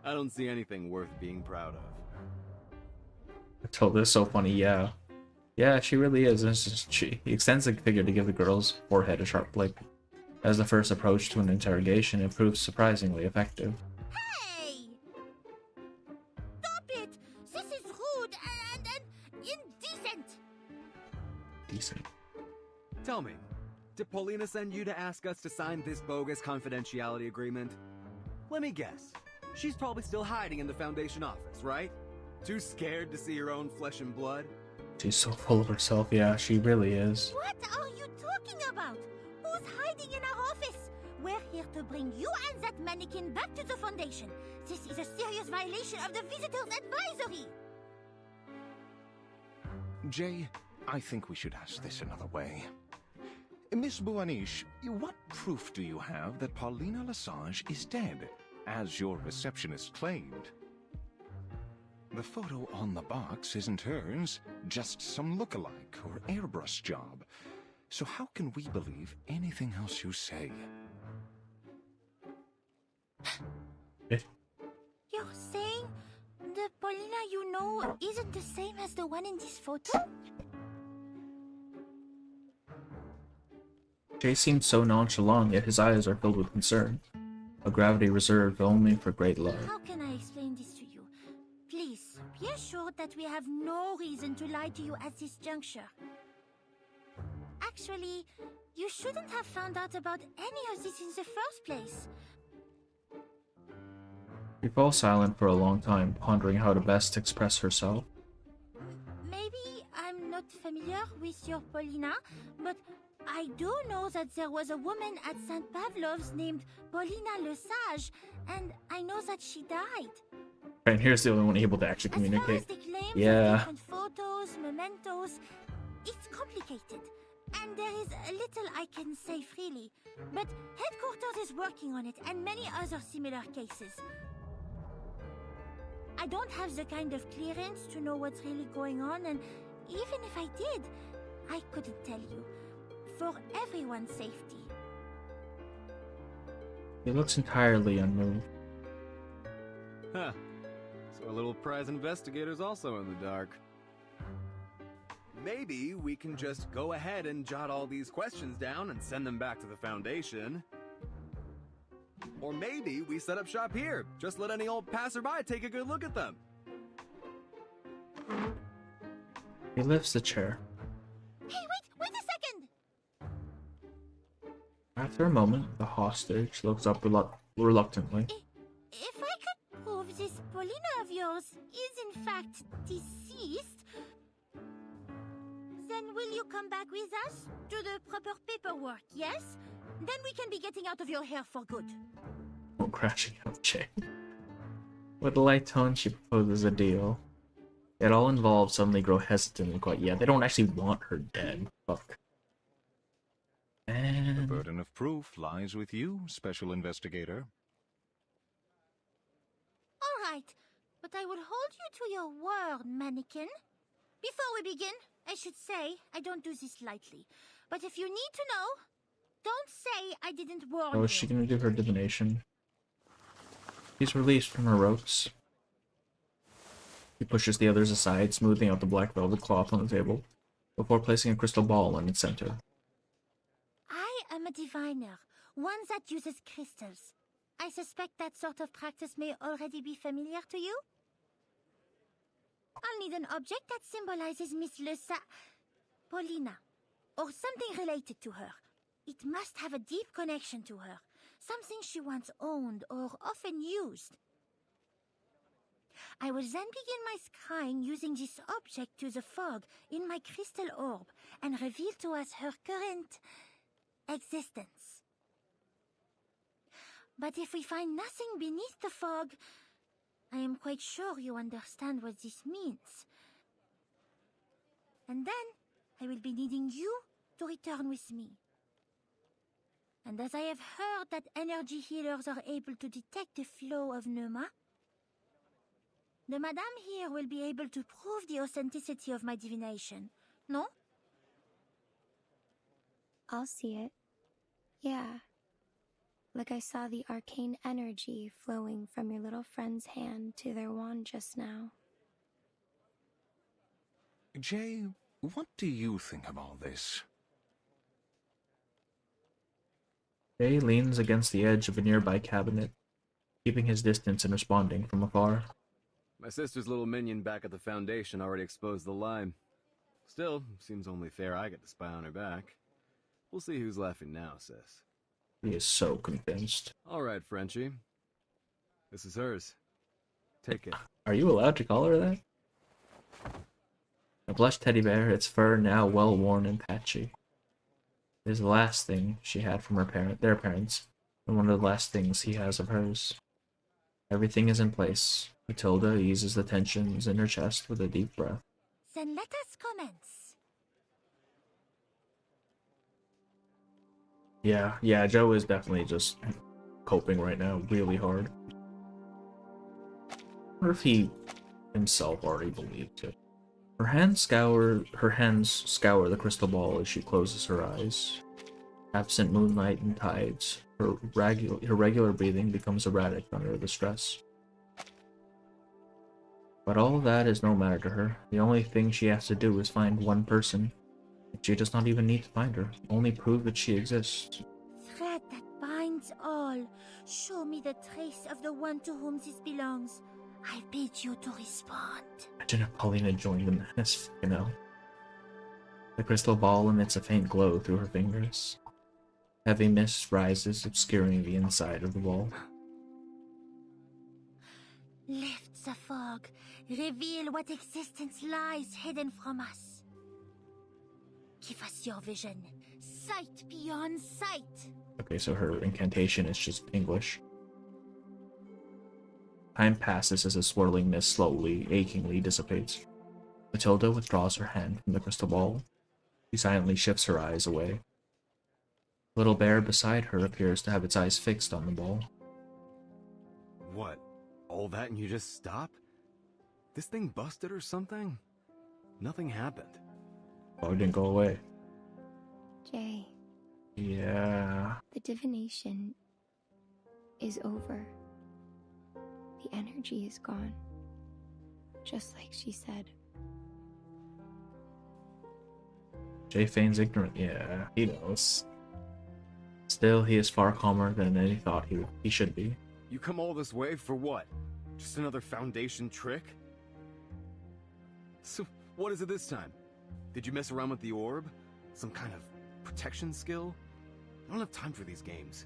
I don't see anything worth being proud of. I told her so funny, yeah. Yeah, she really is. He extends the figure to give the girl's forehead a sharp flick. As the first approach to an interrogation, it proves surprisingly effective. Hey! Stop it! This is rude and indecent! Decent. Tell me, did Paulina send you to ask us to sign this bogus confidentiality agreement? Let me guess. She's probably still hiding in the Foundation office, right? Too scared to see her own flesh and blood? She's so full of herself, yeah, she really is. What are you talking about? Who's hiding in our office? We're here to bring you and that mannequin back to the Foundation. This is a serious violation of the Visitors Advisory. Jay, I think we should ask this another way. Miss Buanish, what proof do you have that Paulina Lesage is dead, as your receptionist claimed? The photo on the box isn't hers, just some look-alike or airbrush job. So how can we believe anything else you say? You're saying the Paulina you know isn't the same as the one in this photo? Jay seems so nonchalant, yet his eyes are filled with concern. A gravity reserved only for great love. How can I explain this to you? Please, be assured that we have no reason to lie to you at this juncture. Actually, you shouldn't have found out about any of this in the first place. She falls silent for a long time, pondering how to best express herself. Maybe I'm not familiar with your Paulina, but I do know that there was a woman at St. Pavlov's named Paulina Lesage, and I know that she died. Right, and here's the only one able to actually As far as communicate. the claims of Yeah. different photos, mementos, it's complicated. And there is a little I can say freely. But headquarters is working on it, and many other similar cases. I don't have the kind of clearance to know what's really going on, and even if I did, I couldn't tell you. For everyone's safety. He looks entirely unmoved. Huh. So our little prize investigator's also in the dark. Maybe we can just go ahead and jot all these questions down and send them back to the Foundation. Or maybe we set up shop here. Just let any old passerby take a good look at them. He lifts the chair. Hey, wait a second! After a moment, the hostage looks up reluctantly. If I could prove this Paulina of yours is in fact deceased, then will you come back with us to the proper paperwork, yes? Then we can be getting out of your hair for good. Oh, crashing out Jay. With a light tone, she proposes a deal. Yet all involved suddenly grow hesitant and quiet. Yeah, they don't actually want her dead. Fuck. The And burden of proof lies with you, Special Investigator. All right, but I will hold you to your word, mannequin. Before we begin, I should say I don't do this lightly. But if you need to know, don't say I didn't warn oh, you. is she gonna do her divination? She's released from her ropes. He pushes the others aside, smoothing out the black velvet cloth on the table, before placing a crystal ball in its center. I am a diviner, one that uses crystals. I suspect that sort of practice may already be familiar to you. I'll need an object that symbolizes Miss Paulina, or something related to her. It must have a deep connection to her, something she once owned or often used. I will then begin my scrying using this object to the fog in my crystal orb and reveal to us her current existence. But if we find nothing beneath the fog, I am quite sure you understand what this means. And then I will be needing you to return with me. And as I have heard that energy healers are able to detect the flow of pneuma, the madame here will be able to prove the authenticity of my divination, no? I'll see it. Yeah. Like I saw the arcane energy flowing from your little friend's hand to their wand just now. Jay, what do you think of all this? Jay leans against the edge of a nearby cabinet, keeping his distance and responding from afar. My sister's little minion back at the Foundation already exposed the lie. Still, seems only fair I get to spy on her back. We'll see who's laughing now, sis. He is so convinced. Alright, Frenchie. This is hers. Take it. Are you allowed to call her that? A plush teddy bear, its fur now well worn and patchy. It is the last thing she had from their parents, and one of the last things he has of hers. Everything is in place. Matilda eases the tensions in her chest with a deep breath. Then let us commence. Yeah, Joe is definitely just coping right now really hard. I wonder if he himself already believed it. Her hands scour the crystal ball as she closes her eyes. Absent moonlight and tides, her regular breathing becomes erratic under the stress. But all that is no matter to her. The only thing she has to do is find one person. She does not even need to find her, only prove that she exists. Thread that binds all. Show me the trace of the one to whom this belongs. I bid you to respond. Imagine if Paulina joined the menace, you know. The crystal ball emits a faint glow through her fingers. Heavy mist rises, obscuring the inside of the ball. Lift the fog. Reveal what existence lies hidden from us. Give us your vision. Sight beyond sight. Okay, so her incantation is just English. Time passes as a swirling mist slowly, achingly dissipates. Matilda withdraws her hand from the crystal ball. She silently shifts her eyes away. The little bear beside her appears to have its eyes fixed on the ball. What? All that and you just stop? This thing busted or something? Nothing happened. Oh, it didn't go away. Jay. Yeah. The divination is over. The energy is gone. Just like she said. Jay feigns ignorant. Yeah, he knows. Still, he is far calmer than any thought he should be. You come all this way for what? Just another Foundation trick? So, what is it this time? Did you mess around with the orb? Some kind of protection skill? I don't have time for these games.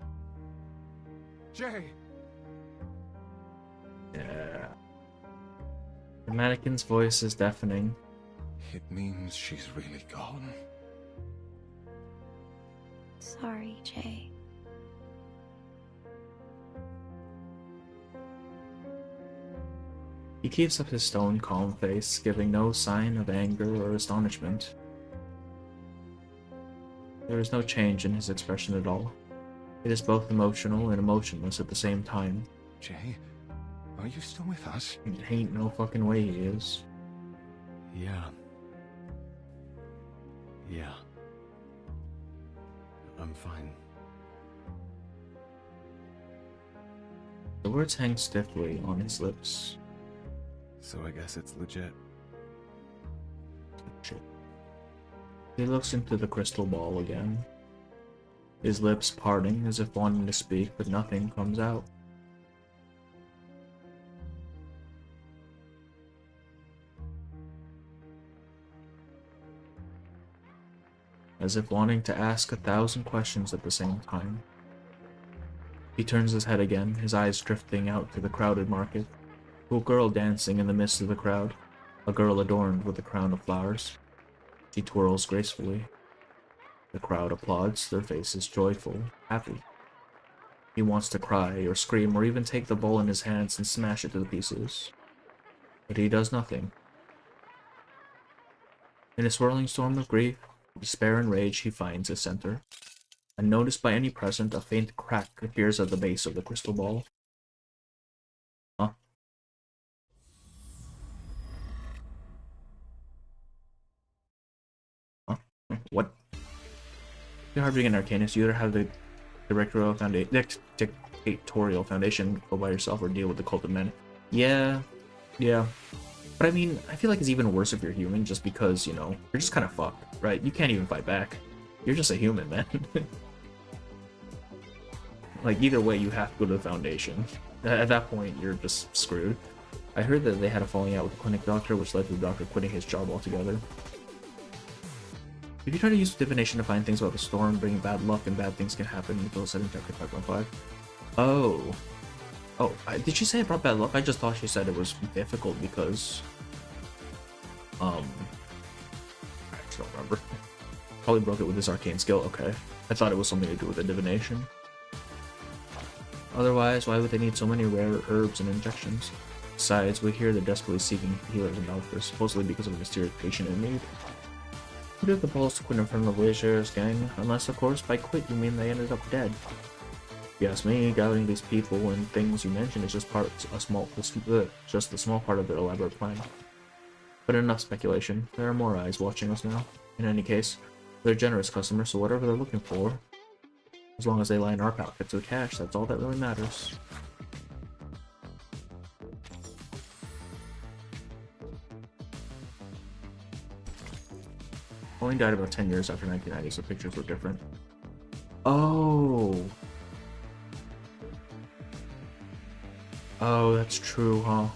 Jay! Yeah. The mannequin's voice is deafening. It means she's really gone. Sorry, Jay. He keeps up his stone calm face, giving no sign of anger or astonishment. There is no change in his expression at all. It is both emotional and emotionless at the same time. Jay, are you still with us? Ain't no fucking way he is. Yeah. Yeah. I'm fine. The words hang stiffly on his lips. So I guess it's legit. He looks into the crystal ball again, his lips parting as if wanting to speak, but nothing comes out. as if wanting to ask 1,000 questions at the same time. He turns his head again, his eyes drifting out to the crowded market. A girl dancing in the midst of the crowd, a girl adorned with a crown of flowers. She twirls gracefully. The crowd applauds, their faces joyful, happy. He wants to cry or scream or even take the bowl in his hands and smash it to pieces. But he does nothing. In a swirling storm of grief, despair, and rage, he finds his center. Unnoticed by any present, a faint crack appears at the base of the crystal ball. Huh? Huh? What? If you're hard being an arcanist, you either have the dictatorial foundation go by yourself or deal with the cult of men. Yeah. But I mean, I feel like it's even worse if you're human, just because, you know, you're just kind of fucked, right? You can't even fight back. You're just a human, man. Like, either way, you have to go to the Foundation. At that point, you're just screwed. I heard that they had a falling out with the clinic doctor, which led to the doctor quitting his job altogether. If you try to use divination to find things about the storm, bringing bad luck and bad things can happen, Nicola said in chapter 5.5. Oh, did she say it brought bad luck? I just thought she said it was difficult because... I just don't remember. Probably broke it with his arcane skill, okay. I thought it was something to do with the divination. Otherwise, why would they need so many rare herbs and injections? Besides, we hear they're desperately seeking healers and doctors, supposedly because of a mysterious patient in need. Who did the balls to quit in front of Legionnaires, gang? Unless, of course, by quit you mean they ended up dead. If you ask me, gathering these people and things you mentioned is just just a small part of their elaborate plan. But enough speculation. There are more eyes watching us now. In any case, they're generous customers, so whatever they're looking for, as long as they line our pockets with cash, that's all that really matters. Pauline died about 10 years after 1990, so pictures were different. Oh, that's true, huh?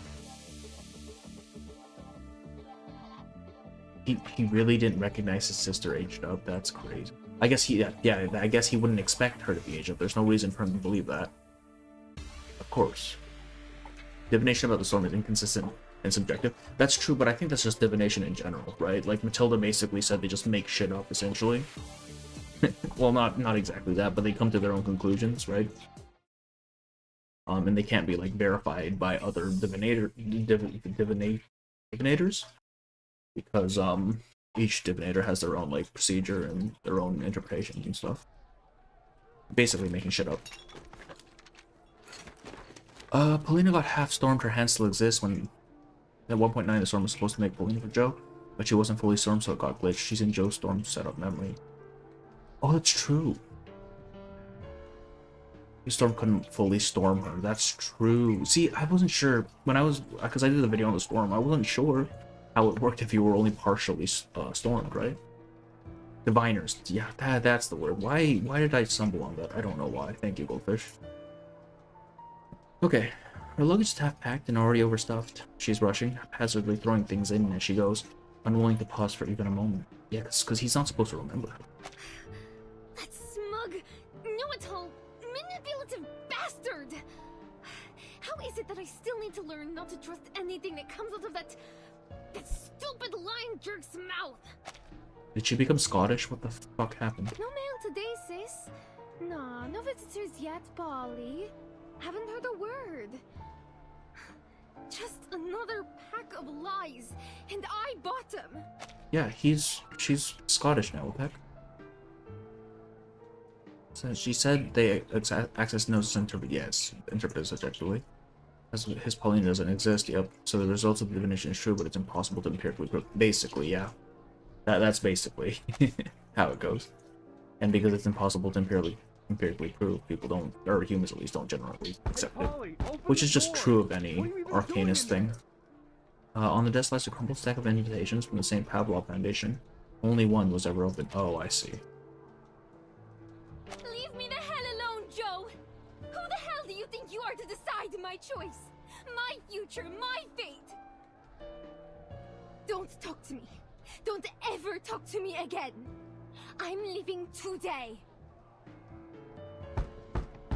He really didn't recognize his sister aged up. That's crazy. I guess I guess he wouldn't expect her to be aged up. There's no reason for him to believe that. Of course. Divination about the storm is inconsistent and subjective. That's true, but I think that's just divination in general, right? Like, Matilda basically said they just make shit up, essentially. Well, not exactly that, but they come to their own conclusions, right? And they can't be, like, verified by other divinators. Because, each divinator has their own, like, procedure and their own interpretations and stuff. Basically making shit up. Polina got half-stormed. Her hand still exists when... At 1.9, the storm was supposed to make Polina for Joe, but she wasn't fully stormed, so it got glitched. She's in Joe's storm setup memory. Oh, that's true. The storm couldn't fully storm her. That's true. See, I wasn't sure when I was... Because I did the video on the storm, I wasn't sure how it worked if you were only partially stormed, right? Diviners. Yeah, that's the word. Why did I stumble on that? I don't know why. Thank you, Goldfish. Okay. Her luggage is half-packed and already overstuffed. She's rushing, haphazardly throwing things in as she goes, unwilling to pause for even a moment. Yeah, because he's not supposed to remember. That smug, know-it-all, manipulative bastard! How is it that I still need to learn not to trust anything that comes out of that stupid lying jerk's mouth? Did she become Scottish? What the fuck happened? No mail today, sis. Nah, no visitors yet, Polly. Haven't heard a word. Just another pack of lies, and I bought them. Yeah, she's Scottish now, Peck. So she said they access no center, but yes, interpret subjectively. As his Pauline doesn't exist, yep. So the results of the divination is true, but it's impossible to empirically prove. Basically, yeah. That's basically how it goes. And because it's impossible to empirically prove, people don't, or humans at least, don't generally accept it. Which is just true of any arcanist thing. On the desk lies a crumpled stack of invitations from the St. Pavlov Foundation. Only one was ever opened. Oh, I see. Leave me the hell alone, Joe! Who the hell do you think you are to decide my choice? My future, my fate! Don't talk to me. Don't ever talk to me again. I'm leaving today.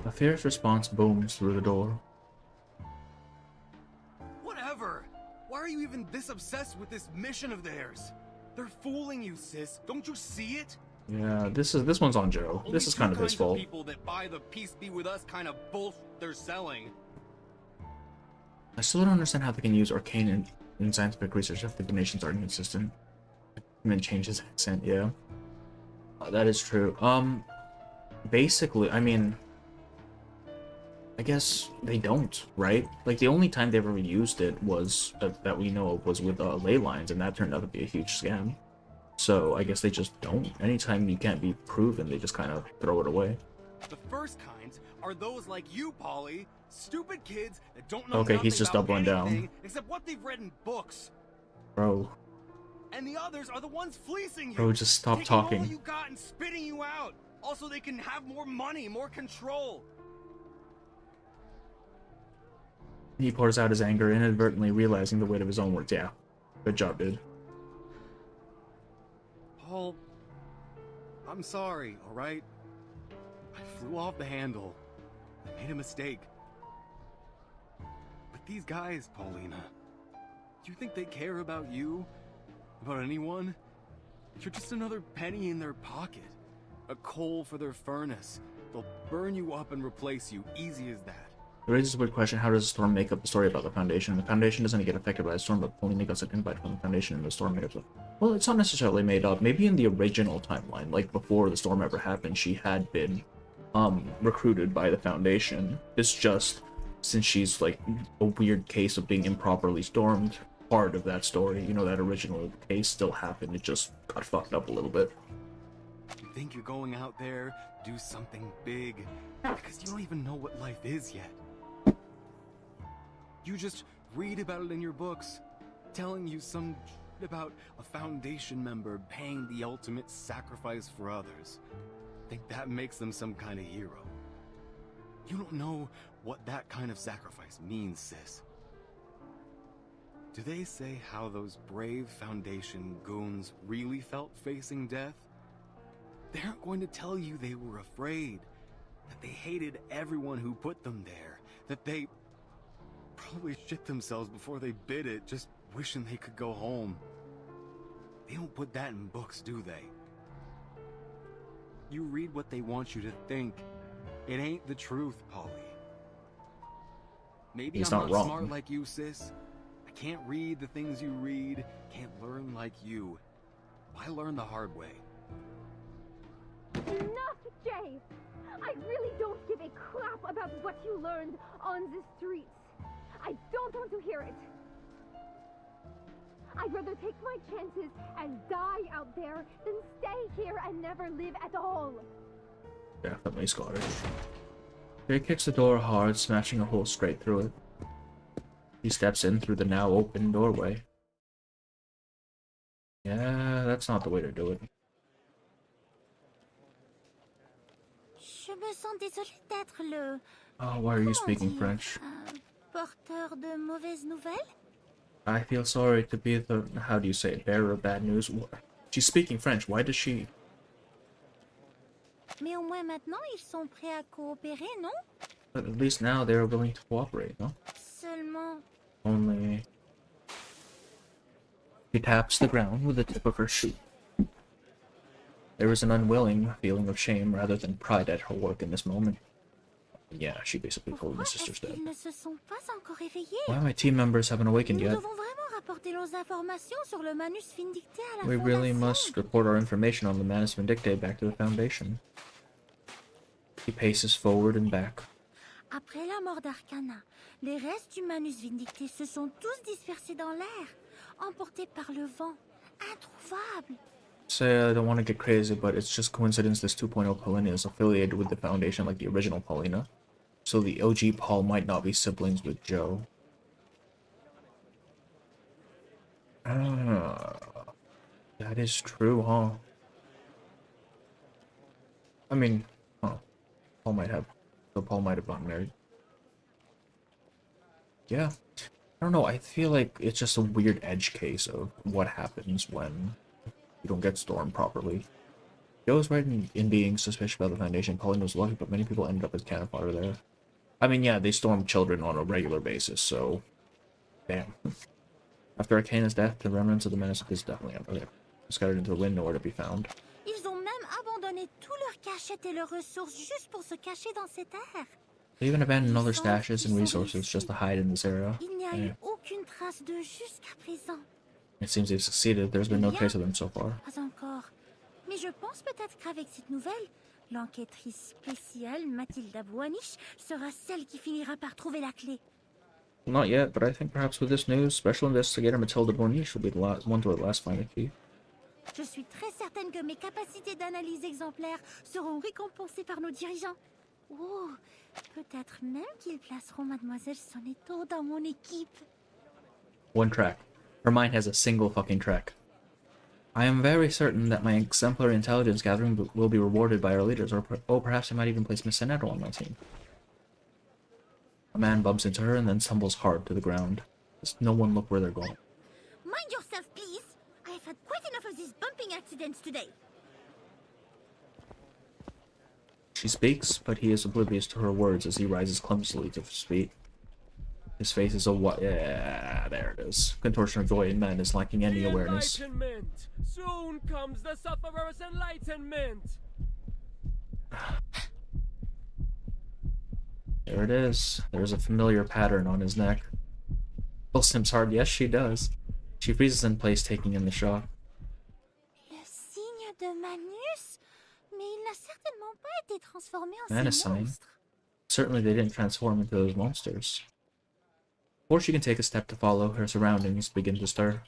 A fierce response booms through the door. Whatever! Why are you even this obsessed with this mission of theirs? They're fooling you, sis. Don't you see it? Yeah, this one's on Joe. This is kind of his fault. People that buy the peace be with us kind of bullshit they're selling. I still don't understand how they can use arcane in scientific research if the nations are inconsistent. And then change his accent, yeah. That is true. Basically, I mean, I guess they don't, right? Like, the only time they ever used it was, that we know of, was with ley lines, and that turned out to be a huge scam. So, I guess they just don't. Anytime you can't be proven, they just kind of throw it away. The first kinds are those like you, Polly. Stupid kids that don't know Okay, he's nothing just about doubling anything down. except what they've read in books. Bro. And the others are the ones fleecing you. Bro, just stop taking talking. all you got and spitting you out. Also, they can have more money, more control. He pours out his anger, inadvertently realizing the weight of his own words. Yeah. Good job, dude. Paul, I'm sorry, alright? I flew off the handle. I made a mistake. But these guys, Paulina, do you think they care about you? About anyone? You're just another penny in their pocket. A coal for their furnace. They'll burn you up and replace you, easy as that. It raises a weird question: how does the Storm make up the story about the Foundation? The Foundation doesn't get affected by the Storm, but Paulina gets an invite from the Foundation, and the Storm made up. Well, it's not necessarily made up. Maybe in the original timeline, like before the Storm ever happened, she had been recruited by the Foundation. It's just, since she's like a weird case of being improperly stormed, part of that story, you know, that original case still happened. It just got fucked up a little bit. You think you're going out there, do something big, because you don't even know what life is yet. You just read about it in your books, telling you some shit about a Foundation member paying the ultimate sacrifice for others. Think that makes them some kind of hero. You don't know what that kind of sacrifice means, sis. Do they say how those brave Foundation goons really felt facing death? They aren't going to tell you they were afraid, that they hated everyone who put them there, that they probably shit themselves before they bid it, just wishing they could go home. They don't put that in books, do they? You read what they want you to think. It ain't the truth, Polly. Maybe He's I'm not not wrong. smart like you, sis. I can't read the things you read, can't learn like you. I learned the hard way. Enough, Jay! I really don't give a crap about what you learned on the streets. I don't want to hear it. I'd rather take my chances and die out there than stay here and never live at all. Definitely Scottish. Jay kicks the door hard, smashing a hole straight through it. He steps in through the now open doorway. Yeah, that's not the way to do it. Je me sens désolée d'être le Oh, why are you speaking French? porteur de mauvaises nouvelles. I feel sorry to be the, how do you say it, bearer of bad news. She's speaking French, why does she? Mais au moins maintenant, ils sont prêts à coopérer, non? But at least now they're willing to cooperate, no? Seulement, Only... She taps the ground with the tip of her shoe. There is an unwilling feeling of shame rather than pride at her work in this moment. Yeah, she basically told the sisters that. ils ne se sont pas encore éveillés. Why my team members haven't awakened Nous yet? devons vraiment rapporter nos informations sur le Manus Vindicte à la We really Fondation. must report our information on the Manus Vindicte back to the Foundation. He paces forward and back. Après la mort d'Arcana, les restes du Manus Vindicte se sont tous dispersés dans l'air, emportés par le vent, introuvables. Say I don't want to get crazy, but it's just coincidence this 2.0 Paulina is affiliated with the Foundation like the original Paulina. So the OG Paul might not be siblings with Joe. Ah, that is true, huh? I mean, huh. Paul might have gotten married. Yeah. I don't know, I feel like it's just a weird edge case of what happens when you don't get stormed properly. Joe was right in being suspicious about the Foundation. Pauline was lucky, but many people ended up as cannon fodder there. I mean, yeah, they storm children on a regular basis, so... Damn. After Arcana's death, the remnants of the menace is definitely up there. Scattered into the wind, nowhere to be found. Ils ont même abandonné tous leurs cachettes et leurs ressources juste pour se cacher dans cette air. They even abandoned all their stashes and resources just to hide in this area. Il n'y a Yeah. eu aucune trace d'eux jusqu'à présent. It seems they've succeeded. There's been no trace of them so far. Pas encore. Mais je pense peut-être qu'avec cette nouvelle, l'enquêtrice spéciale Mathilda Boaniche sera celle qui finira par trouver la clé. Not yet, but I think perhaps with this news, Special Investigator Mathilda Borniche will be the one to at last find the key. Je suis très certaine que mes capacités d'analyse exemplaires seront récompensées par nos dirigeants. Oh, peut-être même qu'ils placeront Mademoiselle Sonetto dans mon équipe. One track. Her mind has a single fucking track. I am very certain that my exemplary intelligence gathering will be rewarded by our leaders, or perhaps I might even place Miss Sonetto on my team. A man bumps into her and then stumbles hard to the ground. Does no one look where they're going? Mind yourself, please. I have had quite enough of these bumping accidents today. She speaks, but he is oblivious to her words as he rises clumsily to his feet. His face is a what? Yeah, there it is. Contortion of joy in men is lacking any awareness. Enlightenment! Soon comes the sufferer's enlightenment! There it is. There's a familiar pattern on his neck. Pulls him hard. Yes, she does. She freezes in place, taking in the shock. Le signe de Manus? Mais il n'a certainement pas été transformé en Manus ces sign. monstres. Certainly they didn't transform into those monsters. Before she can take a step to follow, her surroundings begin to stir.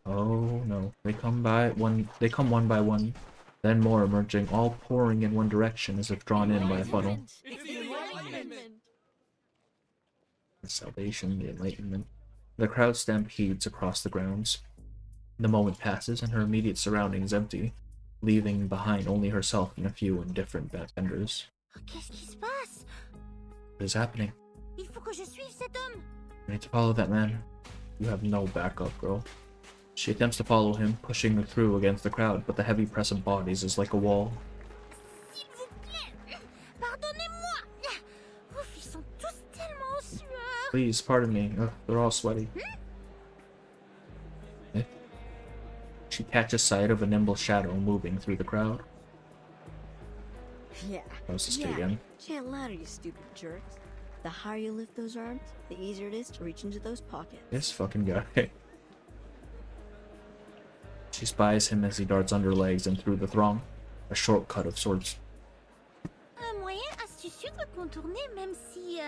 Oh no. They come one by one, then more emerging, all pouring in one direction as if drawn in by a funnel. It's the enlightenment! The salvation, the enlightenment. The crowd stampedes across the grounds. The moment passes and her immediate surroundings empty, leaving behind only herself and a few indifferent vendors. Qu'est-ce qui se passe? What is happening? Il faut que je suive cet homme. I need to follow that man. You have no backup, girl. She attempts to follow him, pushing through against the crowd, but the heavy press of bodies is like a wall. S'il vous plaît, pardonnez-moi. Ouf, ils sont tous tellement en sueur. Please, pardon me. Ugh, they're all sweaty. Eh? She catches sight of a nimble shadow moving through the crowd. Yeah. That was the street again. Chant louder, you stupid jerks. The higher you lift those arms, the easier it is to reach into those pockets. This fucking guy. She spies him as he darts under legs and through the throng. A shortcut of sorts. Un moyen astucieux de contourner, même si...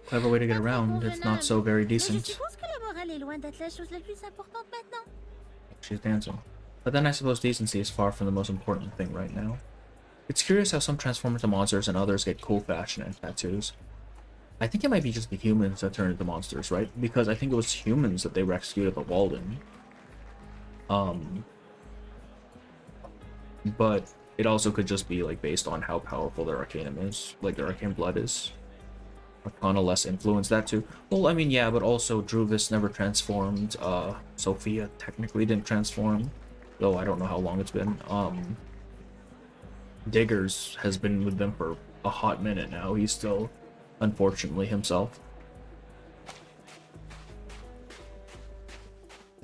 Clever way to get around, if not so very Mais je decent. suppose que la morale est loin d'être la chose la plus importante maintenant. She's dancing. But then I suppose decency is far from the most important thing right now. It's curious how some transform into monsters and others get cool fashion and tattoos. I think it might be just the humans that turn into monsters, right? Because I think it was humans that they rescued at the Walden. But it also could just be like based on how powerful their Arcanum is, like their Arcane Blood is. Arcana less influence, that too. Well, I mean, yeah, but also Druvis never transformed. Sophia technically didn't transform, though I don't know how long it's been. Diggers has been with them for a hot minute now. He's still, unfortunately, himself.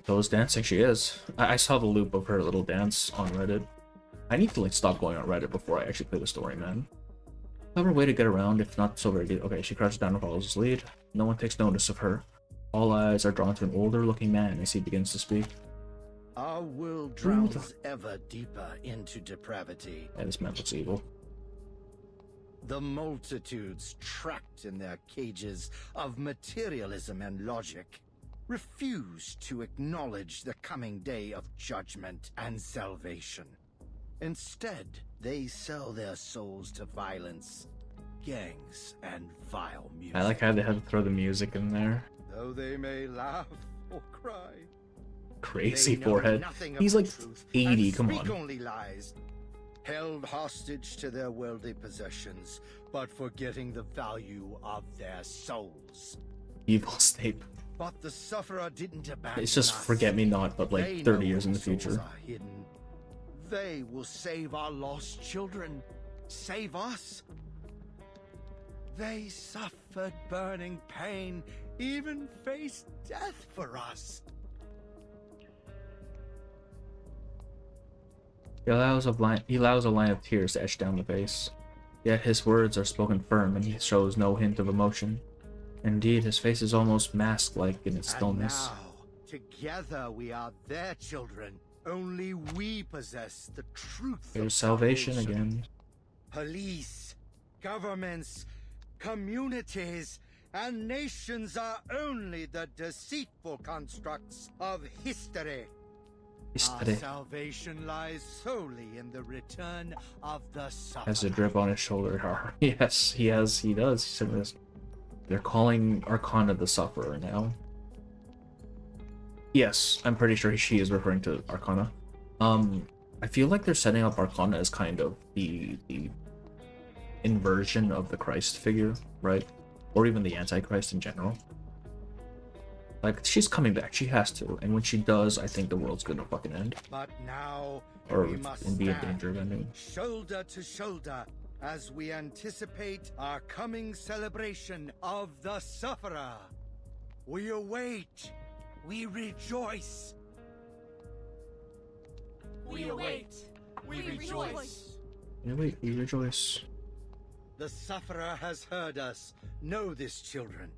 Those dancing, she is. I saw the loop of her little dance on Reddit. I need to like stop going on Reddit before I actually play the story, man. Clever way to get around, if not so very good. Okay, she crouches down and follows his lead. No one takes notice of her. All eyes are drawn to an older-looking man as he begins to speak. Our world drowns ever deeper into depravity. Yeah, this man looks evil. The multitudes trapped in their cages of materialism and logic refuse to acknowledge the coming day of judgment and salvation. Instead, they sell their souls to violence, gangs, and vile music. I like how they had to throw the music in there. Though they may laugh or cry, Crazy they know forehead. nothing of He's the like truth 80, and come speak on. only lies, held hostage to their worldly possessions, but forgetting the value of their souls. Evil Snape. But the sufferer didn't abandon It's just us. Forget Me Not, but They like know 30 years in the where souls future. are hidden. They will save our lost children, save us. They suffered burning pain, even faced death for us. He allows a line of tears to etch down the face. Yet his words are spoken firm, and he shows no hint of emotion. Indeed, his face is almost mask-like in its stillness. And now, together we are their children. Only we possess the truth. There's salvation again. Police, governments, communities, and nations are only the deceitful constructs of history. Our salvation lies solely in the return of the sufferer. Has a drip on his shoulder. Yes, he does. He said this. They're calling Arcana the Sufferer now. Yes, I'm pretty sure she is referring to Arcana. I feel like they're setting up Arcana as kind of the inversion of the Christ figure, right? Or even the Antichrist in general. Like, she's coming back, she has to, and when she does, I think the world's gonna fucking end. But now Or we must be in stand danger of ending. shoulder to shoulder as we anticipate our coming celebration of the sufferer. We await. We rejoice. We await. We rejoice. Yeah, wait, we rejoice. The sufferer has heard us. Know this, children.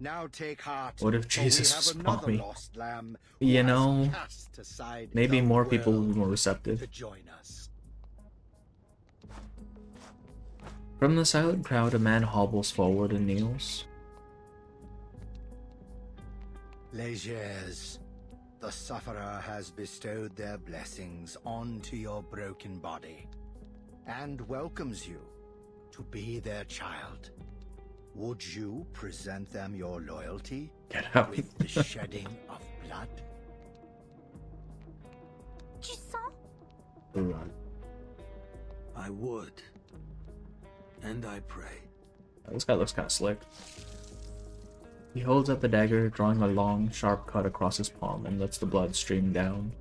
Now take heart. What if for Jesus we was have another mommy? lost lamb who You has know, cast aside maybe the more people will will be more receptive. to join us. From the silent crowd, a man hobbles forward and kneels. Légers, the sufferer has bestowed their blessings onto your broken body and welcomes you to be their child. Would you present them your loyalty with the shedding of blood? Tu sens? Run. I would. And I pray. This guy looks kind of slick. He holds up the dagger, drawing a long, sharp cut across his palm, and lets the blood stream down.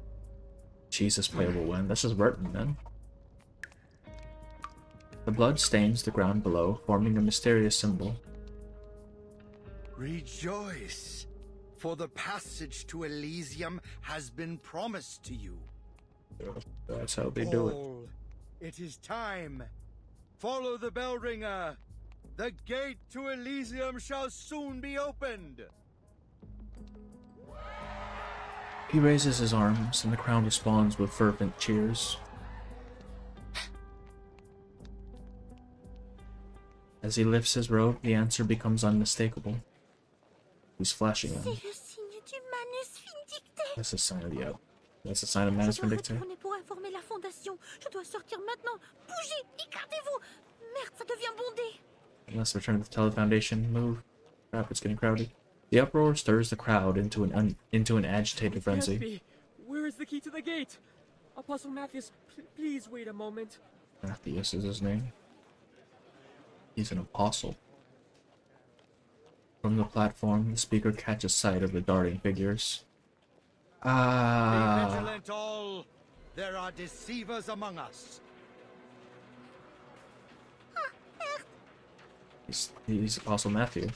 Jesus, playable win. This is Burton, man. The blood stains the ground below, forming a mysterious symbol. Rejoice, for the passage to Elysium has been promised to you. That's how they do it. All, it is time. Follow the bell ringer. The gate to Elysium shall soon be opened. He raises his arms, and the crowd responds with fervent cheers. As he lifts his robe, the answer becomes unmistakable. He's flashing C'est him. le signe du Manus Vindicte. That's a sign of the That's a sign of Manus Je dois Vindicte. retourner pour informer la fondation. Je dois sortir maintenant. Bougez, écartez-vous. Merde, ça devient bondé. Let's return to tell the Foundation. Move. Crap, it's getting crowded. The uproar stirs the crowd into an agitated frenzy. Can't be. Where is the key to the gate? Apostle Matthias, please wait a moment. Matthias is his name. He's an apostle. From the platform, the speaker catches sight of the darting figures. Be vigilant all. There are deceivers among us. He's Apostle Matthew.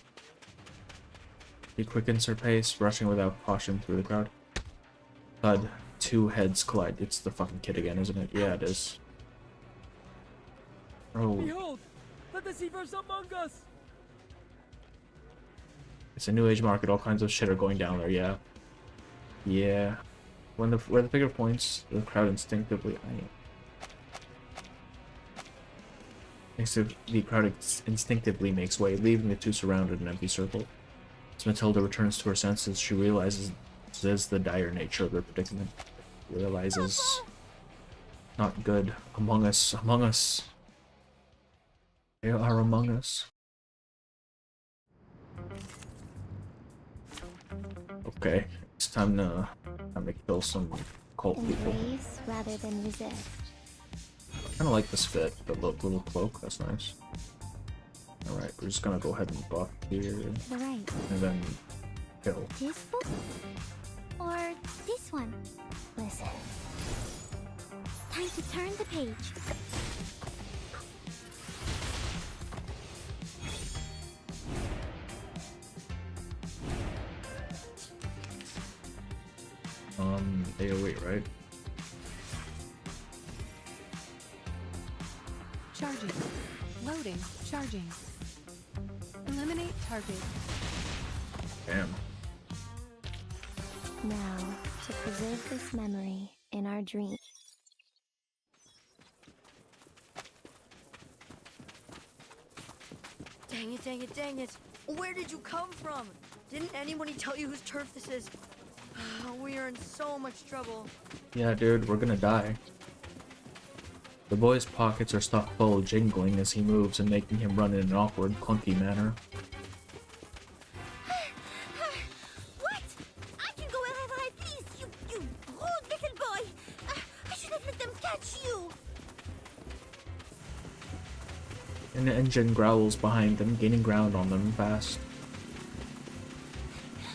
He quickens her pace, rushing without caution through the crowd. Thud. Two heads collide. It's the fucking kid again, isn't it? Yeah, it is. Oh, Behold, the deceivers among us. it's a new age market. All kinds of shit are going down there. Yeah, yeah. Where the figure points, the crowd instinctively. The crowd instinctively makes way, leaving the two surrounded in an empty circle. As Matilda returns to her senses, she realizes the dire nature of their predicament. Realizes not good. Among us. They are among us. Okay, it's time to kill some cult people. Embrace rather than resist. I kind of like this fit, the little cloak. That's nice. All right, we're just gonna go ahead and buff here, To the right. and then kill. This book? Or this one? Listen. Time to turn the page. AO8, right? Charging. Loading. Charging. Eliminate target. Damn. Now, to preserve this memory in our dream. Dang it, dang it, dang it. Where did you come from? Didn't anybody tell you whose turf this is? We are in so much trouble. Yeah, dude, we're gonna die. The boy's pockets are stuffed full of jingling as he moves and making him run in an awkward, clunky manner. What? I can go wherever I please, you rude little boy. I should have let them catch you. An engine growls behind them, gaining ground on them fast.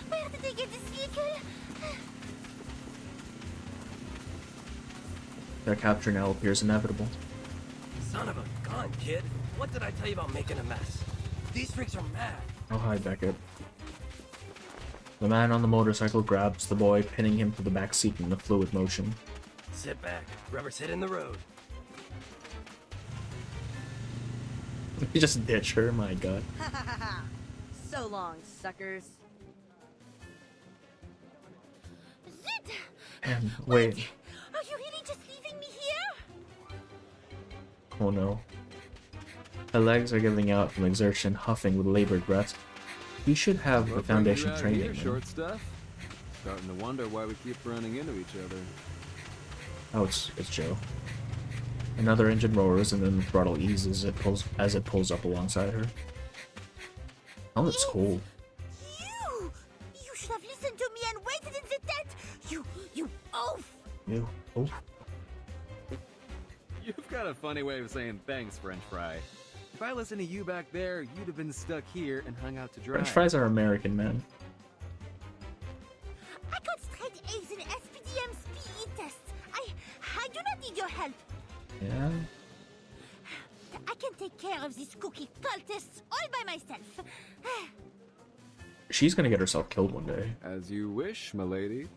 Where did they get this vehicle? Their capture now appears inevitable. Son of a gun, kid. What did I tell you about making a mess? These freaks are mad. Oh, hi, Beckett. The man on the motorcycle grabs the boy, pinning him to the back seat in a fluid motion. Sit back. Rubber's hitting the road. You just ditch her, my god. So long, suckers. Zit! And wait. Are you really just leaving me here? Oh no. Her legs are giving out from exertion, huffing with labored breath. You should have the foundation training. Here, short stuff. Starting to wonder why we keep running into each other. Oh, it's Joe. Another engine roars and then the throttle eases as it pulls up alongside her. Oh, it's cool. You should have listened to me and waited in the tent. You oaf! Ew. Oh. You've got a funny way of saying thanks, French fry. If I listened to you back there, you'd have been stuck here and hung out to dry. French fries are American, man. I got straight A's in SPDM's PE tests. I do not need your help. Yeah? I can take care of these cookie cultists all by myself. She's gonna get herself killed one day. As you wish, milady.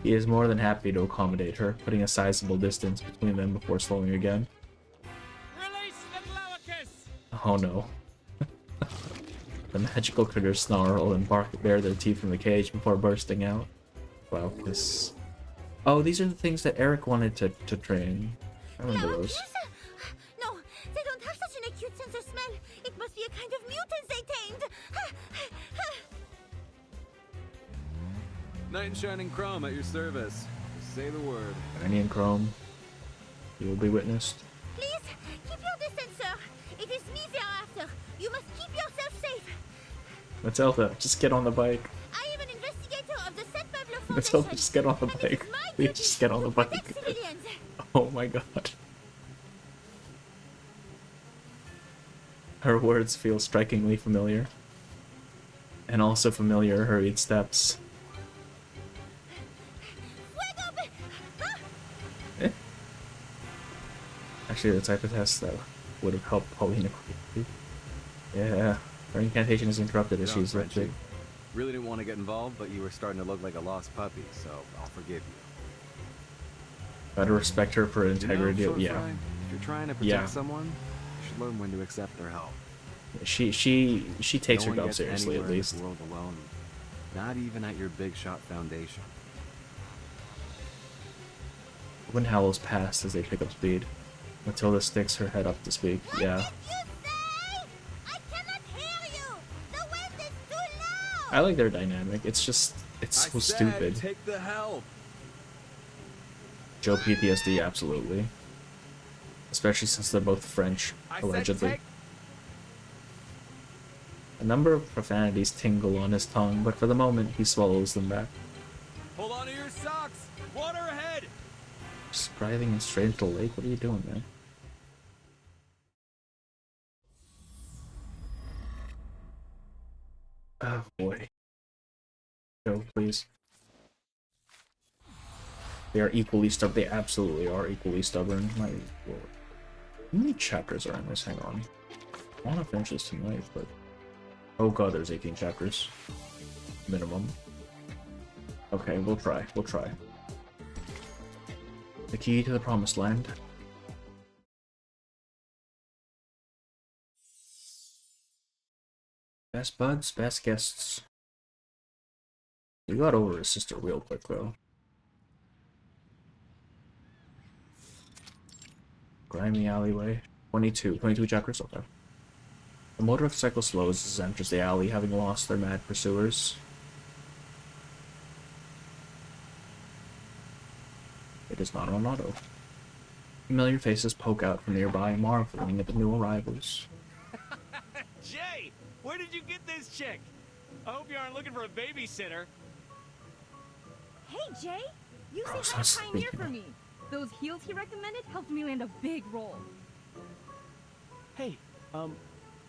He is more than happy to accommodate her, putting a sizable distance between them before slowing again. Release the Glaucus! Oh no. The magical critters snarl and bark bare their teeth from the cage before bursting out. Glaucus. Oh, these are the things that Eric wanted to train. I remember those. No, they don't have such an acute sense of smell. It must be a kind of mutants they tamed. Knight in shining chrome at your service. Say the word. Tiny and Chrome. You will be witnessed. Please, keep your distance, sir. It is me they are after. You must keep yourself safe. Matilda, just get on the bike. I am an investigator of the St. Pablo Matilda, Foundation. just get on the bike. Please, just get on the bike. Civilians. Oh my god. Her words feel strikingly familiar. And also familiar hurried steps. Actually, the type of test that would have helped Paulina quickly. Yeah, her incantation is interrupted as she's lifted. Really didn't want to get involved, but you were starting to look like a lost puppy, so I'll forgive you. Gotta respect her for her integrity. You know, Yeah. Fry, if you're trying to protect someone, you should learn when to accept their help. She takes No her one job gets seriously, at anywhere in least. this world alone. Not even at your big shot foundation. Wind howls past as they pick up speed. Matilda sticks her head up to speak. Yeah. I like their dynamic. It's just, it's so stupid. Take the help. Joe PTSD, absolutely. Especially since they're both French, allegedly. A number of profanities tingle on his tongue, but for the moment, he swallows them back. Hold on to your socks! Water ahead! Just driving straight into the lake? What are you doing, man? Oh boy. Joe, please. They are equally stubborn. They absolutely are equally stubborn. My lord. How many chapters are in this? Hang on. I want to finish this tonight, but... Oh god, there's 18 chapters. Minimum. Okay, we'll try. We'll try. The key to the promised land. Best buds, best guests. We got over his sister real quick, though. Grimy alleyway. 22 chapters, okay. The motorcycle slows as it enters the alley, having lost their mad pursuers. It is not on auto. Familiar faces poke out from nearby, marveling at the new arrivals. Jay, where did you get this chick? I hope you aren't looking for a babysitter. Hey, Jay! You Oh, say hi so to Pioneer sleepy. for me. Those heels he recommended helped me land a big role. Hey,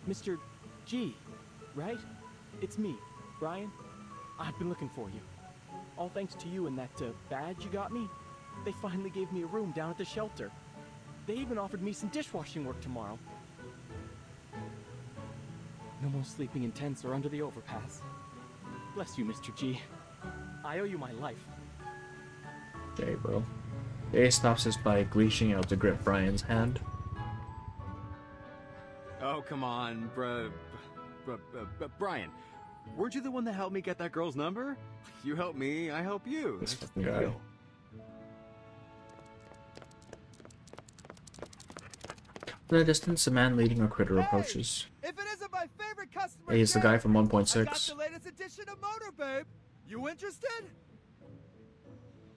Mr. G, right? It's me, Brian. I've been looking for you. All thanks to you and that badge you got me, they finally gave me a room down at the shelter. They even offered me some dishwashing work tomorrow. No more sleeping in tents or under the overpass. Bless you, Mr. G. I owe you my life. Jay, bro. Jay stops his bike, reaching out to grip Brian's hand. Oh, come on, Brian. Weren't you the one that helped me get that girl's number? You help me, I help you. This That's fucking the guy. deal. In the distance, a man leading a critter approaches. If it isn't my favorite customer, Hey, he's the guy from I got 1.6. the latest edition of Motor Babe. You interested?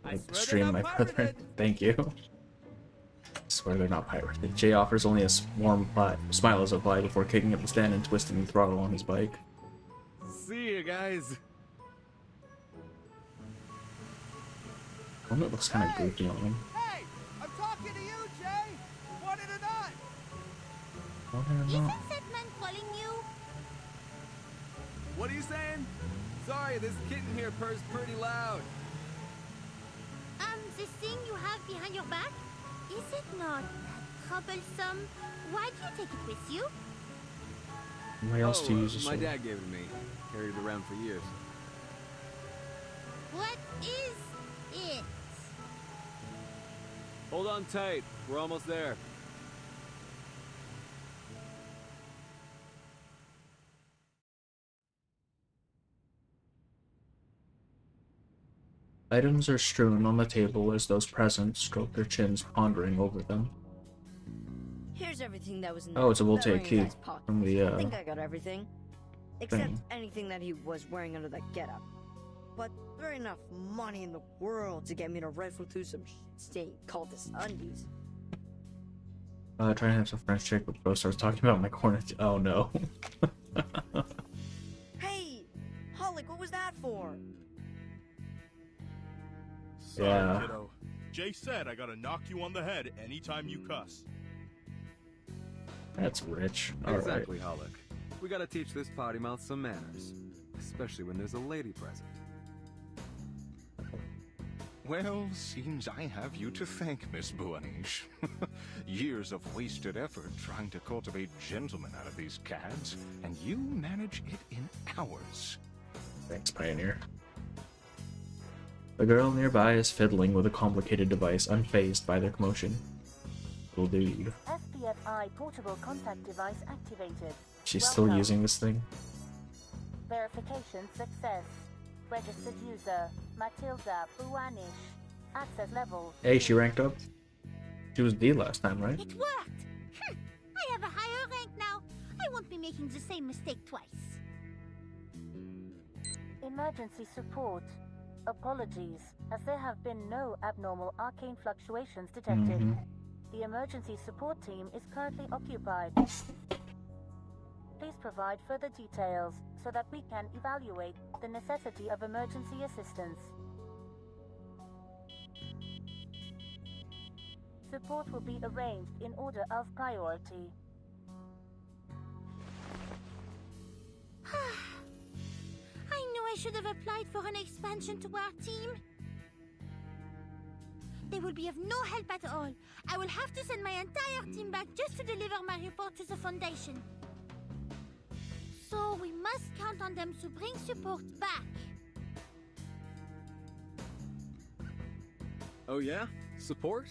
I Like, swear stream, they're my not brother. pirated. Thank you. I swear they're not pirated. Jay offers only a warm smile as a reply before kicking up the stand and twisting the throttle on his bike. See you guys. One that looks kind of goofy on him. Hey, I'm talking to you, Jay. Want it or not? Isn't that man calling you? What are you saying? Sorry, this kitten here purrs pretty loud. The thing you have behind your back? Is it not that troublesome? Why do you take it with you? Why else do you use a My sword? dad gave it to me. Carried it around for years. What is it? Hold on tight. We're almost there. Items are strewn on the table as those present stroke their chins, pondering over them. Here's everything that was in Oh, it's a that voltaic ring in key guy's pocket. from the, I think I got everything. Except thing. anything that he was wearing under that getup. But there ain't enough money in the world to get me to rifle through some state called this undies. Trying to have some French chick, but bro starts talking about my corner. Oh no. Hey! Hollick, what was that for? Sorry, Yeah. kiddo. Jay said I gotta knock you on the head anytime you cuss. That's rich. Alright. Exactly, Hollick. We gotta teach this potty mouth some manners. Especially when there's a lady present. Well, seems I have you to thank, Miss Buanish. Years of wasted effort trying to cultivate gentlemen out of these cads, and you manage it in hours. Thanks, Pioneer. The girl nearby is fiddling with a complicated device, unfazed by their commotion. Little dude. SPFI portable contact device activated. She's still Welcome. using this thing? Verification success. Registered user Matilda Buanish. Access level. Hey, she ranked up? She was D last time, right? It worked! I have a higher rank now. I won't be making the same mistake twice. Emergency support. Apologies, as there have been no abnormal arcane fluctuations detected. Mhm. The emergency support team is currently occupied. Please provide further details so that we can evaluate the necessity of emergency assistance. Support will be arranged in order of priority. I knew I should have applied for an expansion to our team. they will be of no help at all. I will have to send my entire team back just to deliver my report to the Foundation. So we must count on them to bring support back. Oh yeah? Support?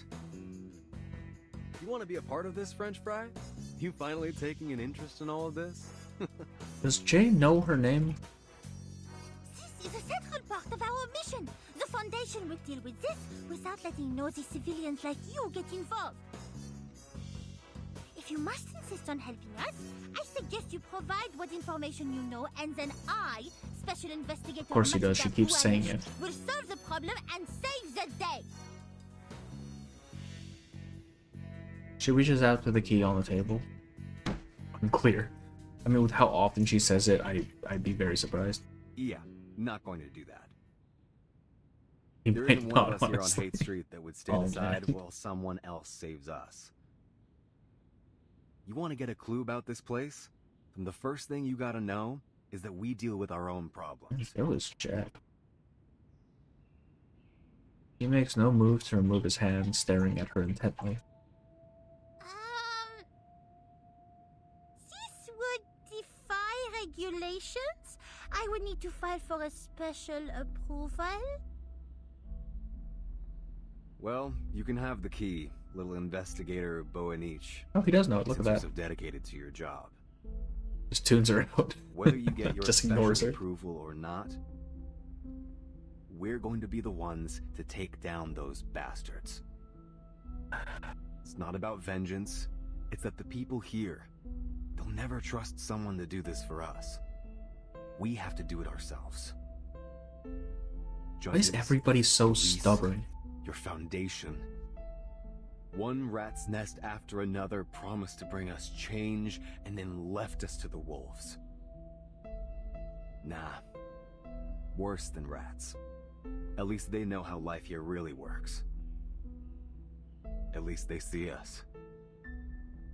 You want to be a part of this, French fry? You finally taking an interest in all of this? Does Jay know her name? This is a central part of our mission. The Foundation will deal with this without letting nosy civilians like you get involved. If you must insist on helping us, I suggest you provide what information you know, and then I, Special Investigator Of course he does, she keeps saying it. will solve the problem and save the day. She reaches out to the key on the table. Unclear. I mean, with how often she says it, I'd be very surprised. Yeah, not going to do that. He There might isn't one not, of us here on honestly. Hate Street that would stand Oh, aside man. while someone else saves us. You want to get a clue about this place? Then the first thing you gotta know is that we deal with our own problems. There was Jack. He makes no move to remove his hand, staring at her intently. This would defy regulations. I would need to file for a special approval. Well, you can have the key, little investigator Boanich. Oh, he does know it. Look at Since you're that. so dedicated to your job. Just tunes her out. Whether you get your Just special ignores her. approval or not, we're going to be the ones to take down those bastards. It's not about vengeance. It's that the people here, they'll never trust someone to do this for us. We have to do it ourselves. Why is everybody so police, stubborn? Your Foundation. One rat's nest after another promised to bring us change and then left us to the wolves. Nah. Worse than rats. At least they know how life here really works. At least they see us.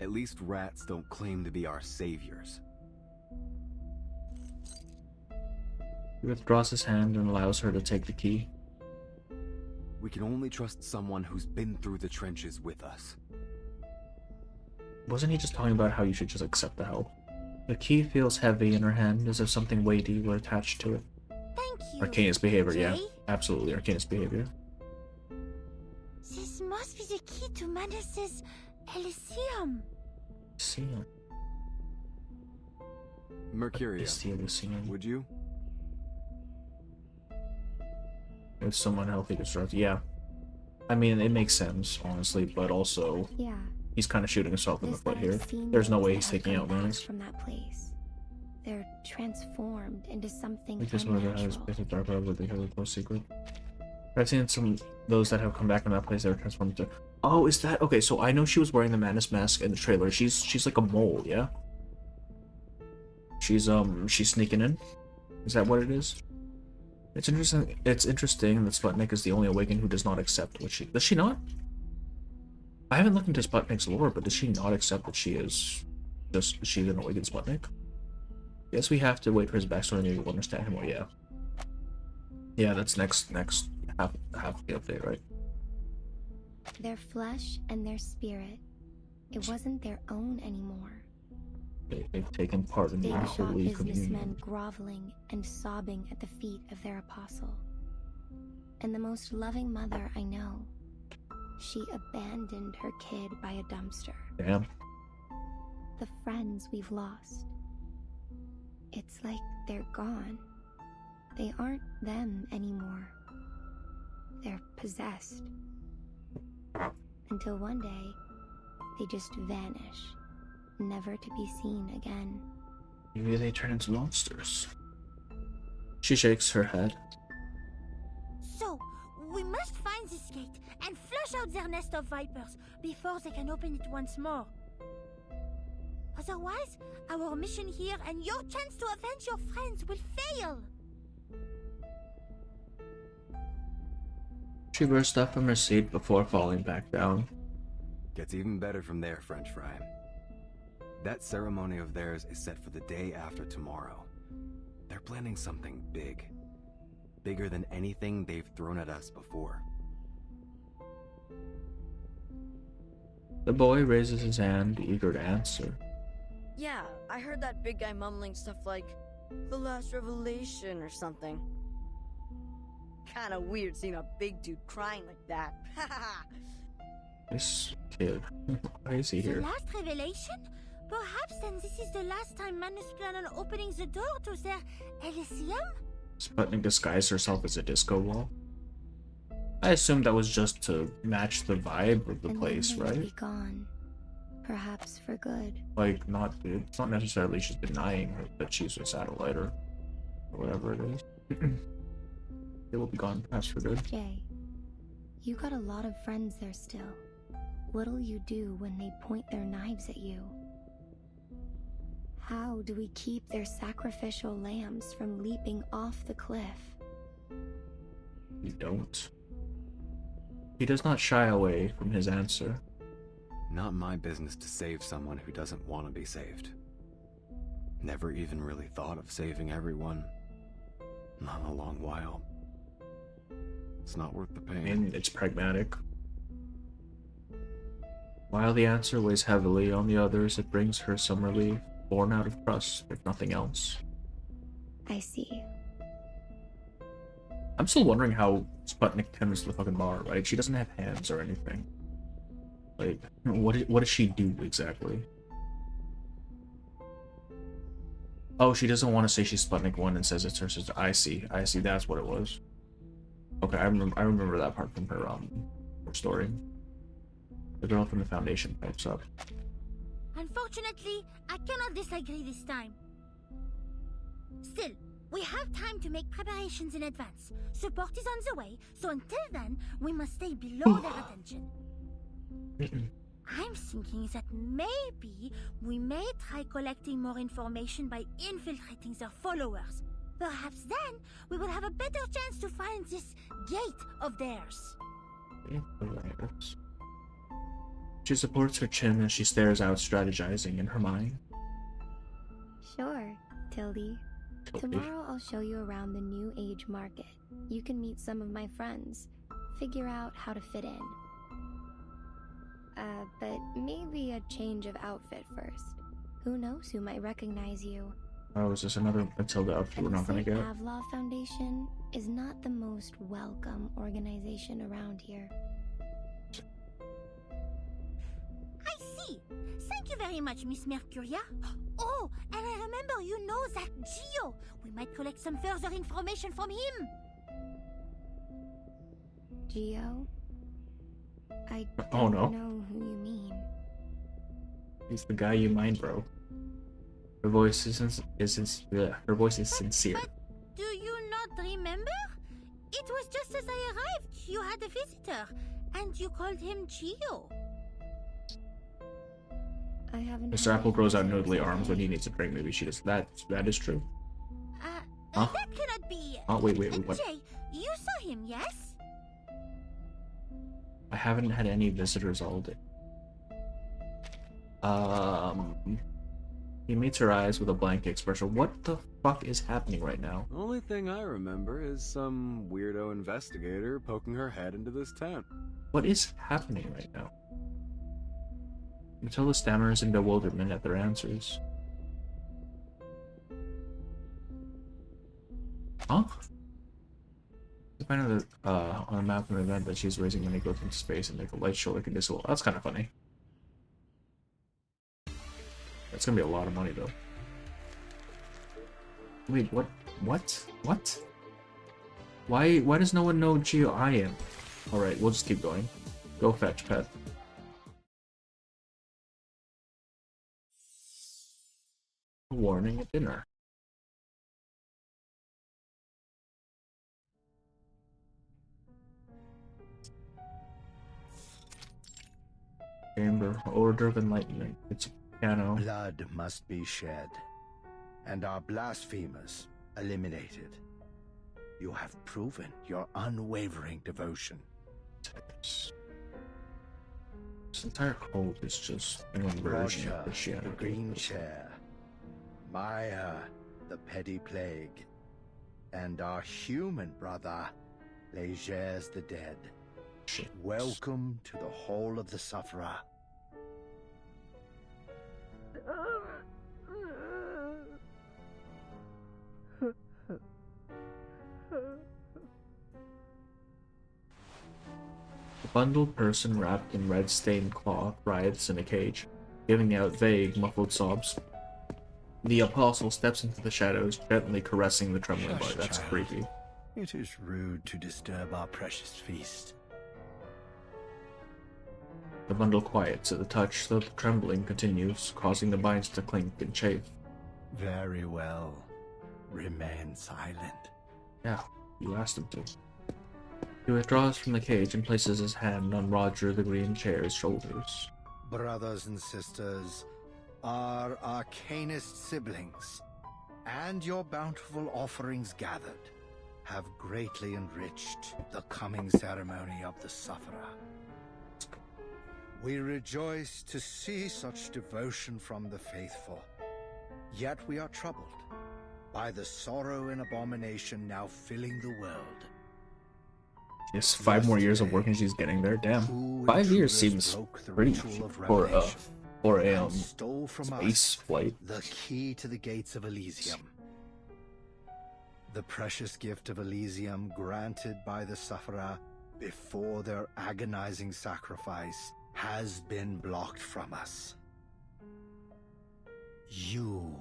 At least rats don't claim to be our saviors. He withdraws his hand and allows her to take the key. We can only trust someone who's been through the trenches with us. Wasn't he just talking about how you should just accept the help? The key feels heavy in her hand, as if something weighty were attached to it. Thank you. Arcanist behavior, yeah. Jay. Absolutely, Arcanist behavior. This must be the key to Manus's Elysium. See him. Mercuria, Is the Elysium. would you? If someone healthy disrupts, yeah. I mean, it makes sense, honestly, but also, Yeah. he's kind of shooting himself in the Those foot that here. have seen There's no those way that he's have taking come out back Manus. from that place. They're transformed into something Like this one that has unnatural. basic dark web with the other close secret. I've seen some those that have come back from that place that are transformed into. Oh, is that okay? So I know she was wearing the Manus mask in the trailer. She's like a mole, yeah. She's sneaking in. Is that what it is? It's interesting. It's interesting that Sputnik is the only Awakened who does not accept what she does. She not? I haven't looked into Sputnik's lore, but does she not accept that she's an Awakened Sputnik? Guess we have to wait for his backstory. Maybe we'll understand him more. Yeah. Yeah, that's next half the update, right? Their flesh and their spirit. It wasn't their own anymore. They've taken part in the Big shot Holy businessmen Communion. groveling and sobbing at the feet of their apostle. And the most loving mother I know. She abandoned her kid by a dumpster. Damn. The friends we've lost. It's like they're gone. They aren't them anymore. They're possessed. Until one day, they just vanish, never to be seen again. Maybe they turn into monsters. She shakes her head. So, we must find this gate and flush out their nest of vipers before they can open it once more. Otherwise, our mission here and your chance to avenge your friends will fail. She burst up from her seat before falling back down. Gets even better from there, French fry. That ceremony of theirs is set for the day after tomorrow. They're planning something big. Bigger than anything they've thrown at us before. The boy raises his hand, eager to answer. Yeah, I heard that big guy mumbling stuff like, the last revelation or something. Kinda weird seeing a big dude crying like that. This kid, why is he The here? last revelation? Perhaps then this is the last time Manus plan on opening the door to their Elysium? Sputnik disguised herself as a disco ball? I assumed that was just to match the vibe of the place, Then they will right? be gone. Perhaps for good. Like, it's not necessarily she's denying her that she's a satellite or whatever it is. They will be gone, perhaps for good. Jay, you got a lot of friends there still. What'll you do when they point their knives at you? How do we keep their sacrificial lambs from leaping off the cliff? You don't. He does not shy away from his answer. Not my business to save someone who doesn't want to be saved. Never even really thought of saving everyone. Not in a long while. It's not worth the I pain. mean, it's pragmatic. While the answer weighs heavily on the others, it brings her some relief, born out of trust, if nothing else. I see. I'm still wondering how Sputnik tends the fucking bar, right? She doesn't have hands or anything. Like, what does she do exactly? Oh, she doesn't want to say she's Sputnik 1 and says it's her sister. I see, that's what it was. Okay, I remember that part from her story. The girl from the Foundation pipes up. Unfortunately, I cannot disagree this time. Still, we have time to make preparations in advance. Support is on the way, so until then, we must stay below their attention. I'm thinking that maybe we may try collecting more information by infiltrating their followers. Perhaps then we will have a better chance to find this gate of theirs. She supports her chin as she stares out, strategizing in her mind. Sure, Tildy. Tomorrow I'll show you around the New Age market. You can meet some of my friends. Figure out how to fit in. But maybe a change of outfit first. Who knows who might recognize you. Oh, is this another Matilda outfit we're not gonna get? The Pavlov Foundation is not the most welcome organization around here. I see. Thank you very much, Miss Mercuria. Oh, and I remember you know that Gio. We might collect some further information from him. Gio? I Oh, don't no. know who you mean. He's the guy you mind, bro. Her voice is sincere. Do you not remember? It was just as I arrived. You had a visitor, and you called him Gio. I haven't. Mr. Apple grows out noodly arms when he needs a drink. Maybe she does. That is true. Huh? That cannot be. Oh, wait, what? Jay, you saw him, yes? I haven't had any visitors all day. He meets her eyes with a blank expression. What the fuck is happening right now? The only thing I remember is some weirdo investigator poking her head into this tent. What is happening right now? Matilda stammers in bewilderment at their answers. Huh? I find out that on a map of an event that she's raising when they go into space and make a light show like in this world. That's kind of funny. That's gonna be a lot of money though. Wait, what? What? Why does no one know Geo I am? Alright, we'll just keep going. Go fetch, pet. Warning at dinner. Chamber, Order of Enlightenment. It's a piano. Blood must be shed, and our blasphemers eliminated. You have proven your unwavering devotion. This entire cult is just an inversion of Roger, Christianity. the Green Chair, Maya, the Petty Plague, and our human brother, Legers the Dead. Shit. Welcome to the Hall of the Sufferer. A bundled person wrapped in red-stained cloth writhes in a cage, giving out vague, muffled sobs. The apostle steps into the shadows, gently caressing the trembling body. That's child. creepy. It is rude to disturb our precious feast. The bundle quiets at the touch, though the trembling continues, causing the binds to clink and chafe. Very well. Remain silent. Yeah, you asked him to. He withdraws from the cage and places his hand on Roger the Green Chair's shoulders. Brothers and sisters, our arcanist siblings, and your bountiful offerings gathered, have greatly enriched the coming ceremony of the Sufferer. We rejoice to see such devotion from the faithful, yet we are troubled by the sorrow and abomination now filling the world. Yes, 5 more years of work and she's getting there. Damn, 5 years seems pretty for a space flight. The key to the gates of Elysium. The precious gift of Elysium granted by the Sufferer before their agonizing sacrifice has been blocked from us. You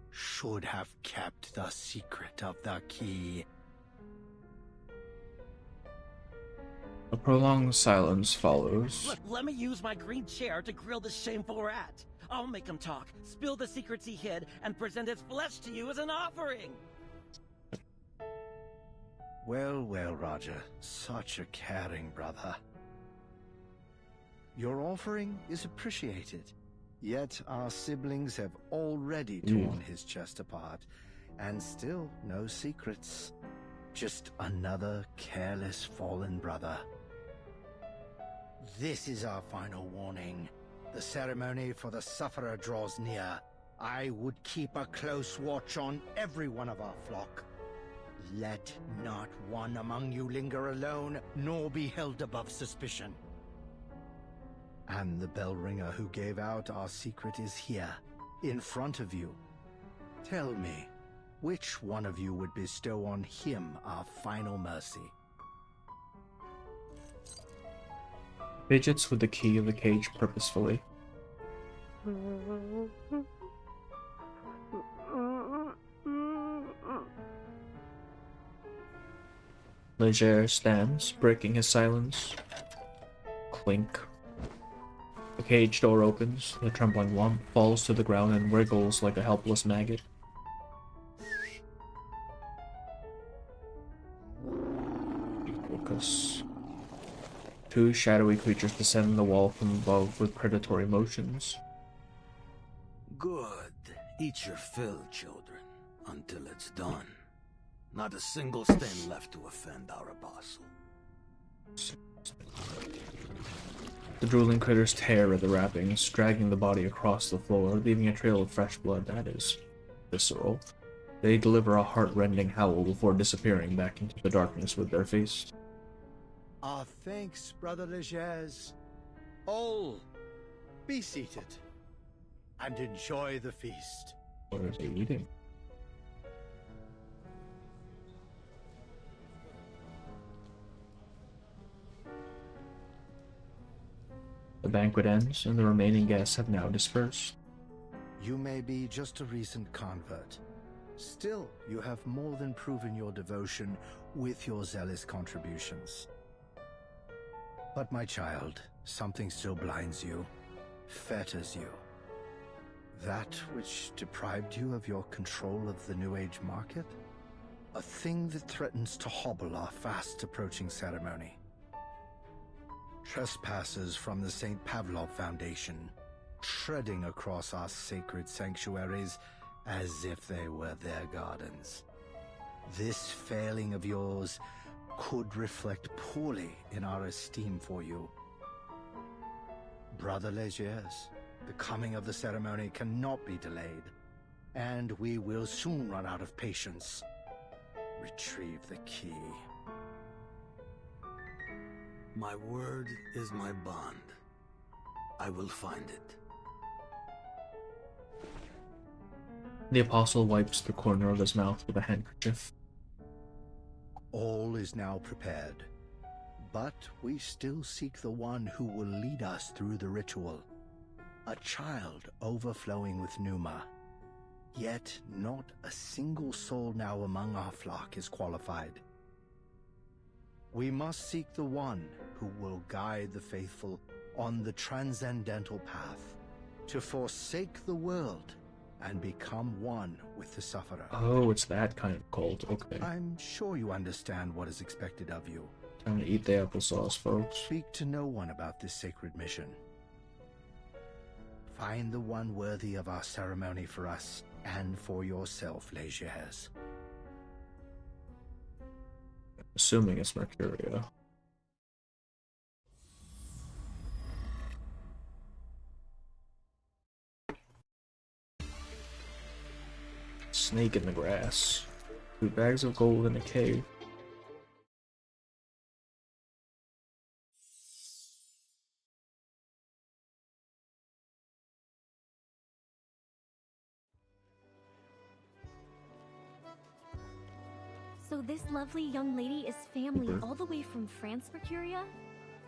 should have kept the secret of the key. A prolonged silence follows. Look, let me use my green chair to grill this shameful rat. I'll make him talk, spill the secrets he hid, and present his flesh to you as an offering. Well, well, Roger. Such a caring brother. Your offering is appreciated. Yet our siblings have already torn his chest apart, and still no secrets. Just another careless fallen brother. This is our final warning. The ceremony for the Sufferer draws near. I would keep a close watch on every one of our flock. Let not one among you linger alone, nor be held above suspicion. And the bell ringer who gave out our secret is here, in front of you. Tell me, which one of you would bestow on him our final mercy? Fidgets with the key of the cage purposefully. Leger stands, breaking his silence. Clink. The cage door opens, the trembling lump falls to the ground and wriggles like a helpless maggot. Focus. 2 shadowy creatures descend the wall from above with predatory motions. Good. Eat your fill, children, until it's done. Not a single stain left to offend our apostle. The drooling critters tear at the wrappings, dragging the body across the floor, leaving a trail of fresh blood that is visceral. They deliver a heart-rending howl before disappearing back into the darkness with their feast. Our thanks, Brother Legers. All, be seated and enjoy the feast. What are they eating? The banquet ends, and the remaining guests have now dispersed. You may be just a recent convert. Still, you have more than proven your devotion with your zealous contributions. But my child, something still blinds you, fetters you. That which deprived you of your control of the New Age market? A thing that threatens to hobble our fast-approaching ceremony. Trespassers from the St. Pavlov Foundation, treading across our sacred sanctuaries as if they were their gardens. This failing of yours could reflect poorly in our esteem for you. Brother Legers, the coming of the ceremony cannot be delayed, and we will soon run out of patience. Retrieve the key. My word is my bond. I will find it. The apostle wipes the corner of his mouth with a handkerchief. All is now prepared, but we still seek the one who will lead us through the ritual. A child overflowing with pneuma. Yet not a single soul now among our flock is qualified. We must seek the one who will guide the faithful on the transcendental path, to forsake the world and become one with the sufferer. Oh, it's that kind of cult. Okay. I'm sure you understand what is expected of you. Time to eat the applesauce, folks. Speak to no one about this sacred mission. Find the one worthy of our ceremony for us and for yourself, Legers. Assuming it's Mercuria. Snake in the grass. 2 bags of gold in a cave. So this lovely young lady is family all the way from France, Mercuria?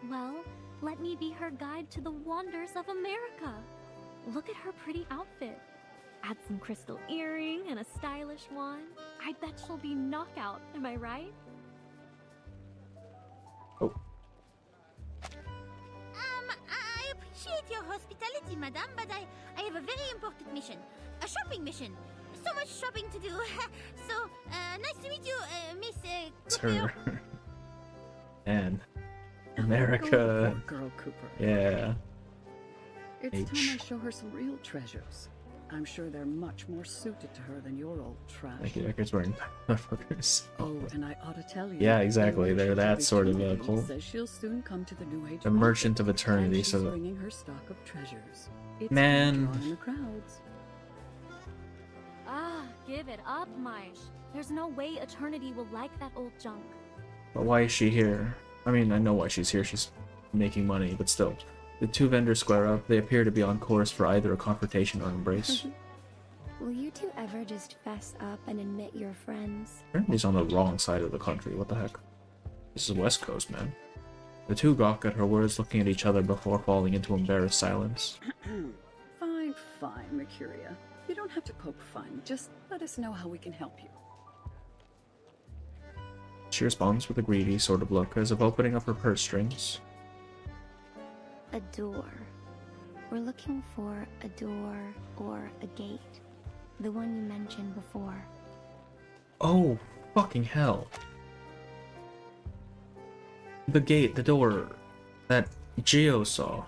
Well, let me be her guide to the wonders of America. Look at her pretty outfit. Add some crystal earring and a stylish one. I bet she'll be knockout, am I right? I appreciate your hospitality, madame, but I have a very important mission. A shopping mission. So much shopping to do. So, nice to meet you, Miss It's Cooper. her. And America. Poor girl, Cooper. Yeah. It's H. time I show her some real treasures. I'm sure they're much more suited to her than your old trash. Thank you, Decker's wearing motherfuckers. Oh, and I ought to tell you. Yeah, exactly. They're that Merchant sort of Eternity cult. Says she'll soon come to the New Age. The market, Merchant of Eternity, and she's so- bringing her stock of treasures. It's Man. drawing the crowds. Ah, give it up, Maish. There's no way Eternity will like that old junk. But why is she here? I mean, I know why she's here. She's making money, but still. The 2 vendors square up. They appear to be on course for either a confrontation or embrace. Will you two ever just fess up and admit you're friends? Apparently he's on the wrong side of the country. What the heck? This is West Coast, man. The 2 gawk at her words, looking at each other before falling into embarrassed silence. Fine, fine, Mercuria. You don't have to poke fun. Just let us know how we can help you. She responds with a greedy sort of look, as if opening up her purse strings. A door. We're looking for a door or a gate. The one you mentioned before. Oh, fucking hell. The gate, the door that Geo saw.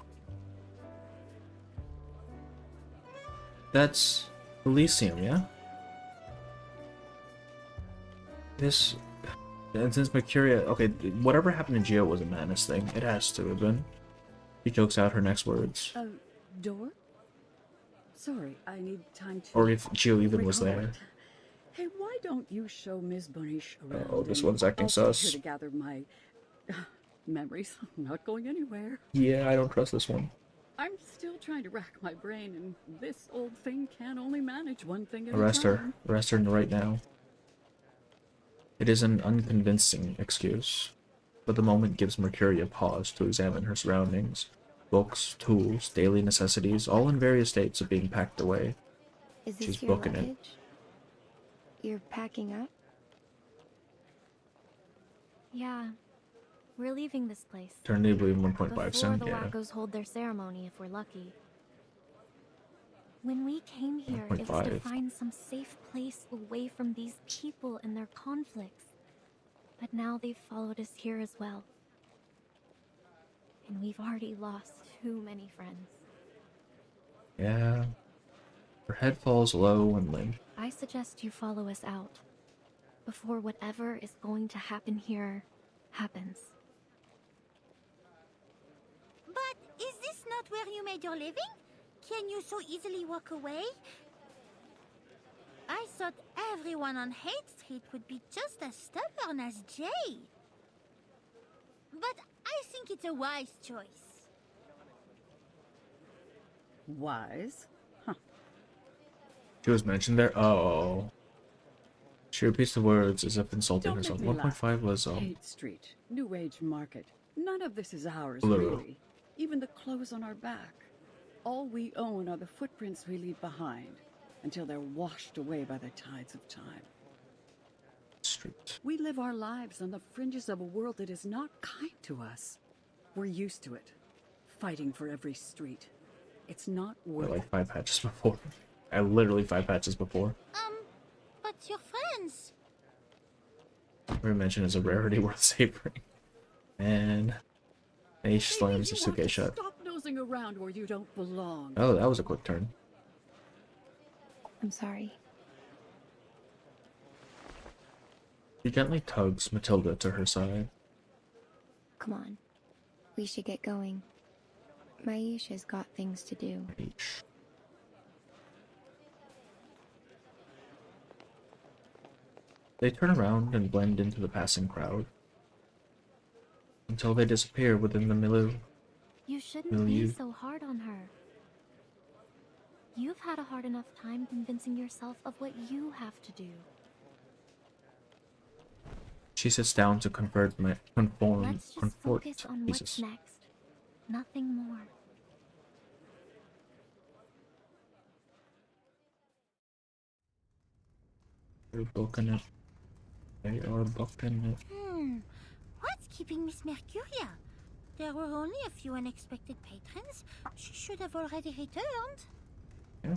That's Elysium, yeah? This... And since Mercuria... Okay, whatever happened to Geo was a madness thing. It has to have been. She jokes out her next words. A door? Sorry, I need time to... Or if Geo even was recall there. it. Hey, why don't you show Ms. Bunish around? Oh, this and one's acting I'll sit sus. here to gather my memories. I'm not going anywhere. Yeah, I don't trust this one. I'm still trying to rack my brain, and this old thing can only manage one thing at Arrest a her. time. Arrest her right now. It is an unconvincing excuse, but the moment gives Mercuria pause to examine her surroundings. Books, tools, daily necessities, all in various states of being packed away. Is this She's your booking luggage? it. You're packing up? Yeah. We're leaving this place. Eternity Bleed 1.5 Before cent, the yeah. wackos hold their ceremony, if we're lucky. When we came here, it was to 1.5. find some safe place away from these people and their conflicts. But now they've followed us here as well. And we've already lost too many friends. Yeah. Her head falls low and limp. I suggest you follow us out. Before whatever is going to happen here happens. But is this not where you made your living? Can you so easily walk away? I thought everyone on Hate Street would be just as stubborn as Jay. But I think it's a wise choice. Wise? Huh. She was mentioned there? Oh. She repeats the words as if insulting Don't herself. make me laugh. 1.5 was, Hate Street, New Age Market. None of this is ours, Blue. really. Even the clothes on our back. All we own are the footprints we leave behind, until they're washed away by the tides of time. Street. We live our lives on the fringes of a world that is not kind to us. We're used to it, fighting for every street. It's not worth Like 5 patches before. I literally 5 patches before. But your friends. We mentioned as a rarity worth savoring. And he slams the suitcase shut. Stop nosing around where you don't belong. Oh, that was a quick turn. I'm sorry. She gently tugs Matilda to her side. Come on. We should get going. Maisha's got things to do. They turn around and blend into the passing crowd until they disappear within the milieu. You shouldn't be so hard on her. You've had a hard enough time convincing yourself of what you have to do. She sits down to comfort Let's just focus on what's Jesus. next. Nothing more. They're booking it. They are booking it. What's keeping Miss Mercuria? There were only a few unexpected patrons. She should have already returned. Yeah.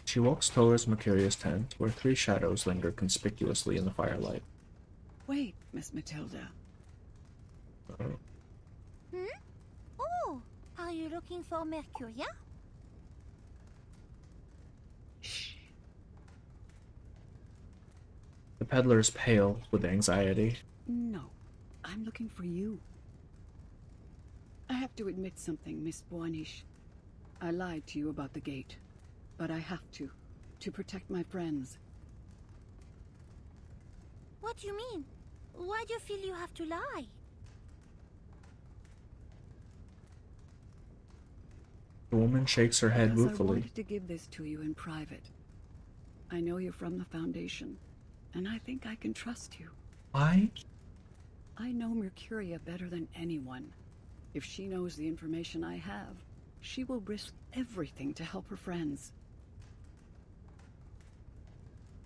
She walks towards Mercuria's tent, where 3 shadows linger conspicuously in the firelight. Wait, Miss Matilda. Oh, are you looking for Mercuria? The peddler is pale with anxiety. No, I'm looking for you. I have to admit something, Miss Boanish. I lied to you about the gate, but I have to protect my friends. What do you mean? Why do you feel you have to lie? The woman shakes her head Because I ruefully. wanted to give this to you in private. I know you're from the Foundation, and I think I can trust you. Why? I know Mercuria better than anyone. If she knows the information I have, she will risk everything to help her friends.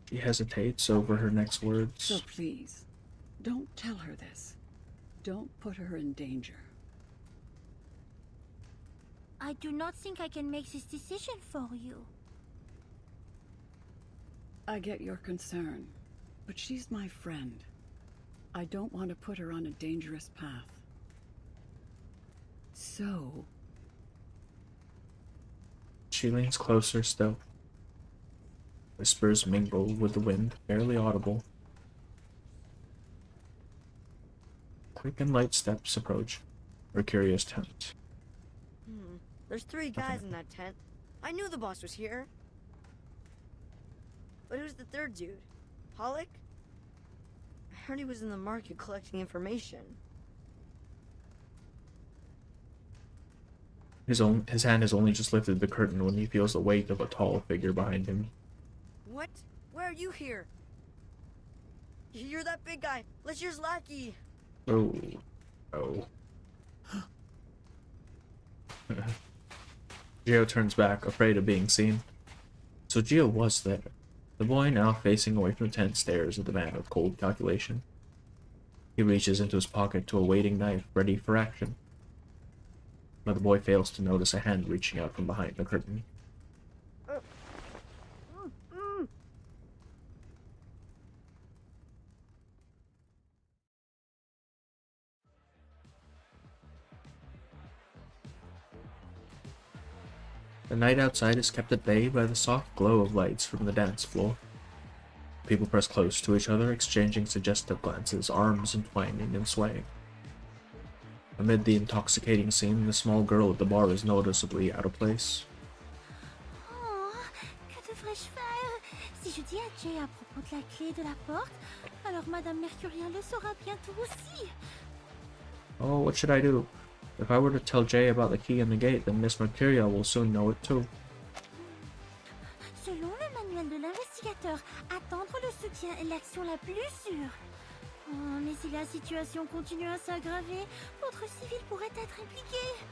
She hesitates over her next words. So please, don't tell her this. Don't put her in danger. I do not think I can make this decision for you. I get your concern, but she's my friend. I don't want to put her on a dangerous path. So... She leans closer still. Whispers mingle with the wind, barely audible. Quick and light steps approach Mercuria's tent. There's 3 guys in that tent. I knew the boss was here. But who's the 3rd dude? Pollock? I heard he was in the market collecting information. His hand has only just lifted the curtain when he feels the weight of a tall figure behind him. What? Why are you here? You're that big guy. Let's lackey. Oh. Oh. Gio turns back, afraid of being seen. So Gio was there. The boy, now facing away from the tent, stares at the man with cold calculation. He reaches into his pocket to a waiting knife, ready for action. But the boy fails to notice a hand reaching out from behind the curtain. The night outside is kept at bay by the soft glow of lights from the dance floor. People press close to each other, exchanging suggestive glances, arms entwining and swaying. Amid the intoxicating scene, the small girl at the bar is noticeably out of place. Oh, que devrais-je faire? Si je dis à Jay à propos de la clé de la porte, alors Madame Mercuria le saura bientôt aussi. Oh, what should I do? If I were to tell Jay about the key and the gate, then Miss Mercuria will soon know it too. négociateurs. Attendre le soutien est l'action la plus sûre. Oh, mais si la situation continue à s'aggraver, d'autres civils pourraient être impliqués.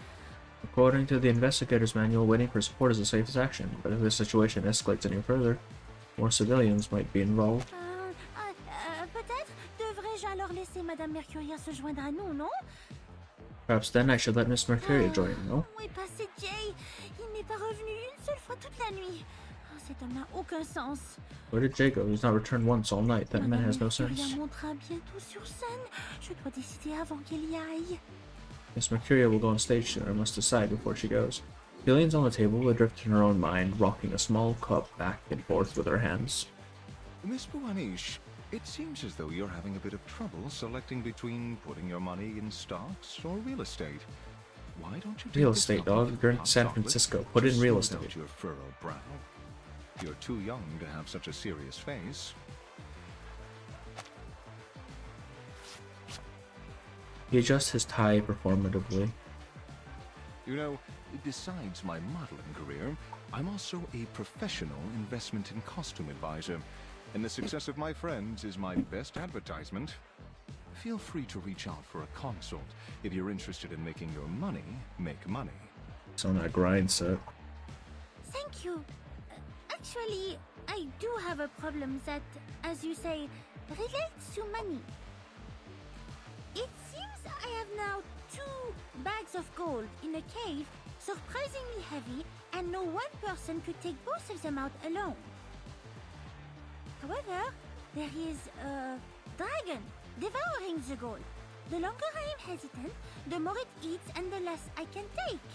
According to the investigator's manual, waiting for support is the safest action, but if the situation escalates any further, more civilians might be involved. Peut-être devrais-je alors laisser Madame Mercuria se joindre à nous, non? Perhaps then I should let Miss Mercuria join, no? Où est passé Jay? Il n'est pas revenu une seule fois toute la nuit. Oh, cet homme n'a aucun sens. Where did Jay go? He's not returned once all night. That man has no sense. Mercuria montera bientôt sur scène. Je dois décider avant qu'elle y aille. Miss Mercuria will go on stage soon. I must decide before she goes. She leans on the table, adrift in her own mind, rocking a small cup back and forth with her hands. Miss Buanish, it seems as though you're having a bit of trouble selecting between putting your money in stocks or real estate. Why don't you take Real this estate, couple dog. of You're in hot San chocolates Francisco. Put to in real smooth out estate. your furrowed brow? You're too young to have such a serious face. He adjusts his tie performatively. You know, besides my modeling career, I'm also a professional investment and costume advisor, and the success of my friends is my best advertisement. Feel free to reach out for a consult if you're interested in making your money make money. It's on that grind set. Thank you. Actually, I do have a problem that, as you say, relates to money. It seems I have now 2 bags of gold in a cave, surprisingly heavy, and no one person could take both of them out alone. However, there is a dragon devouring the gold. The longer I am hesitant, the more it eats and the less I can take.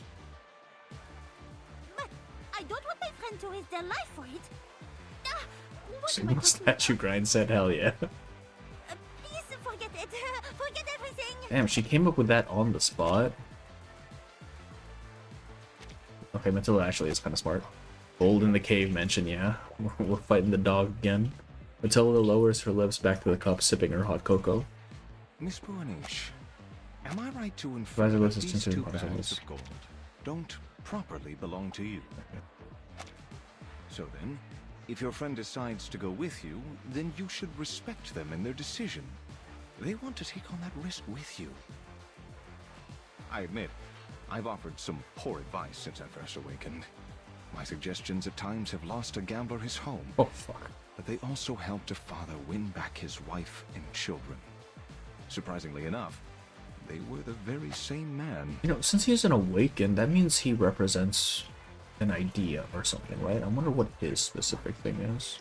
But I don't want my friend to risk their life for it. Single statue grind set, hell yeah. Please forget it. Forget everything. Damn, she came up with that on the spot. Okay, Matilda actually is kind of smart. Gold in the cave mention, yeah. We're fighting the dog again. Matilda lowers her lips back to the cup, sipping her hot cocoa. Miss Buanish, am I right to infer Advisor that lists these considered 2 advisor bags lists. of gold don't properly belong to you? So then, if your friend decides to go with you, then you should respect them in their decision. They want to take on that risk with you. I admit, I've offered some poor advice since I first awakened. My suggestions at times have lost a gambler his home. Oh, fuck. But they also helped a father win back his wife and children. Surprisingly enough, they were the very same man. You know, since he's an awakened, that means he represents an idea or something, right? I wonder what his specific thing is.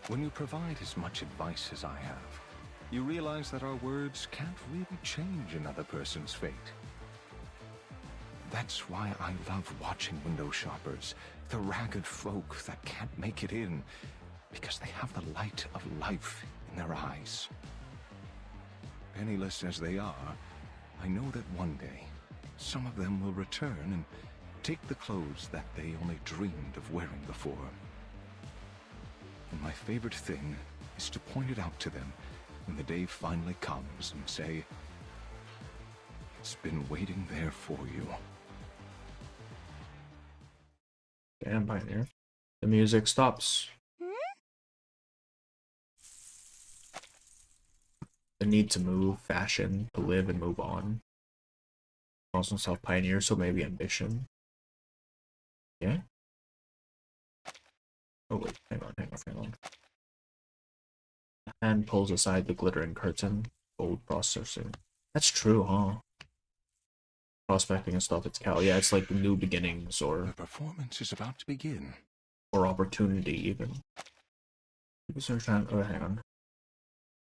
When you provide as much advice as I have, you realize that our words can't really change another person's fate. That's why I love watching window shoppers, the ragged folk that can't make it in, because they have the light of life in their eyes. Penniless as they are, I know that one day, some of them will return and take the clothes that they only dreamed of wearing before. And my favorite thing is to point it out to them when the day finally comes and say, "It's been waiting there for you." Damn, Pioneer. The music stops. The need to move, fashion, to live and move on. Calls himself Pioneer, so maybe ambition. Yeah? Oh wait, hang on. The hand pulls aside the glittering curtain. Gold processing. That's true, huh? Prospecting and stuff, it's Cal. Yeah, it's like new beginnings or... The performance is about to begin. Or opportunity, even. Oh, hang on.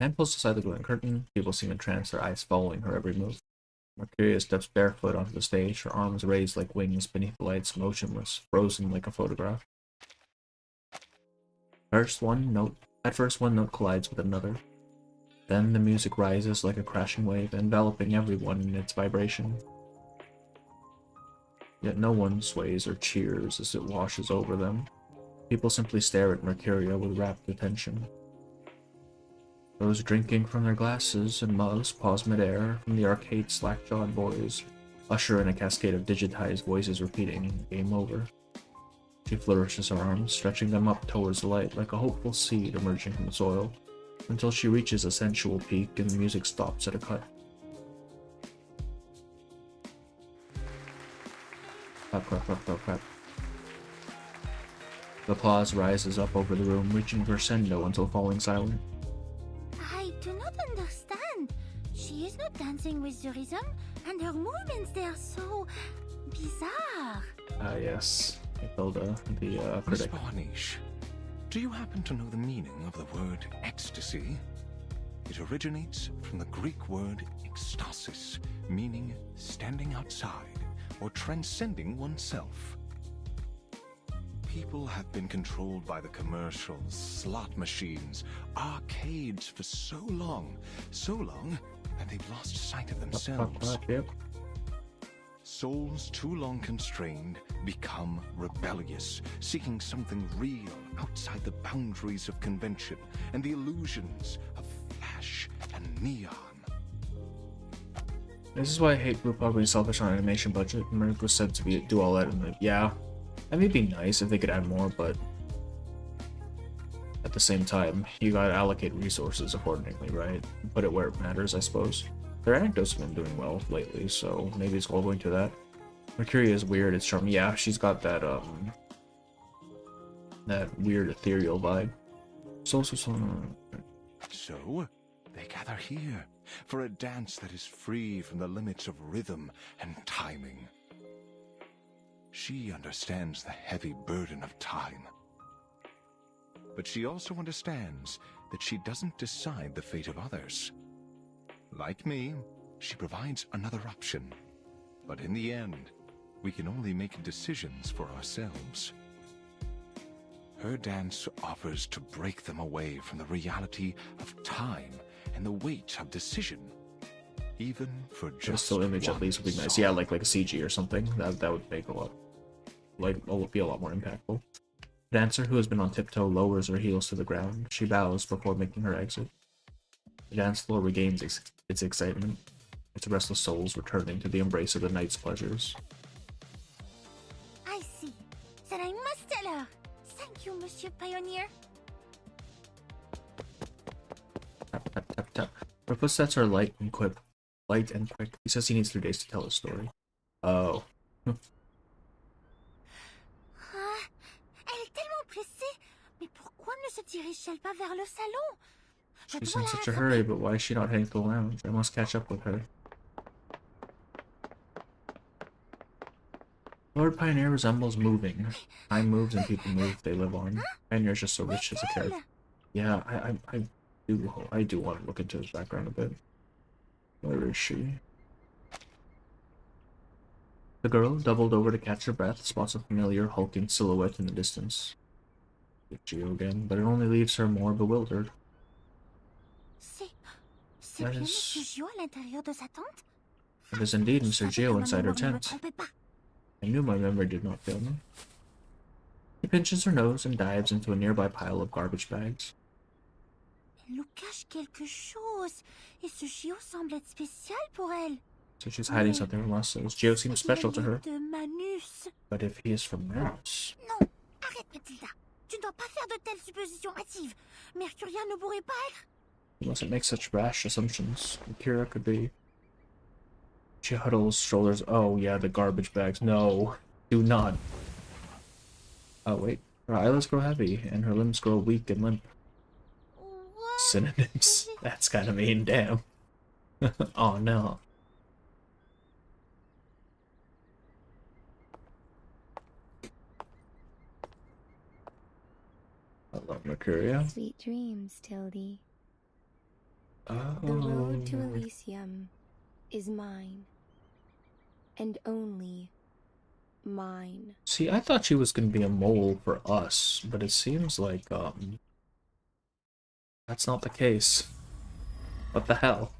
Hand pulls aside the glittering curtain. People seem entranced, their eyes following her every move. Mercuria steps barefoot onto the stage, her arms raised like wings beneath the lights, motionless, frozen like a photograph. At first one note collides with another. Then the music rises like a crashing wave, enveloping everyone in its vibration. Yet no one sways or cheers as it washes over them. People simply stare at Mercuria with rapt attention. Those drinking from their glasses and mugs pause midair. From the arcade, slack-jawed boys usher in a cascade of digitized voices repeating, "Game over." She flourishes her arms, stretching them up towards the light like a hopeful seed emerging from the soil, until she reaches a sensual peak and the music stops at a cut. Clap, clap, clap, clap, clap. The applause rises up over the room, reaching crescendo until falling silent. I do not understand. She is not dancing with the rhythm, and her movements, they are so bizarre. Yes. Hilda, the Miss critic. Barnish, do you happen to know the meaning of the word ecstasy? It originates from the Greek word ekstasis, meaning standing outside or transcending oneself. People have been controlled by the commercials, slot machines, arcades for so long that they've lost sight of themselves. Yep. Souls too long constrained become rebellious, seeking something real outside the boundaries of convention and the illusions of flash and neon. This is why I hate RuPaul being selfish on animation budget. Merrick was said to do all that, and yeah, that may be nice if they could add more, but at the same time, you gotta allocate resources accordingly, right? Put it where it matters, I suppose. Their anecdotes have been doing well lately, so maybe it's all going to that. Mercuria is weird, it's charming. Yeah, she's got that that weird ethereal vibe. So they gather here for a dance that is free from the limits of rhythm and timing. She understands the heavy burden of time. But she also understands that she doesn't decide the fate of others. Like me, she provides another option. But in the end, we can only make decisions for ourselves. Her dance offers to break them away from the reality of time and the weight of decision. Even for just a still image at least would be nice. Yeah, like a CG or something. That would make a lot, be a lot more impactful. The dancer, who has been on tiptoe, lowers her heels to the ground. She bows before making her exit. The dance floor regains its excitement, its restless souls returning to the embrace of the night's pleasures. I see. Then I must tell her. Thank you, Monsieur Pioneer. Tap, tap, tap, tap. Her footsteps are light and quick. He says he needs 3 days to tell his story. Oh. Elle est tellement pressée. Mais pourquoi ne se dirige-t-elle pas vers le salon? She's in such a hurry, but why is she not heading to the lounge? I must catch up with her. Lord Pioneer resembles moving. Time moves and people move, they live on. Pioneer's just so rich as a character. Yeah, I do want to look into his background a bit. Where is she? The girl, doubled over to catch her breath, spots a familiar hulking silhouette in the distance. It's Gio again, but it only leaves her more bewildered. C'est bien Monsieur Gio à l'intérieur de sa tente? It is indeed Mr. Gio inside her tent. I knew my memory did not fail me. She pinches her nose and dives into a nearby pile of garbage bags. Elle nous cache quelque chose, et ce Gio semble être spécial pour elle. So she's hiding something from us, since Gio seems special to her. But if he is from Manus... Non, arrête Mathilda. Tu ne dois pas faire de telles suppositions hâtives. Mercuria ne pourrait pas être... You mustn't make such rash assumptions. Kira could be... She huddles shoulders. Oh yeah, the garbage bags. No, do not. Oh wait, her eyelids grow heavy and her limbs grow weak and limp. What? Synonyms. That's kind of mean. Damn. Oh no. Hello, Mercuria. Sweet dreams, Tildy. Oh. The road to Elysium is mine. And only mine. See, I thought she was gonna be a mole for us, but it seems like, that's not the case. What the hell?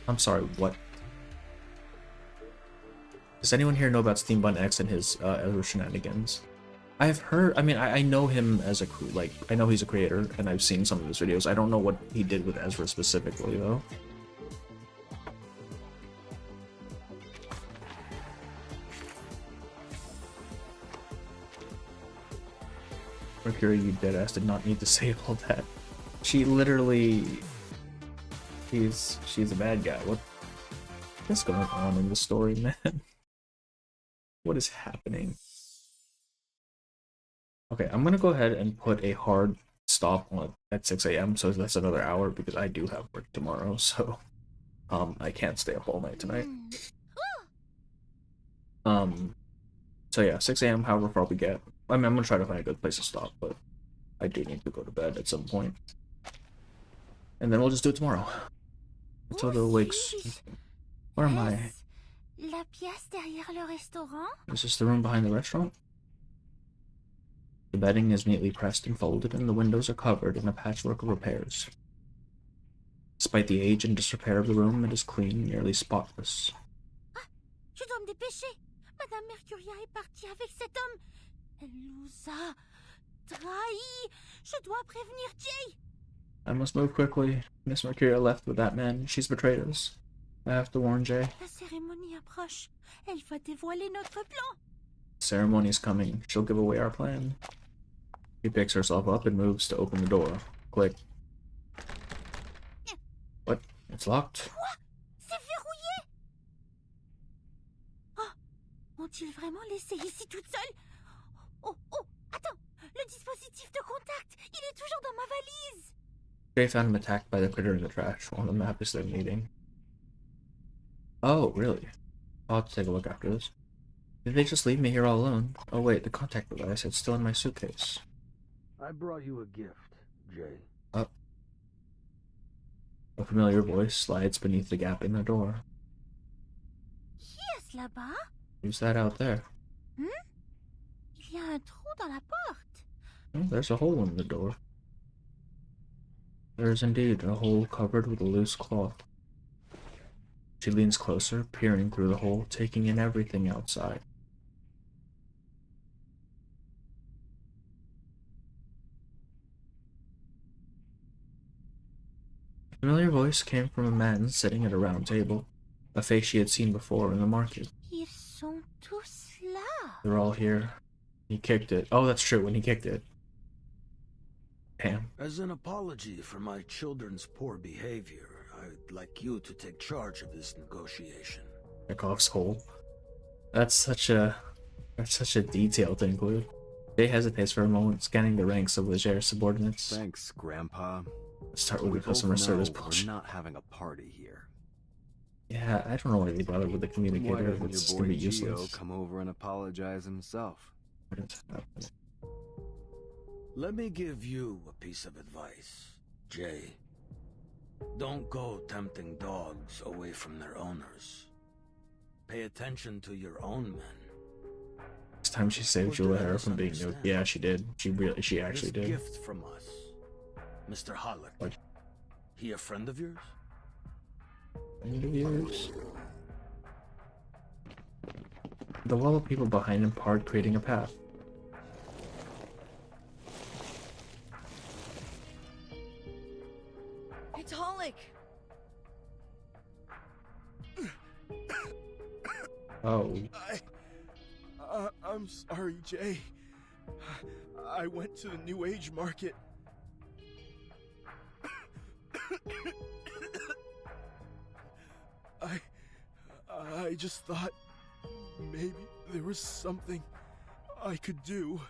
I'm sorry, what? Does anyone here know about Steambun X and his Ezra shenanigans? I've heard, I mean, I know him as a, like, I know he's a creator, and I've seen some of his videos. I don't know what he did with Ezra specifically, though. Mercury, you deadass did not need to say all that. She literally... She's a bad guy. What's going on in the story, man? What is happening? Okay, I'm gonna go ahead and put a hard stop on at 6 a.m. so that's another hour because I do have work tomorrow, so I can't stay up all night tonight. So yeah, 6 a.m. however far we get. I mean, I'm gonna try to find a good place to stop, but I do need to go to bed at some point. And then we'll just do it tomorrow. Until the wakes. Where am I? La pièce derrière le restaurant? Is this the room behind the restaurant? The bedding is neatly pressed and folded, and the windows are covered in a patchwork of repairs. Despite the age and disrepair of the room, it is clean, nearly spotless. Ah, je dois me dépêcher. Madame Mercuria est partie avec cet homme. Elle nous a trahis. Je dois prévenir Jay. I must move quickly. Miss Mercuria left with that man. She's betrayed us. I have to warn Jay. La cérémonie approche. Elle va dévoiler notre plan. The ceremony is coming. She'll give away our plan. She picks herself up and moves to open the door. Click. What? It's locked. Quoi? C'est verrouillé. Oh, ont-ils vraiment laissé ici toute seule? Oh, attends. Le dispositif de contact. Il est toujours dans ma valise. Jay found him attacked by the critter in the trash. On the map is their meeting. Oh, really? I'll have to take a look after this. Did they just leave me here all alone? Oh wait, the contact device, it's still in my suitcase. I brought you a gift, Jay. Oh. A familiar voice slides beneath the gap in the door. Qui est-ce là-bas? Who's that out there? Il y a un trou dans la porte. Oh, there's a hole in the door. There is indeed a hole covered with a loose cloth. She leans closer, peering through the hole, taking in everything outside. A familiar voice came from a man sitting at a round table, a face she had seen before in the market. Ils sont tous là. They're all here. He kicked it. Oh, that's true, when he kicked it. Damn. As an apology for my children's poor behavior, I'd like you to take charge of this negotiation. Chekhov's hole. That's such a detail to include. Jay hesitates for a moment, scanning the ranks of Legere subordinates. Thanks, Grandpa. Let's start with the customer service bullshit. We're not having a party here. Yeah, I don't know why they bother with the communicator. Why doesn't It's your gonna boy be useless. Gio come over and apologize himself? Let me give you a piece of advice, Jay. Don't go tempting dogs away from their owners. Pay attention to your own men. Next time she saved Julia Hare from being nuked. Yeah, she did. She actually this did. Gift from us, Mr. Halleck. What? He a friend of yours? Friend of yours? The wall of people behind him part, creating a path. It's Halleck! Oh. I'm sorry, Jay. I went to the New Age market. I just thought maybe there was something I could do.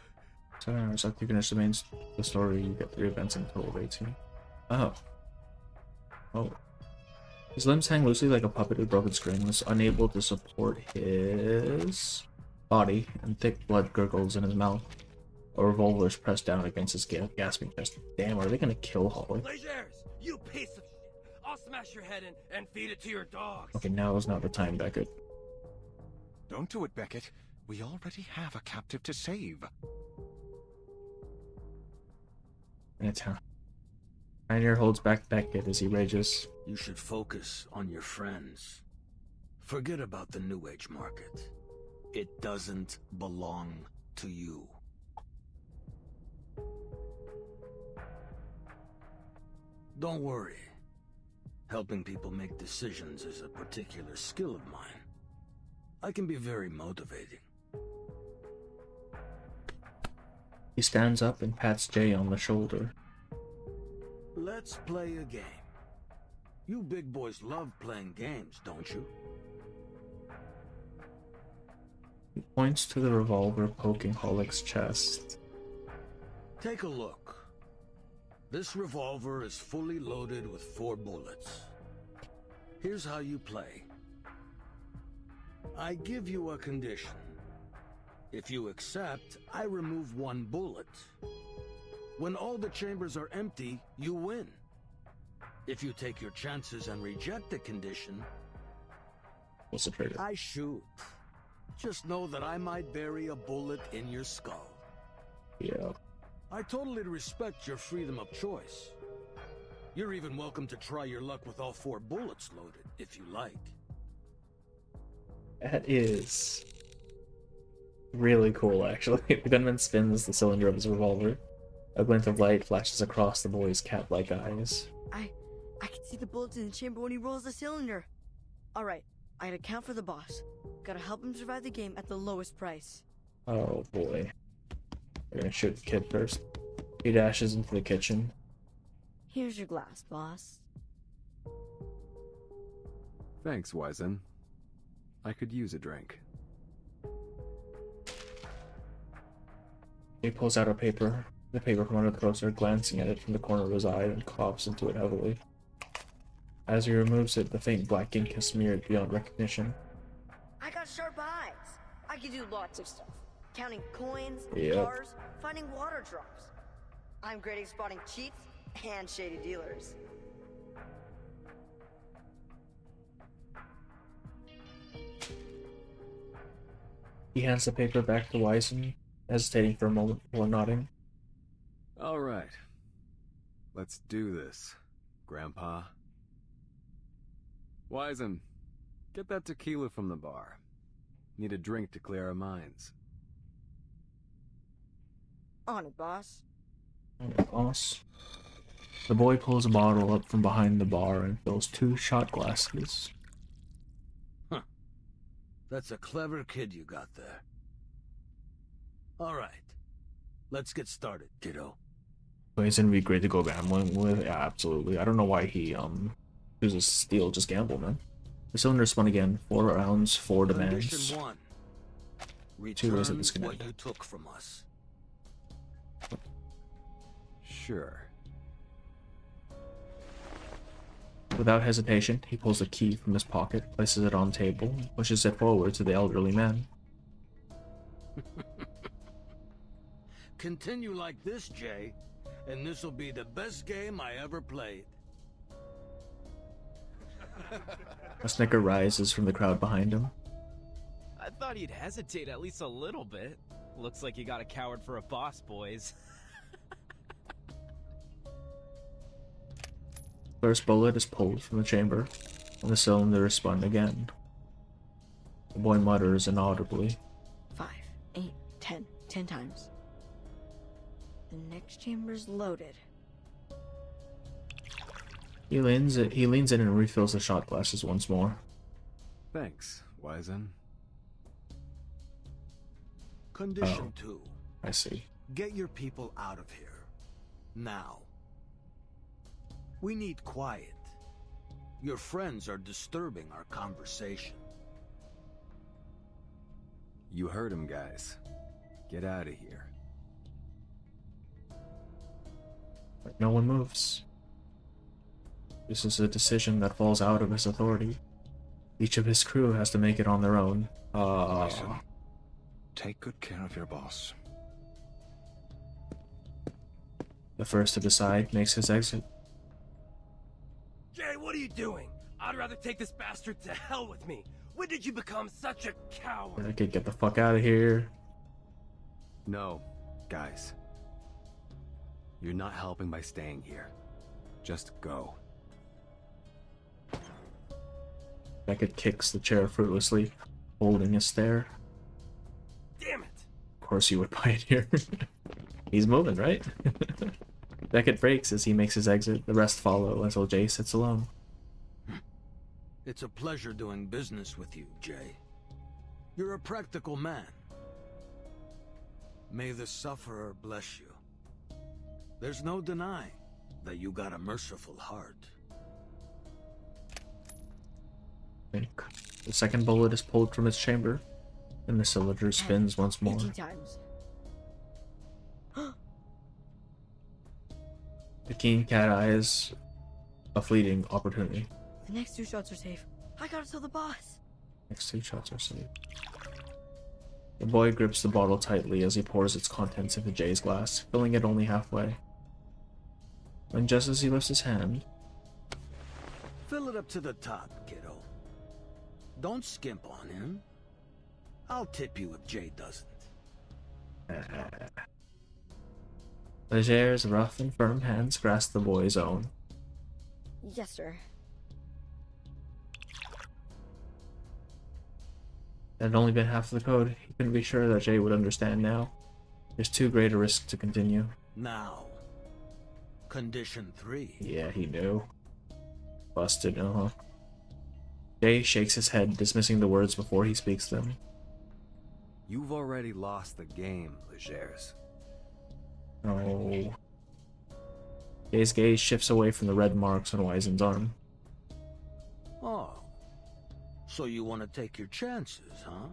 7 hours after you finish the story, you get 3 events in a total of 18. Oh. Oh. His limbs hang loosely like a puppet with broken strings, unable to support his body, and thick blood gurgles in his mouth. A revolver is pressed down against his gasping chest. Damn, are they gonna kill Holly? Legers, you piece of shit! I'll smash your head in and feed it to your dogs! Okay, now is not the time, Beckett. Don't do it, Beckett. We already have a captive to save. Pioneer holds back Beckett as he rages. You should focus on your friends. Forget about the New Age market. It doesn't belong to you. Don't worry. Helping people make decisions is a particular skill of mine. I can be very motivating. He stands up and pats Jay on the shoulder. Let's play a game. You big boys love playing games, don't you? He points to the revolver poking Hollick's chest. Take a look. This revolver is fully loaded with 4 bullets. Here's how you play. I give you a condition. If you accept, I remove 1 bullet. When all the chambers are empty, you win. If you take your chances and reject the condition, what's the trigger? I shoot. Just know that I might bury a bullet in your skull. Yeah. I totally respect your freedom of choice. You're even welcome to try your luck with all 4 bullets loaded, if you like. That is really cool, actually. The gunman spins the cylinder of his revolver. A glint of light flashes across the boy's cat-like eyes. I can see the bullets in the chamber when he rolls the cylinder. Alright, I gotta count for the boss. Gotta help him survive the game at the lowest price. Oh boy. We're gonna shoot the kid first. He dashes into the kitchen. Here's your glass, boss. Thanks, Wizen. I could use a drink. He pulls out a paper. The paper from under the poster, glancing at it from the corner of his eye, and coughs into it heavily. As he removes it, the faint black ink is smeared beyond recognition. I got sharp eyes. I can do lots of stuff. Counting coins, Yep. cars, finding water drops. I'm great at spotting cheats and shady dealers. He hands the paper back to Wizen, hesitating for a moment before nodding. All right. Let's do this, Grandpa. Wizen, get that tequila from the bar. Need a drink to clear our minds. On it, boss. Boss. The boy pulls a bottle up from behind the bar and fills 2 shot glasses. Huh. That's a clever kid you got there. Alright. Let's get started, kiddo. Wizen would be great to go gambling with. Yeah, absolutely. I don't know why he chooses steal, just gamble, man. The cylinder spun again. 4 rounds, 4 demands. Condition 1. 2 ways that Return this can what end. you took from us. Sure. Without hesitation, he pulls a key from his pocket, places it on the table, and pushes it forward to the elderly man. Continue like this, Jay, and this'll be the best game I ever played. A snicker rises from the crowd behind him. I thought he'd hesitate at least a little bit. Looks like you got a coward for a boss, boys. First bullet is pulled from the chamber, and the cylinder is spun again. The boy mutters inaudibly. 5, 8, 10. 10 times. The next chamber's loaded. He leans in and refills the shot glasses once more. Thanks, Wizen. Condition 2. I see. Get your people out of here. Now. We need quiet. Your friends are disturbing our conversation. You heard him, guys. Get out of here. But no one moves. This is a decision that falls out of his authority. Each of his crew has to make it on their own. Listen, take good care of your boss. The first to decide makes his exit. Jay, what are you doing? I'd rather take this bastard to hell with me. When did you become such a coward? I could get the fuck out of here. No, guys. You're not helping by staying here. Just go. Beckett kicks the chair fruitlessly, holding a stare. Damn it! Of course you would buy it here. He's moving, right? Beckett breaks as he makes his exit. The rest follow until Jay sits alone. It's a pleasure doing business with you, Jay. You're a practical man. May the sufferer bless you. There's no denying that you got a merciful heart. The second bullet is pulled from its chamber, and the cylinder spins once more. 18 times. The keen cat eye is a fleeting opportunity. The next 2 shots are safe. I gotta tell the boss. Next 2 shots are safe. The boy grips the bottle tightly as he pours its contents into Jay's glass, filling it only halfway. When just as he lifts his hand... Fill it up to the top, kiddo. Don't skimp on him. I'll tip you if Jay doesn't. Leger's rough and firm hands grasp the boy's own. Yes, sir. That had only been half of the code. He couldn't be sure that Jay would understand now. There's too great a risk to continue. Now, condition 3. Yeah, he knew. Busted, uh-huh. Jay shakes his head, dismissing the words before he speaks them. You've already lost the game, Legers. Oh. Jay's gaze shifts away from the red marks on Wizen's arm. Oh. So you want to take your chances, huh?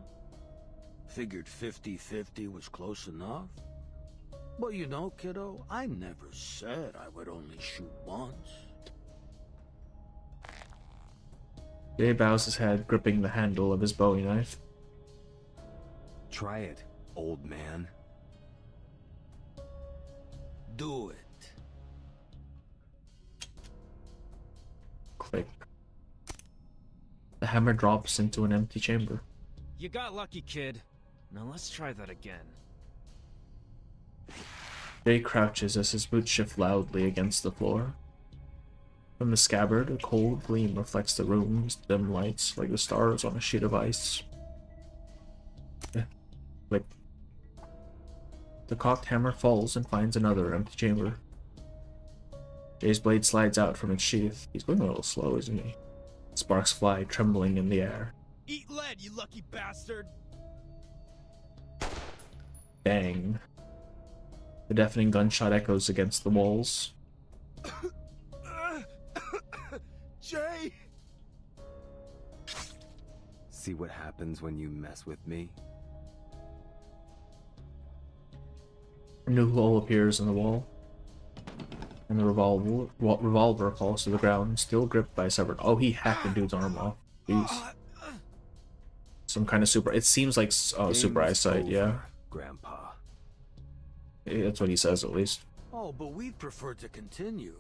Figured 50-50 was close enough? But you know, kiddo, I never said I would only shoot once. Jay bows his head, gripping the handle of his Bowie knife. Try it, old man. Do it. Click. The hammer drops into an empty chamber. You got lucky, kid. Now let's try that again. Jay crouches as his boots shift loudly against the floor. From the scabbard, a cold gleam reflects the room's dim lights like the stars on a sheet of ice. Click. The cocked hammer falls and finds another empty chamber. Jay's blade slides out from its sheath. He's going a little slow, isn't he? Sparks fly, trembling in the air. Eat lead, you lucky bastard! Bang. The deafening gunshot echoes against the walls. Jay! See what happens when you mess with me? A new hole appears in the wall, and the revolver falls to the ground, still gripped by a severed... Oh, he hacked the dude's arm off. Jeez. Some kind of super... It seems like super eyesight, yeah. Grandpa. That's what he says, at least. Oh, but we'd prefer to continue.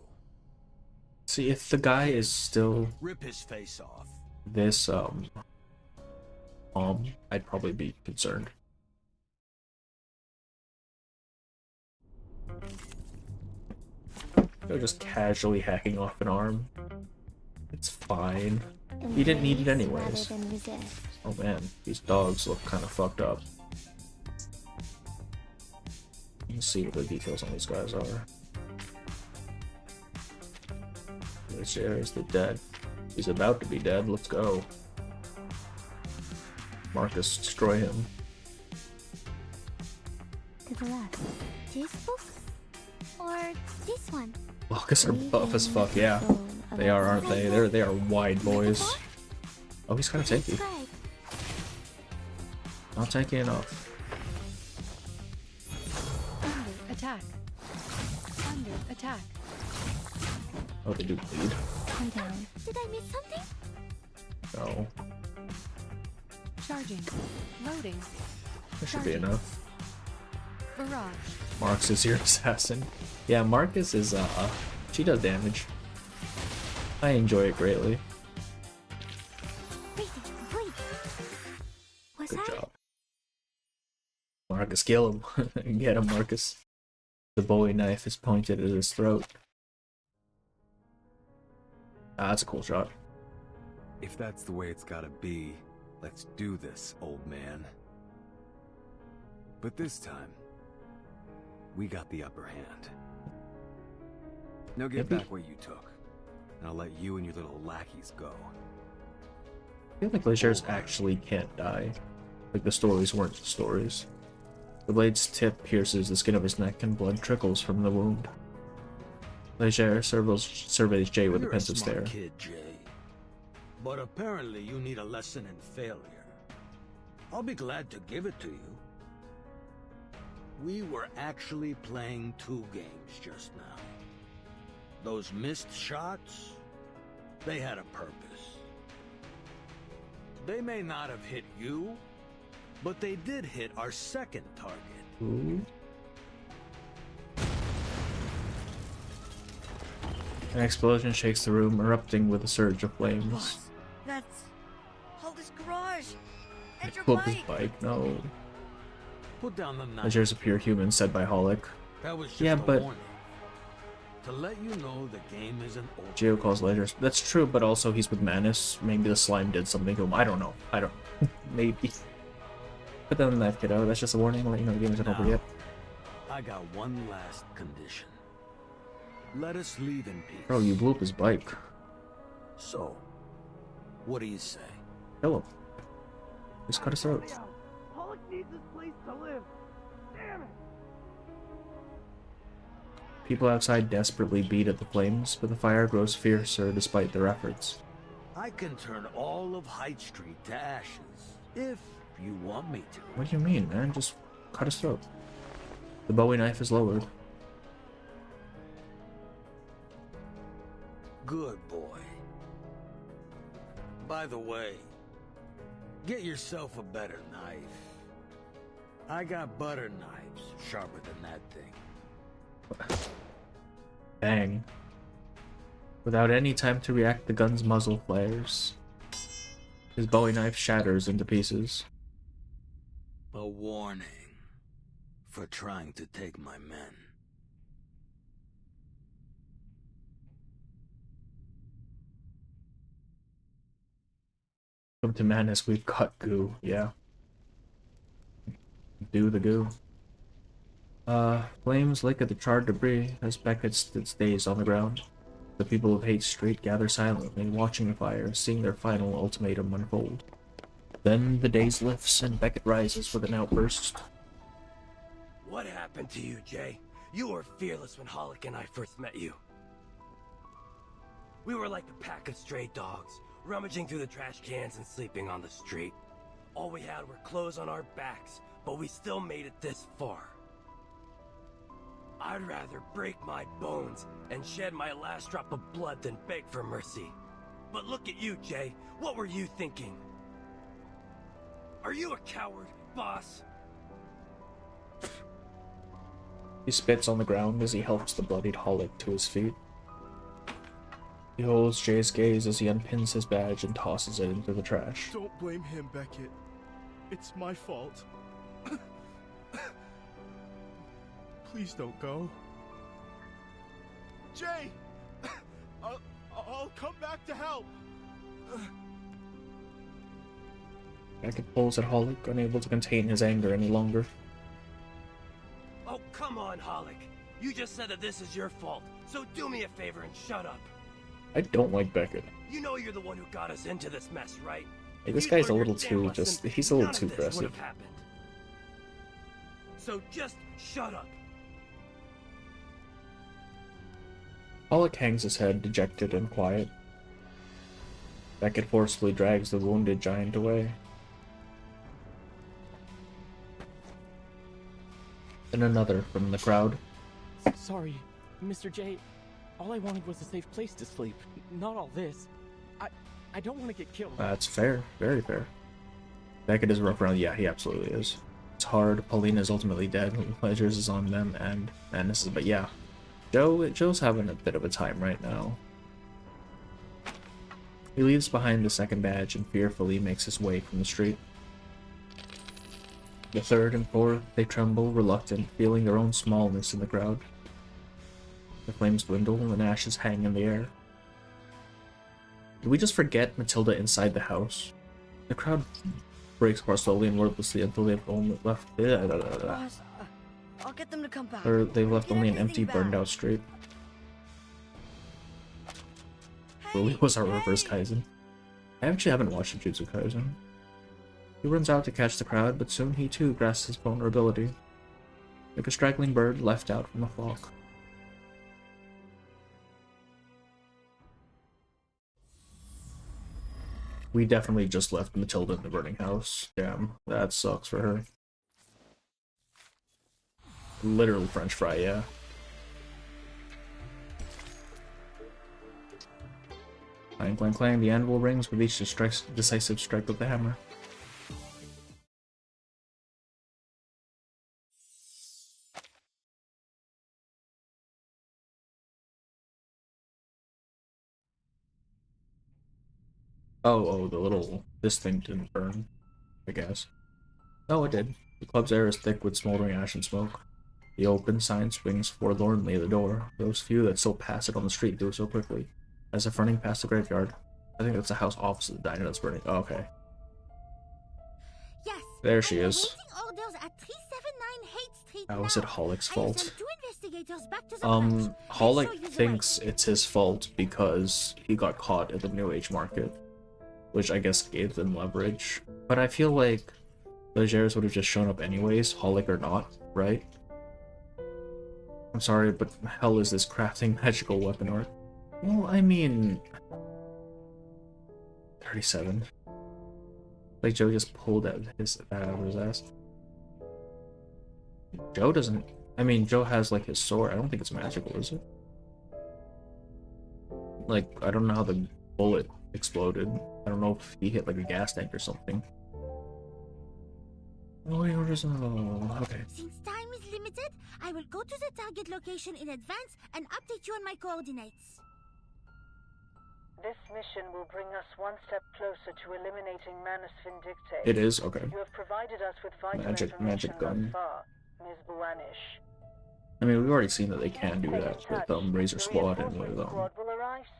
See, if the guy is still... Rip his face off. This, I'd probably be concerned. They're just casually hacking off an arm. It's fine. He didn't need it anyways. Oh man, these dogs look kind of fucked up. Let's see what the details on these guys are. There's the dead. He's about to be dead. Let's go. Marcus, destroy him. To the left. This book? Or this one? Marcus are buff as fuck, yeah. They are, aren't they? They are wide boys. Oh, he's kind of tanky. Not tanky enough. Under attack. Under attack. Oh, they do bleed. I'm down. Did I miss something? No. Charging. Loading. There should be enough. Barrage. Marcus is your assassin. Yeah, Marcus is, she does damage. I enjoy it greatly. Wait. Was Good job. Marcus, kill him. Get him, Marcus. The Bowie knife is pointed at his throat. Ah, that's a cool shot. If that's the way it's gotta be, let's do this, old man. But this time, we got the upper hand. Now get back what you took, and I'll let you and your little lackeys go. I feel like glaciers actually can't die. Like the stories weren't stories. The blade's tip pierces the skin of his neck and blood trickles from the wound. Leger surveys Jay with a You're pensive smart stare. kid, Jay. But apparently you need a lesson in failure. I'll be glad to give it to you. We were actually playing 2 games just now. Those missed shots, they had a purpose. They may not have hit you, but they did hit our second target. Ooh. An explosion shakes the room, erupting with a surge of flames. Boss, that's Hulk's garage. They And your flip his bike. bike, no. Put down the knife. Leger's a pure human, said by Hollick. That was just Yeah, a but warning. To let you know the game isn't over. Geo calls Leger. That's true, but also he's with Manus. Maybe the slime did something to him. I don't know. Maybe. Put down the knife, kiddo. That's just a warning. I'll let you know the game isn't over yet. I got one last condition. Let us leave in peace. Bro, you blew up his bike. So, what do you say? Kill him. Just cut his throat. Pollock needs this place to live. Damn it! People outside desperately beat at the flames, but the fire grows fiercer despite their efforts. I can turn all of Hyde Street to ashes, if you want me to. What do you mean, man? Just cut his throat. The Bowie knife is lowered. Good boy. By the way, get yourself a better knife. I got butter knives sharper than that thing. Bang. Without any time to react, the gun's muzzle flares. His Bowie knife shatters into pieces. A warning for trying to take my men. Come to Manus, we've got goo, yeah. Do the goo. Flames lick at the charred debris as Beckett stays on the ground. The people of Hate Street gather silently, watching the fire, seeing their final ultimatum unfold. Then the daze lifts and Beckett rises with an outburst. What happened to you, Jay? You were fearless when Hollick and I first met you. We were like a pack of stray dogs, rummaging through the trash cans and sleeping on the street. All we had were clothes on our backs, but we still made it this far. I'd rather break my bones and shed my last drop of blood than beg for mercy. But look at you, Jay. What were you thinking? Are you a coward, boss? He spits on the ground as he helps the bloodied Hollick to his feet. He holds Jay's gaze as he unpins his badge and tosses it into the trash. Don't blame him, Beckett. It's my fault. Please don't go. Jay! I'll come back to help! Beckett pulls at Hollick, unable to contain his anger any longer. Oh, come on, Hollick. You just said that this is your fault, so do me a favor and shut up. I don't like Beckett. You know you're the one who got us into this mess, right? Hey, this If guy's you'd a learned little your damn too lesson, he's a little none too of this would aggressive. have happened. So just shut up. Hollick hangs his head, dejected and quiet. Beckett forcefully drags the wounded giant away. Then another from the crowd. Sorry, Mr. J. All I wanted was a safe place to sleep, not all this. I don't want to get killed. That's fair. Very fair. Beckett is rough around. Yeah, he absolutely is. It's hard. Paulina is ultimately dead. Pleasures is on them, and Madness is. But yeah, Joe's having a bit of a time right now. He leaves behind the second badge and fearfully makes his way from the street. The third and fourth, they tremble, reluctant, feeling their own smallness in the crowd. The flames dwindle and ashes hang in the air. Did we just forget Matilda inside the house? The crowd breaks apart slowly and wordlessly until they've only left. Boss, I'll get them to come back. Or they've left Get only an everything empty, burned back. out street. Lily was our reverse Kaizen. I actually haven't watched Jujutsu Kaisen. He runs out to catch the crowd, but soon he too grasps his vulnerability. like a straggling bird left out from the flock. We definitely just left Matilda in the burning house. Damn, that sucks for her. Literally French fry, yeah. Clang, clang, clang. The anvil rings with each decisive strike of the hammer. Oh, this thing didn't burn, I guess. Oh, it did. The club's air is thick with smoldering ash and smoke. The open sign swings forlornly at the door. Those few that still pass it on the street do so quickly. As if running past the graveyard. I think that's the house opposite the diner that's burning. Oh, okay. Yes. There she is. Orders at 379 Haight Street How is it Hollick's fault? Holick Hollick thinks it's his fault because he got caught at the New Age market, which I guess gave them leverage. But I feel like Legers would have just shown up anyways, Hollick or not, right? I'm sorry, but hell is this crafting magical weapon art? Well, I mean... 37. Like Joe just pulled out his out of his ass. Joe doesn't... I mean, Joe has like his sword. I don't think it's magical, is it? Like, I don't know how the bullet exploded. I don't know if he hit like a gas tank or something. Oh, okay. Since time is limited, I will go to the target location in advance and update you on my coordinates. This mission will bring us one step closer to eliminating Manus Vindicte. It is? Okay. You have provided us with vital Magic gun. thus far, Ms. Buanish. I mean, we've already seen that they can do that with Razor Squad and with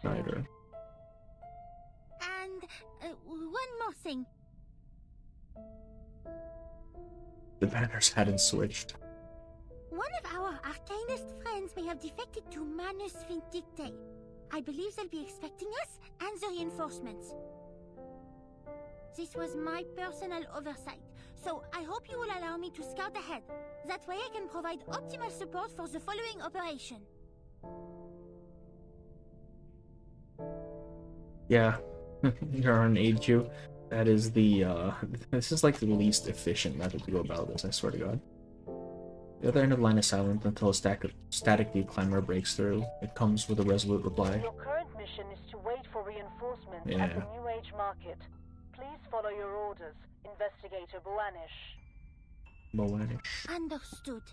Snyder. And one more thing. The banners hadn't switched. One of our Arcanist friends may have defected to Manus Vindicte. I believe they'll be expecting us and the reinforcements. This was my personal oversight, so I hope you will allow me to scout ahead. That way I can provide optimal support for the following operation. Yeah, you're on HQ. That is the, this is like the least efficient method to go about this, I swear to God. The other end of the line is silent until a static climber breaks through. It comes with a resolute reply. Your current mission is to wait for reinforcements Yeah. at the New Age market. Please follow your orders, Investigator Buanish. Understood.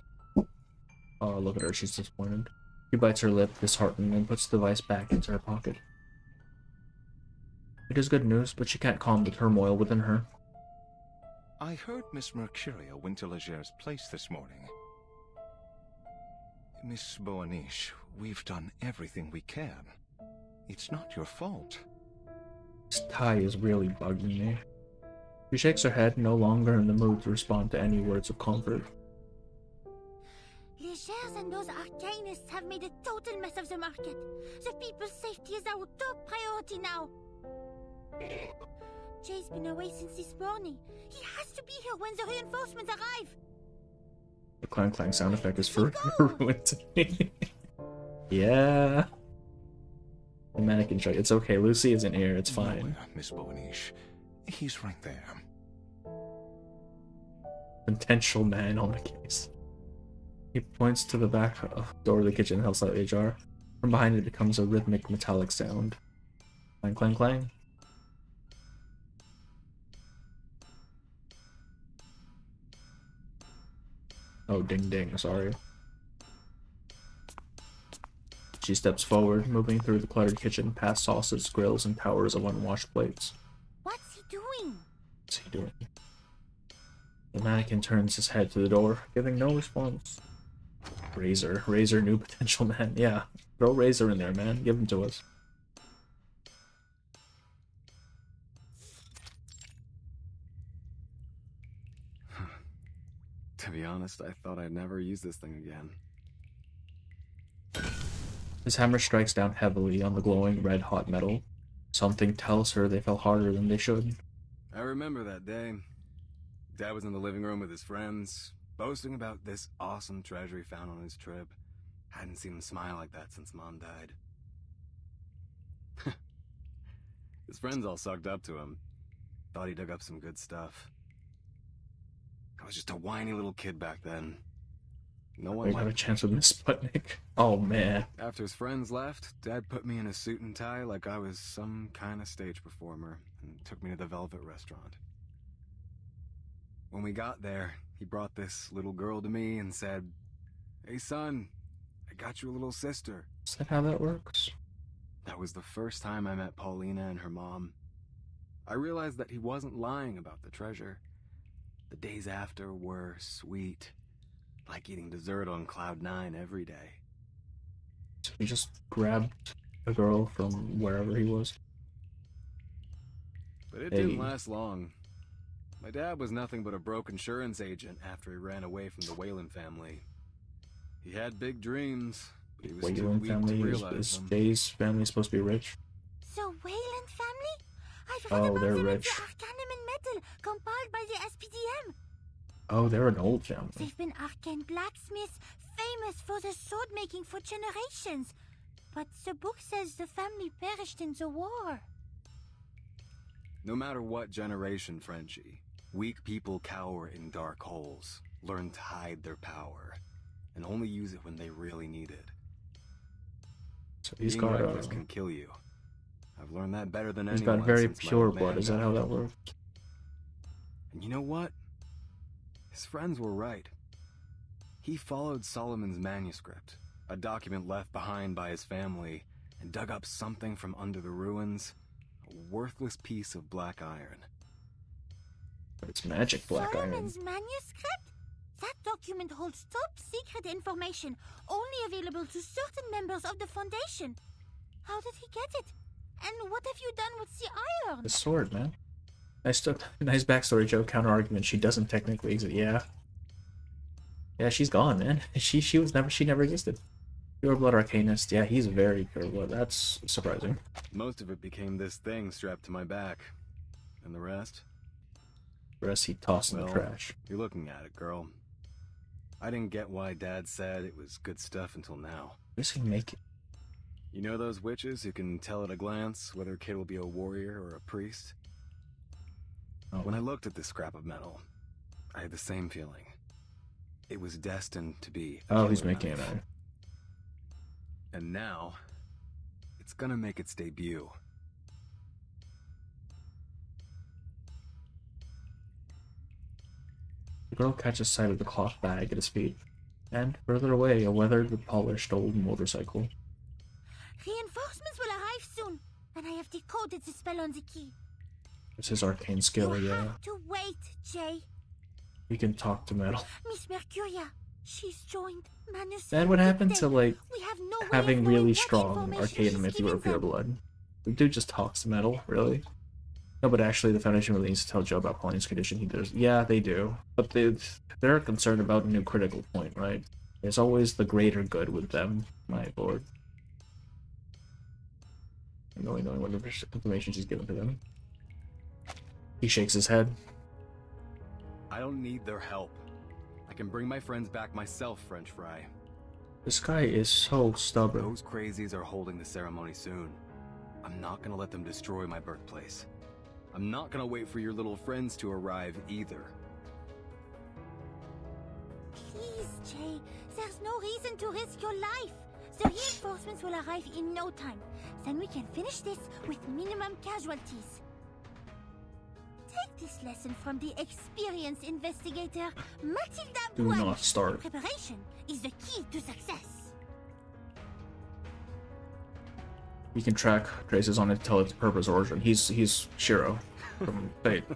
Oh, look at her, she's disappointed. She bites her lip, disheartened, and puts the device back into her pocket. It is good news, but she can't calm the turmoil within her. I heard Miss Mercurio went to Leger's place this morning. Miss Boanish, we've done everything we can. It's not your fault. This tie is really bugging me. She shakes her head, no longer in the mood to respond to any words of comfort. Legers and those Arcanists have made a total mess of the market. The people's safety is our top priority now. Jay's been away since this morning. He has to be here when the reinforcements arrive. The clang clang sound effect is for ruined to me. Yeah. The mannequin show. It's okay, Lucy isn't here, it's fine. Miss Boanish, he's right there. Potential man on the case. He points to the back door of the kitchen held slightly ajar. From behind it becomes a rhythmic metallic sound. Clang clang clang. Oh, ding ding, sorry. She steps forward, moving through the cluttered kitchen, past sauces, grills, and towers of unwashed plates. What's he doing? What's he doing? The mannequin turns his head to the door, giving no response. Razor, new potential man. Yeah, throw Razor in there, man. Give him to us. To be honest, I thought I'd never use this thing again. His hammer strikes down heavily on the glowing red-hot metal. Something tells her they fell harder than they should. I remember that day. Dad was in the living room with his friends. boasting about this awesome treasure he found on his trip. Hadn't seen him smile like that since Mom died. His friends all sucked up to him. Thought he dug up some good stuff. I was just a whiny little kid back then. No one I got a chance with Miss Sputnik. Oh man. After his friends left, Dad put me in a suit and tie like I was some kind of stage performer and took me to the Velvet Restaurant. When we got there, he brought this little girl to me and said, "Hey son, I got you a little sister." Is that how that works? That was the first time I met Paulina and her mom. I realized that he wasn't lying about the treasure. The days after were sweet, like eating dessert on Cloud 9 every day. So he just grabbed a girl from wherever he was. But it didn't last long. My dad was nothing but a broke insurance agent after he ran away from the Whalen family. He had big dreams, but he was too Whalen weak to family realize is them. Jay's family supposed to be rich? So Wayland family? I've heard Oh, about they're them rich. as the Arcanum and Metal, compiled by the SPDM. Oh, they're an old family. They've been arcane blacksmiths, famous for their sword making for generations. But the book says the family perished in the war. No matter what generation, Frenchie, weak people cower in dark holes, learn to hide their power, and only use it when they really need it. So he's Being got reckless can kill you. I've learned that better than he's anyone got very since my pure old man blood. Is that died. how that works? And you know what? His friends were right. He followed Solomon's manuscript, a document left behind by his family, and dug up something from under the ruins, a worthless piece of black iron. But it's magic black iron. Solomon's manuscript? That document holds top secret information, only available to certain members of the Foundation. How did he get it? And what have you done with the iron? The sword, man. Nice backstory joke, counter argument. She doesn't technically exist. Yeah. Yeah, she's gone, man. She never existed. Pure blood arcanist. Yeah, he's very pure blood. That's surprising. Most of it became this thing strapped to my back. And the rest? The rest he tossed in the trash. You're looking at it, girl. I didn't get why Dad said it was good stuff until now. What does he make it? You know those witches who can tell at a glance whether a kid will be a warrior or a priest? Oh. When I looked at this scrap of metal, I had the same feeling. It was destined to be a Oh, he's killer making knife. it. And now, it's gonna make its debut. The girl catches sight of the cloth bag at his feet, and further away, a weathered, polished old motorcycle. Reinforcements will arrive soon, and I have decoded the spell on the key. It's his arcane skill, You yeah. have to wait, Jay. He can talk to metal. Miss Mercuria, she's joined Manus. Then what happened to, like, We have no way having of knowing really what strong information arcane she's if you were giving pure them. blood? The dude just talks to metal, really? No, but actually, the Foundation really needs to tell Joe about Pauline's condition. He does. Yeah, they do. But they're concerned about a new critical point, right? There's always the greater good with them, my lord. And only knowing what information she's given to them. He shakes his head. I don't need their help. I can bring my friends back myself, French fry. This guy is so stubborn. Those crazies are holding the ceremony soon. I'm not gonna let them destroy my birthplace. I'm not gonna wait for your little friends to arrive either. Please, Jay. There's no reason to risk your life. The reinforcements will arrive in no time. Then we can finish this with minimum casualties. Take this lesson from the experienced investigator, Matilda Do Boine. not start. Preparation is the key to success. We can track traces on it to tell its purpose origin. He's Shiro from Fate, I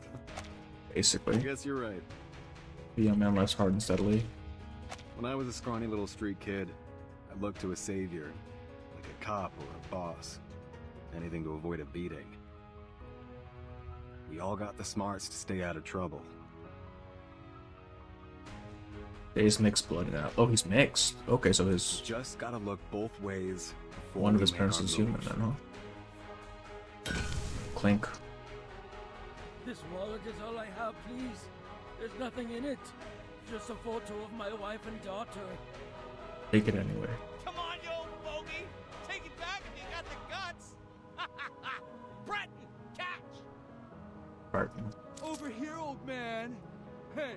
basically. guess you're right. The young man laughs hard and steadily. When I was a scrawny little street kid, I looked to a savior, like a cop or a boss. Anything to avoid a beating. We all got the smarts to stay out of trouble. Jay's mixed blood now. Oh, he's mixed. Okay, so his Just gotta look both ways before one of we his make parents our is human, moves. then, huh? Clink. This wallet is all I have, please. There's nothing in it. Just a photo of my wife and daughter. Take it anyway. Come on, you old bogey! Take it back if you got the guts! Breton, catch! Barton. Over here, old man! Hey,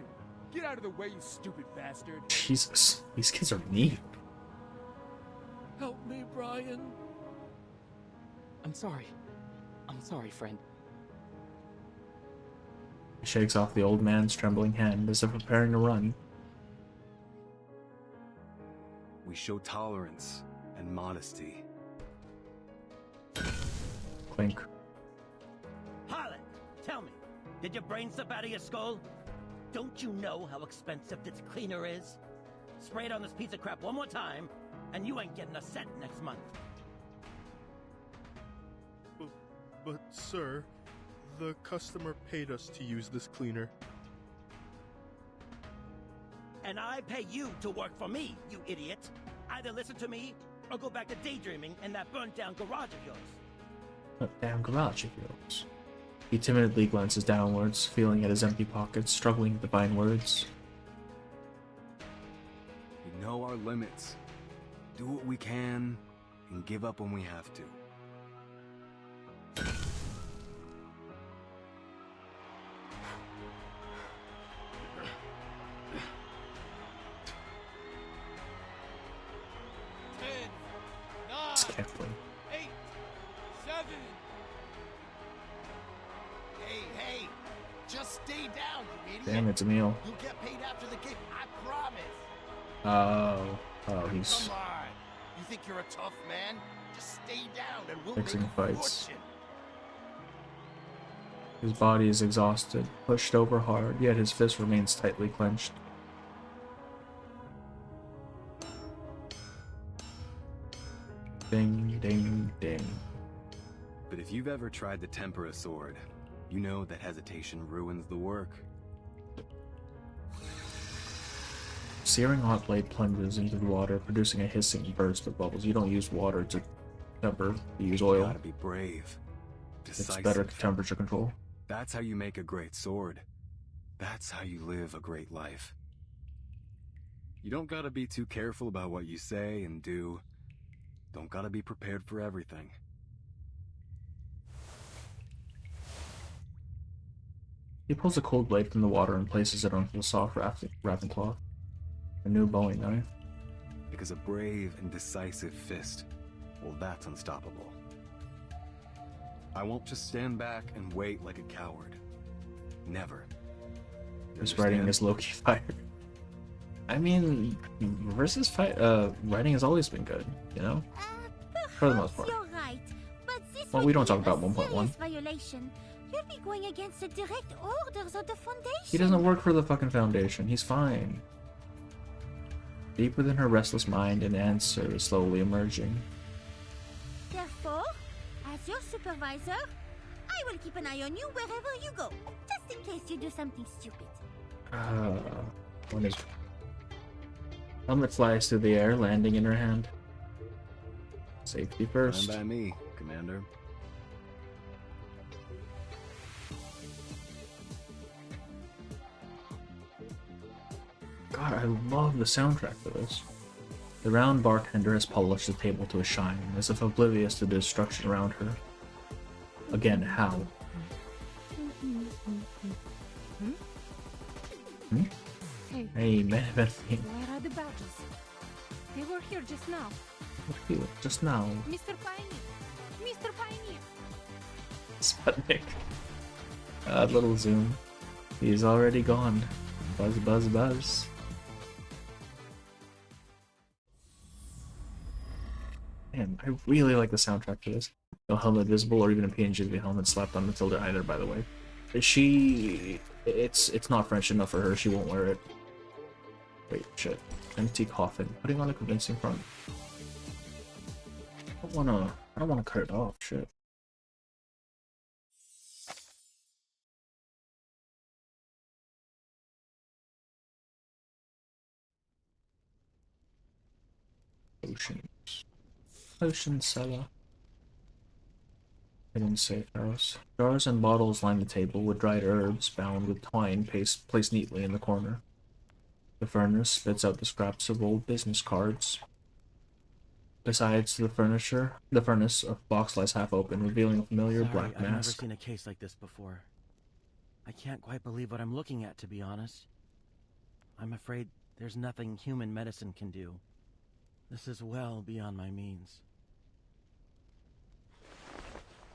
get out of the way, you stupid bastard! Jesus, these kids are mean. Help me, Brian. I'm sorry. I'm sorry, friend. He shakes off the old man's trembling hand as if preparing to run. We show tolerance and modesty. Clink. Harlan, tell me, did your brain slip out of your skull? Don't you know how expensive this cleaner is? Spray it on this piece of crap one more time, and you ain't getting a cent next month. But sir, the customer paid us to use this cleaner. And I pay you to work for me, you idiot. Either listen to me, or go back to daydreaming in that burnt-down garage of yours. That damn garage of yours. He timidly glances downwards, feeling at his empty pockets, struggling to find words. We know our limits. Do what we can, and give up when we have to. Carefully. 8, 7. Hey, just stay down, you idiot. Damn, it's Emil. You'll get paid after the game, I promise. Oh, he's Come on. You think you're a tough man? Just stay down and we'll fixing make a fights. fortune. His body is exhausted, pushed over hard, yet his fist remains tightly clenched. Ding, ding, ding. But if you've ever tried to temper a sword, you know that hesitation ruins the work. Searing hot blade plunges into the water, producing a hissing burst of bubbles. You don't use water to temper, you use oil. You gotta be brave, decisive. It's better temperature control. That's how you make a great sword. That's how you live a great life. You don't gotta be too careful about what you say and do. Don't gotta be prepared for everything. He pulls a cold blade from the water and places it onto the soft wrapping cloth. A new Bowie knife. Because a brave and decisive fist, well, that's unstoppable. I won't just stand back and wait like a coward. Never. You His writing understand? is low-key fire. I mean, versus fight, writing has always been good, you know? For the most part. You're right, but this Well, would we don't be talk about a 1.1. serious violation. You'll be going against the direct orders of the Foundation. He doesn't work for the fucking Foundation. He's fine. Deep within her restless mind, an answer is slowly emerging. Therefore, as your supervisor, I will keep an eye on you wherever you go, just in case you do something stupid. When his helmet flies through the air, landing in her hand. Safety first. Fine by me, Commander. God, I love the soundtrack for this. The round bartender has polished the table to a shine, as if oblivious to the destruction around her. Again, how? Hmm? Hey, man, Where are the badges? They were here just now. just now. Mr. Pioneer! Mr. Pioneer! Sputnik. Little zoom. He's already gone. Buzz, buzz, buzz. Man, I really like the soundtrack for this. No helmet visible or even a PNG of the helmet slapped on Matilda either, by the way. It's not French enough for her, she won't wear it. Wait, shit. Empty coffin. Putting on a convincing front. I don't wanna cut it off, shit. Potions. Potion cellar. Hidden safe house. Jars and bottles line the table with dried herbs bound with twine placed neatly in the corner. The furnace spits out the scraps of old business cards. Besides the furnace, a box lies half open, revealing a familiar black I've never mask. seen a case like this before. I can't quite believe what I'm looking at, to be honest. I'm afraid there's nothing human medicine can do. This is well beyond my means.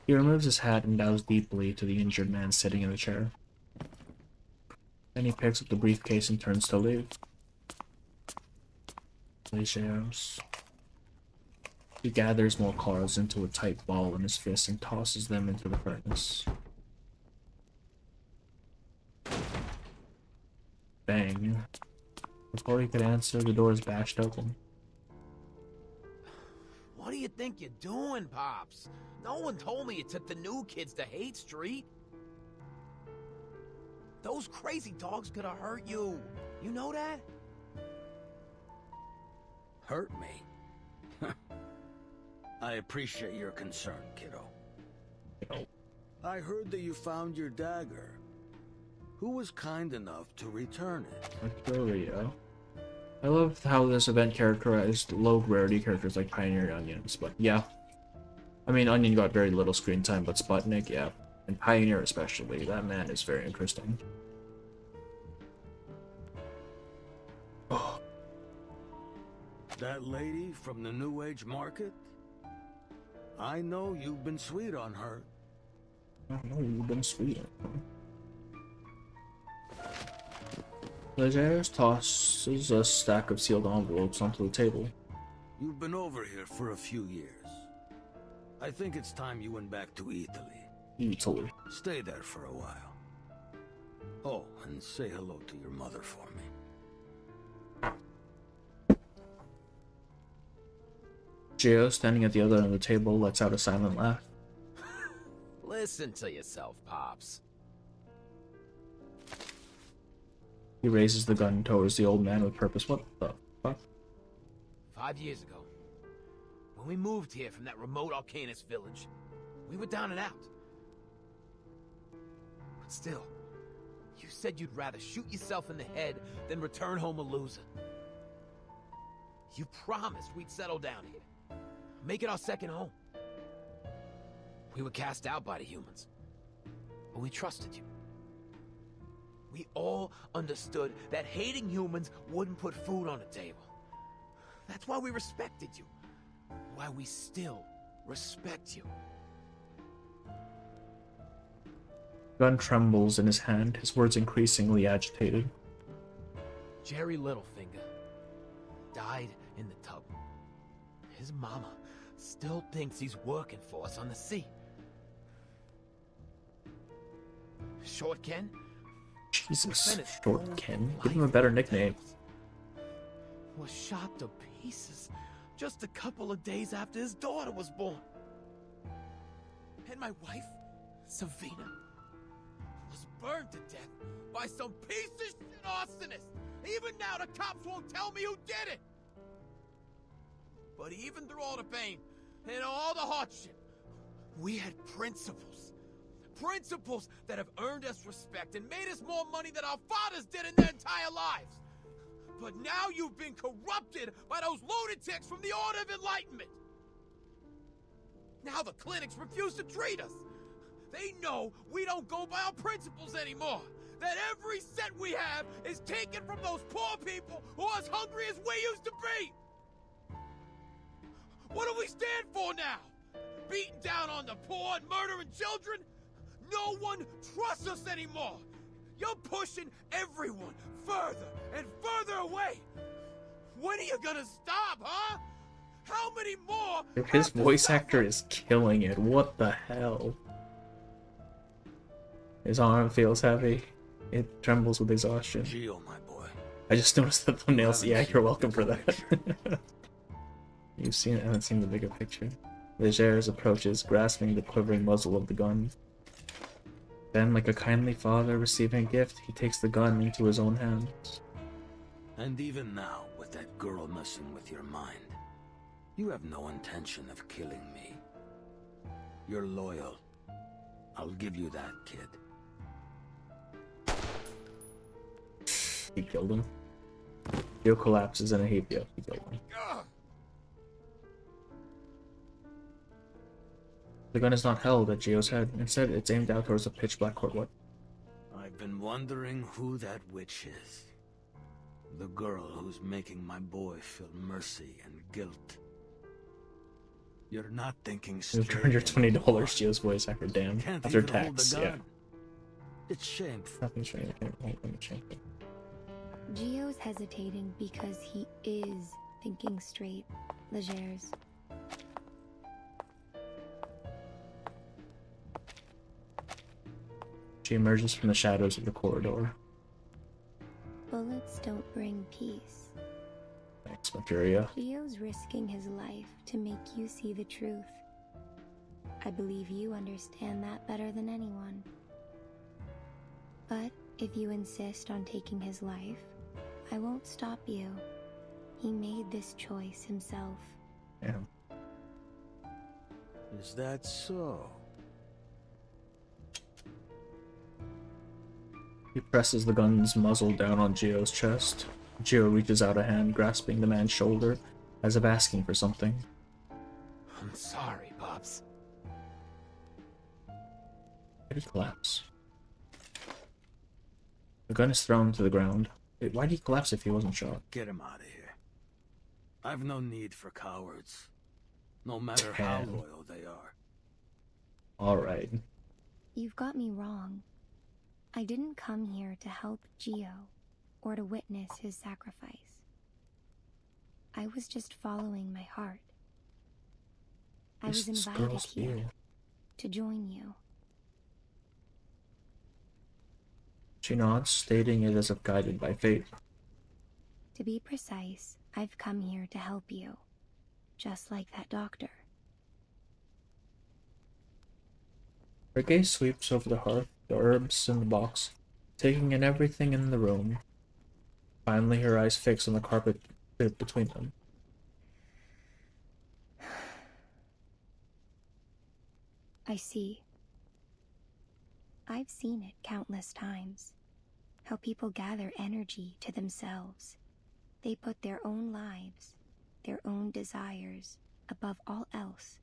He removes his hat and bows deeply to the injured man sitting in the chair. Then he picks up the briefcase and turns to leave. Legeros. He gathers more cards into a tight ball in his fist and tosses them into the furnace. Bang. Before he could answer, the door is bashed open. What do you think you're doing, Pops? No one told me you took the new kids to Haight Street. Those crazy dogs could have hurt you. You know that? Hurt me? I appreciate your concern, kiddo. I heard that you found your dagger. Who was kind enough to return it? Victoria. I love how this event characterized low rarity characters like Pioneer and Onions, but yeah. I mean, Onion got very little screen time, but Sputnik, yeah. And Pioneer especially, that man is very interesting. Oh. That lady from the New Age market? I know you've been sweet on her. I know you've been sweet on her. Legeros tosses a stack of sealed envelopes onto the table. You've been over here for a few years. I think it's time you went back to Italy. Italy. Stay there for a while. Oh, and say hello to your mother for me. Gio, standing at the other end of the table, lets out a silent laugh. Listen to yourself, Pops. He raises the gun towards the old man with purpose. What the fuck? 5 years ago, when we moved here from that remote Arcanist village, we were down and out. But still, you said you'd rather shoot yourself in the head than return home a loser. You promised we'd settle down here, make it our second home. We were cast out by the humans, but we trusted you. We all understood that hating humans wouldn't put food on the table. That's why we respected you. Why we still respect you. Gun trembles in his hand, his words increasingly agitated. Jerry Littlefinger died in the tub. His mama still thinks he's working for us on the sea. Short Ken? Jesus, Short Ken. Give him a better nickname. Was shot to pieces just a couple of days after his daughter was born. And my wife, Savina, was burned to death by some piece of shit arsonist. Even now the cops won't tell me who did it. But even through all the pain and all the hardship, we had principles. Principles that have earned us respect and made us more money than our fathers did in their entire lives. But now you've been corrupted by those lunatics from the Order of Enlightenment. Now the clinics refuse to treat us. They know we don't go by our principles anymore. That every cent we have is taken from those poor people who are as hungry as we used to be. What do we stand for now? Beating down on the poor and murdering children? No one trusts us anymore. You're pushing everyone further and further away. When are you gonna stop, huh? How many more? His voice actor is killing it. What the hell? His arm feels heavy. It trembles with exhaustion. Gio, my boy. I just noticed the thumbnails. Yeah, you're welcome for that. You've seen it. I haven't seen the bigger picture. Legeros approaches, grasping the quivering muzzle of the gun. Then, like a kindly father receiving a gift, he takes the gun into his own hands. And even now, with that girl messing with your mind, you have no intention of killing me. You're loyal. I'll give you that, kid. He killed him. Geo collapses in a heap. Yep, keep going. The gun is not held at Geo's head. Instead, it's aimed out towards the pitch-black courtyard. I've been wondering who that witch is. The girl who's making my boy feel mercy and guilt. You're not thinking You've straight. earned your $20, Geo's voice actor. Damn. Can't After even hold tax, the yeah. gun. It's shameful. Nothing's shameful. Gio's hesitating because he is thinking straight, Legers. She emerges from the shadows of the corridor. Bullets don't bring peace. Thanks, Materia. Gio's risking his life to make you see the truth. I believe you understand that better than anyone. But if you insist on taking his life, I won't stop you. He made this choice himself. Yeah. Is that so? He presses the gun's muzzle down on Gio's chest. Gio reaches out a hand, grasping the man's shoulder, as if asking for something. I'm sorry, Pops. It did collapse. The gun is thrown to the ground. Why'd he collapse if he wasn't shot? Get him out of here. I've no need for cowards. No matter how loyal they are. Alright. You've got me wrong. I didn't come here to help Gio or to witness his sacrifice. I was just following my heart. I was invited here to join you. She nods, stating it as if guided by fate. To be precise, I've come here to help you, just like that doctor. Her gaze sweeps over the hearth, the herbs in the box, taking in everything in the room. Finally, her eyes fix on the carpet bit between them. I see. I've seen it countless times. How people gather energy to themselves. They put their own lives, their own desires, above all else.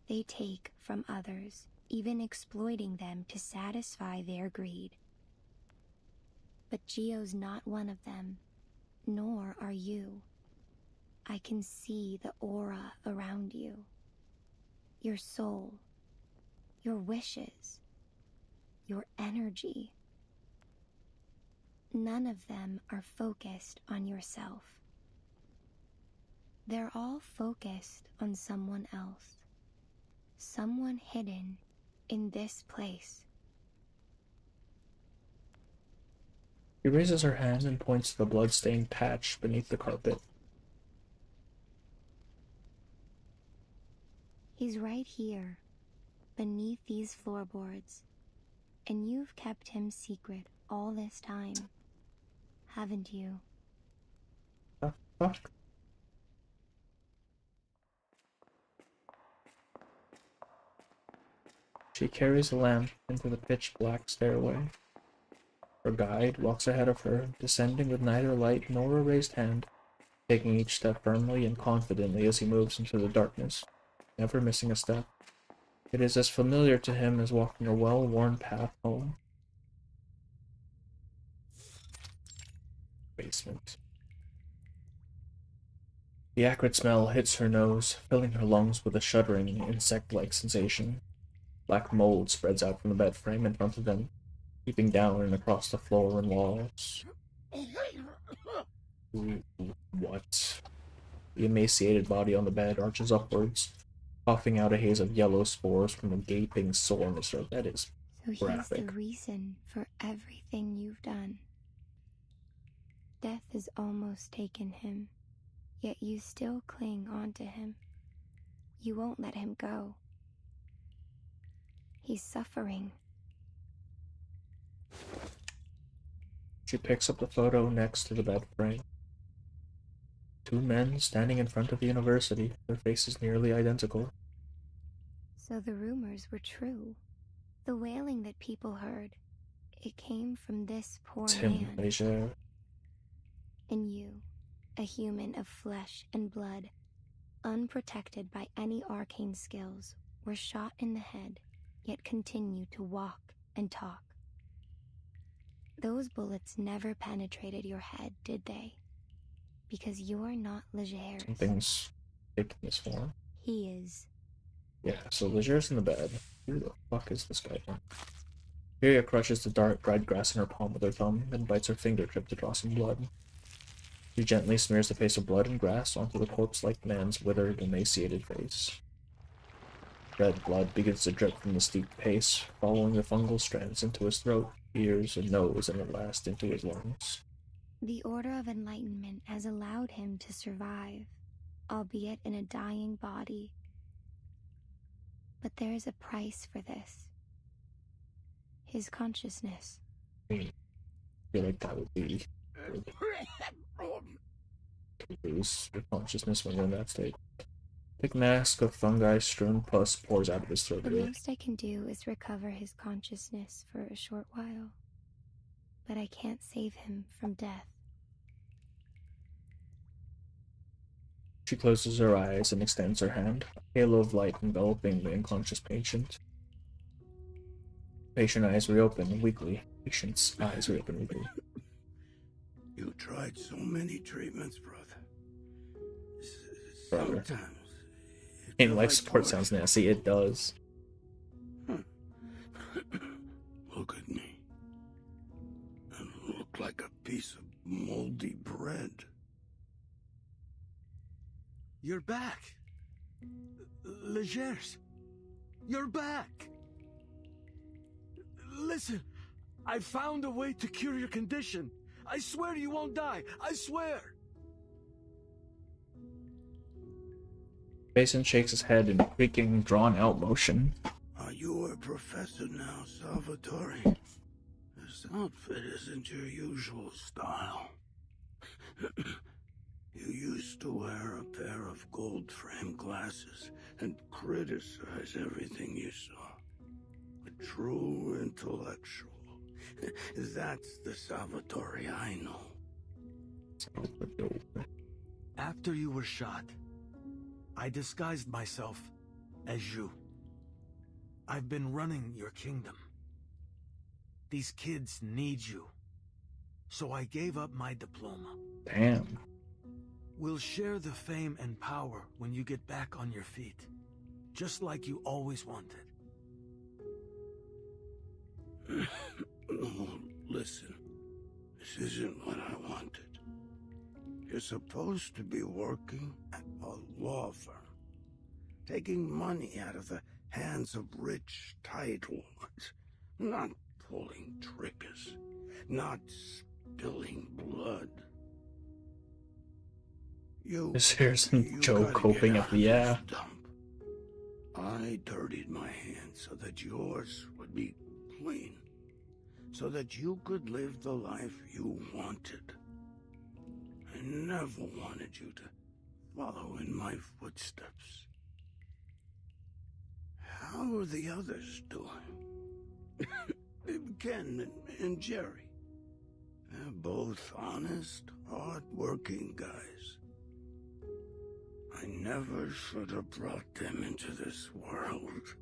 They take from others, even exploiting them to satisfy their greed. But Gio's not one of them, nor are you. I can see the aura around you. Your soul, your wishes, your energy. None of them are focused on yourself. They're all focused on someone else. Someone hidden in this place. She raises her hand and points to the blood-stained patch beneath the carpet. He's right here, beneath these floorboards. And you've kept him secret all this time, haven't you? The fuck? She carries a lamp into the pitch-black stairway. Her guide walks ahead of her, descending with neither light nor a raised hand, taking each step firmly and confidently as he moves into the darkness, never missing a step. It is as familiar to him as walking a well-worn path home. Basement. The acrid smell hits her nose, filling her lungs with a shuddering, insect-like sensation. Black mold spreads out from the bed frame in front of them, seeping down and across the floor and walls. What? The emaciated body on the bed arches upwards, puffing out a haze of yellow spores from a gaping soreness. That is graphic. He's the reason for everything you've done. Death has almost taken him, yet you still cling onto him. You won't let him go. He's suffering. She picks up the photo next to the bed frame. Two men standing in front of the university, their faces nearly identical. So the rumors were true. The wailing that people heard, it came from this poor It's man. him, Leger. And you, a human of flesh and blood, unprotected by any arcane skills, were shot in the head, yet continue to walk and talk. Those bullets never penetrated your head, did they? Because you're not Legers. Something's taking this form. He is. Yeah, so Legers in the bed. Who the fuck is this guy? Miria crushes the dark, dried grass in her palm with her thumb, then bites her fingertip to draw some blood. She gently smears the paste of blood and grass onto the corpse-like man's withered, emaciated face. Red blood begins to drip from the steep paste, following the fungal strands into his throat, ears, and nose, and at last into his lungs. The Order of Enlightenment has allowed him to survive, albeit in a dying body. But there is a price for this. His consciousness. I feel like that would be... lose your consciousness when you're in that state. Thick mask of fungi-strewn pus pours out of his throat. The most I can do is recover his consciousness for a short while. But I can't save him from death. She closes her eyes and extends her hand, a halo of light enveloping the unconscious patient. Patient eyes reopen weakly. Patient's eyes reopen weakly. You tried so many treatments, brother. Brother. Sometimes. Ain't like support sounds nasty. It does. Look at me. I look like a piece of moldy bread. You're back. Legers. You're back. Listen, I found a way to cure your condition. I swear you won't die. I swear. Mason shakes his head in creaking, drawn-out motion. Are you a professor now, Salvatore? This outfit isn't your usual style. You used to wear a pair of gold-framed glasses and criticize everything you saw. A true intellectual. That's the Salvatore I know. After you were shot, I disguised myself as you. I've been running your kingdom. These kids need you. So I gave up my diploma. Damn. We'll share the fame and power when you get back on your feet. Just like you always wanted. No, listen. This isn't what I wanted. You're supposed to be working at a law firm. Taking money out of the hands of rich title ones. Not pulling triggers. Not spilling blood. Here's Joe coping up the air. I dirtied my hands so that yours would be clean. So that you could live the life you wanted. I never wanted you to follow in my footsteps. How are the others doing? Ken and Jerry. They're both honest, hard-working guys. I never should have brought them into this world.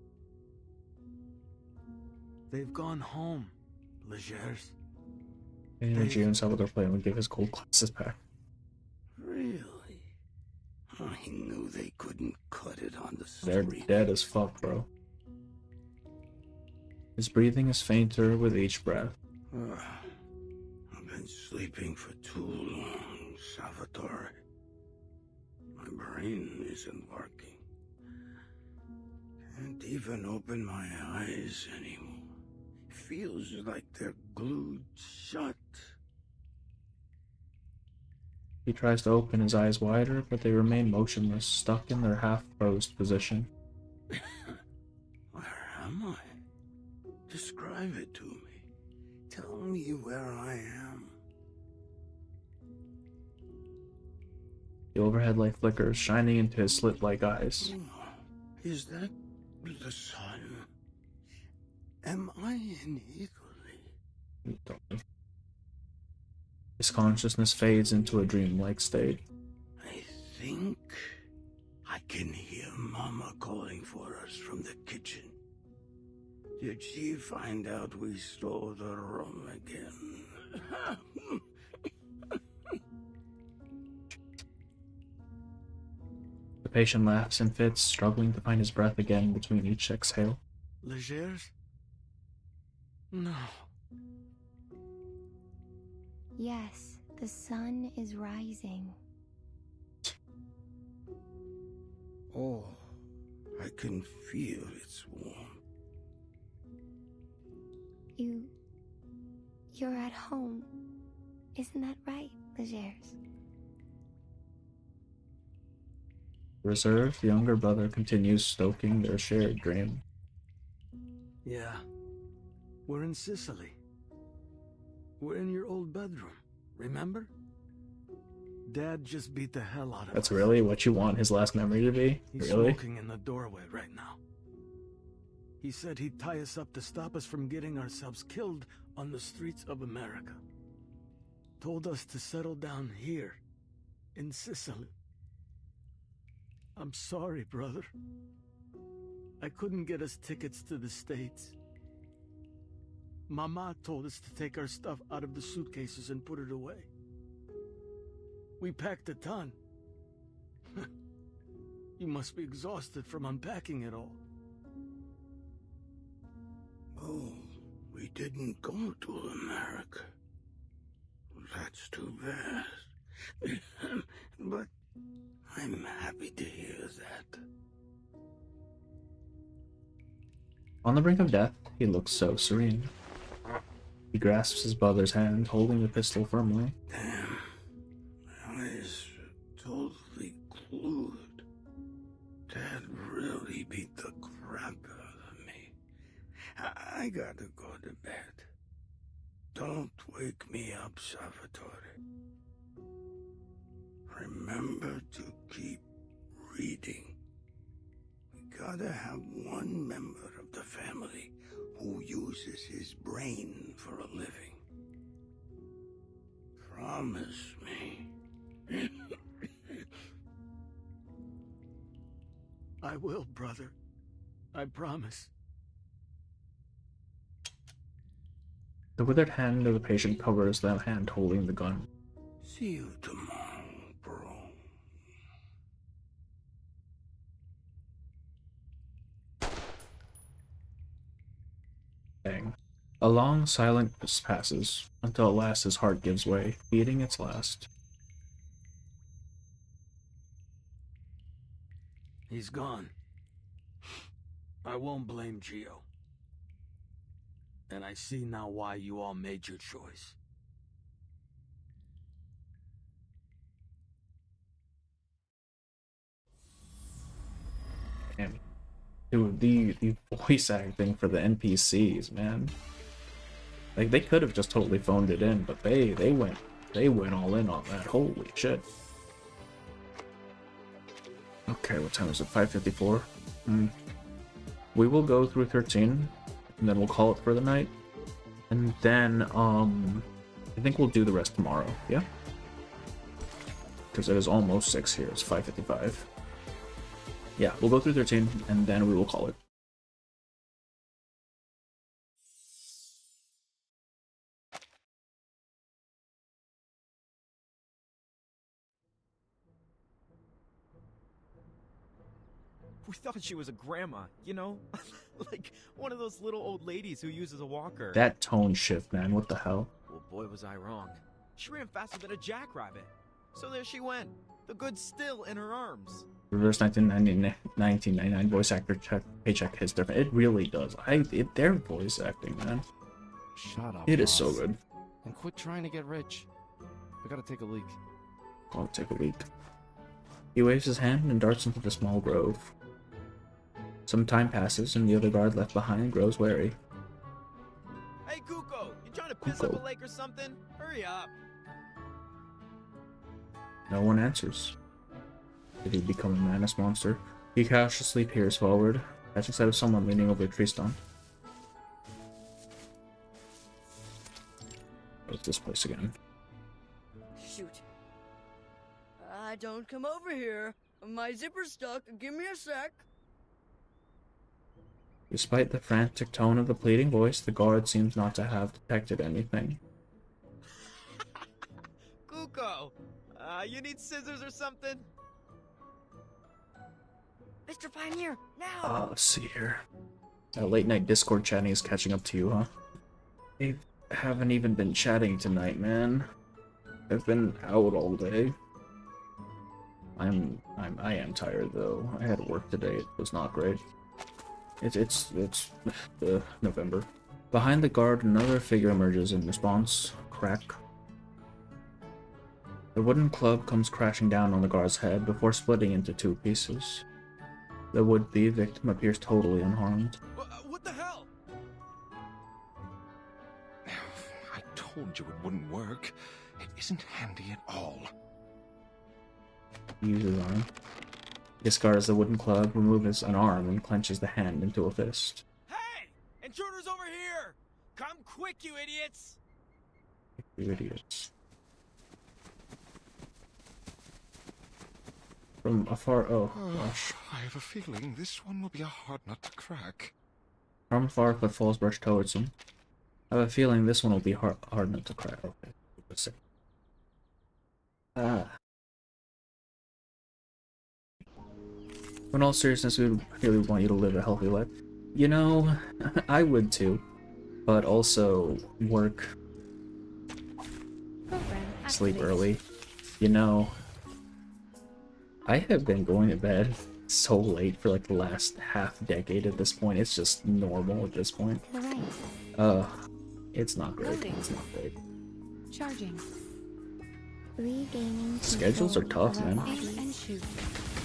They've gone home, Legers. Energy and Salvador Plano would give his gold glasses back. Really? I knew they couldn't cut it on the They're street. dead as fuck, bro. His breathing is fainter with each breath. I've been sleeping for too long, Salvatore. My brain isn't working. Can't even open my eyes anymore. Feels like they're glued shut. He tries to open his eyes wider, but they remain motionless, stuck in their half-closed position. Where am I? Describe it to me. Tell me where I am. The overhead light flickers, shining into his slit-like eyes. Is that the sun? Am I in Italy? His consciousness fades into a dreamlike state. I think I can hear Mama calling for us from the kitchen. Did she find out we stole the room again? The patient laughs in fits, struggling to find his breath again between each exhale. Legers? No. Yes, the sun is rising. Oh, I can feel it's warm. You're at home. Isn't that right, Legers? Reserved younger brother continues stoking their shared dream. Yeah. We're in Sicily. We're in your old bedroom, remember? Dad just beat the hell out of us. That's really what you want his last memory to be? He's Really? smoking in the doorway right now. He said he'd tie us up to stop us from getting ourselves killed on the streets of America. Told us to settle down here, in Sicily. I'm sorry, brother. I couldn't get us tickets to the States. Mama told us to take our stuff out of the suitcases and put it away. We packed a ton. You must be exhausted from unpacking it all. Oh, we didn't go to America. That's too bad. But I'm happy to hear that. On the brink of death, he looks so serene. He grasps his brother's hand, holding the pistol firmly. Damn. My eyes are totally glued. Dad really beat the crap out of me. I gotta go to bed. Don't wake me up, Salvatore. Remember to keep reading. We gotta have one member of the family who uses his brain for a living. Promise me. I will, brother. I promise. The withered hand of the patient covers the hand holding the gun. See you tomorrow, bro. Bang. A long silence passes, until at last his heart gives way, beating its last. He's gone. I won't blame Gio. And I see now why you all made your choice. And dude, the voice acting for the NPCs, man. Like, they could have just totally phoned it in, but they went all in on that. Holy shit. Okay, what time is it? 5:54. We will go through 13, and then we'll call it for the night. And then I think we'll do the rest tomorrow, yeah? Because it is almost 6 here. It's 5:55. Yeah, we'll go through 13, and then we will call it. We thought she was a grandma, you know? Like one of those little old ladies who uses a walker. That tone shift, man, what the hell? Well, boy, was I wrong. She ran faster than a jackrabbit. So there she went, the goods still in her arms. Reverse 1999 voice actor paycheck hits different. It really does. Their voice acting, man. Shut up. It is so boss. good. And quit trying to get rich. I gotta take a leak. I'll take a leak. He waves his hand and darts into the small grove. Some time passes, and the other guard left behind grows wary. Hey, Kuko, you trying to piss up a lake or something? Hurry up. No one answers. Did he become a madness monster? He cautiously peers forward, catching sight of someone leaning over a tree stump. What's this place again? Shoot. Don't come over here. My zipper's stuck. Give me a sec. Despite the frantic tone of the pleading voice, the guard seems not to have detected anything. Kuko, you need scissors or something? Mr. Pioneer, now! Let's see here. That late night Discord chatting is catching up to you, huh? I haven't even been chatting tonight, man. I've been out all day. I am tired though. I had work today. It was not great. It's November. Behind the guard, another figure emerges in response. Crack. The wooden club comes crashing down on the guard's head before splitting into two pieces. The would-be victim appears totally unharmed. What the hell? I told you it wouldn't work. It isn't handy at all. He uses his arm. He discards the wooden club, removes an arm, and clenches the hand into a fist. Hey! Intruders over here! Come quick, you idiots! You idiots. From afar, oh gosh. I have a feeling this one will be a hard nut to crack. From afar, footfalls brush towards him. I have a feeling this one will be hard nut to crack. Okay, let's see. In all seriousness, we would really want you to live a healthy life. You know, I would too, but also work, sleep early. You know, I have been going to bed so late for like the last half decade at this point. It's just normal at this point. It's not great. It's not great. Charging. Schedules are tough, man.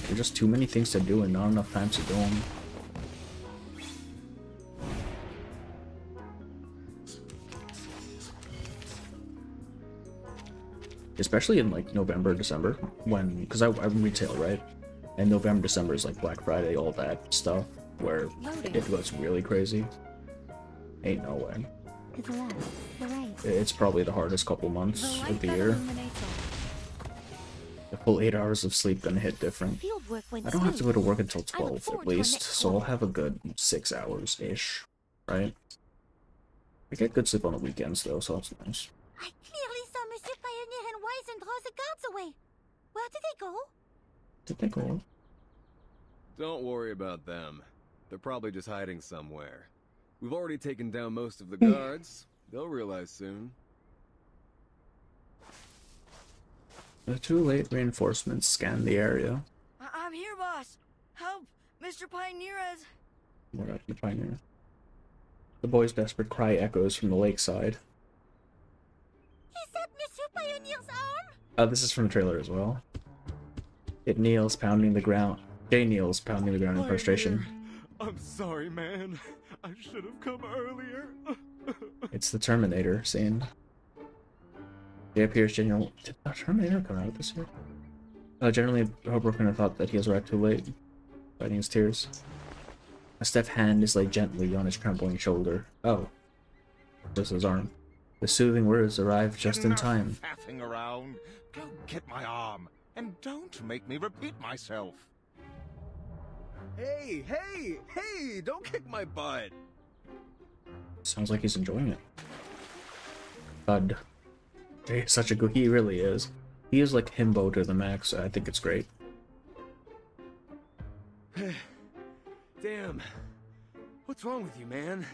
There's just too many things to do and not enough time to do them. Especially in like November, December, when, because I'm retail, right? And November, December is like Black Friday, all that stuff, where it goes really crazy. Ain't no way. It's probably the hardest couple months of the year. The full 8 hours of sleep gonna hit different. I don't have to go to work until 12 at least, so I'll have a good 6 hours-ish, right? I get good sleep on the weekends though, so that's nice. I clearly saw Monsieur Pioneer and Wise draw the guards away. Where did they go? Did they go? Don't worry about them. They're probably just hiding somewhere. We've already taken down most of the guards. They'll realize soon. The two late reinforcements scan the area. I'm here, boss. Help! Mr. Pioneer has... We're at the Pioneer. The boy's desperate cry echoes from the lakeside. Is that Monsieur Pioneer's arm? This is from the trailer as well. It kneels, pounding the ground. Jay kneels, pounding the ground in frustration. I'm sorry, man. I should have come earlier. It's the Terminator scene. Jay appears genuinely. Did the Terminator come out this year? Generally, heartbroken and thought that he has arrived too late, fighting his tears. A stiff hand is laid gently on his trembling shoulder. Oh. This is his arm. The soothing words arrive just in time. Faffing around. Go get my arm, and don't make me repeat myself. Hey, hey, hey! Don't kick my butt! Sounds like he's enjoying it. Bud. Jay is such a good. He really is. He is like himbo to the max. I think it's great. Damn. What's wrong with you, man?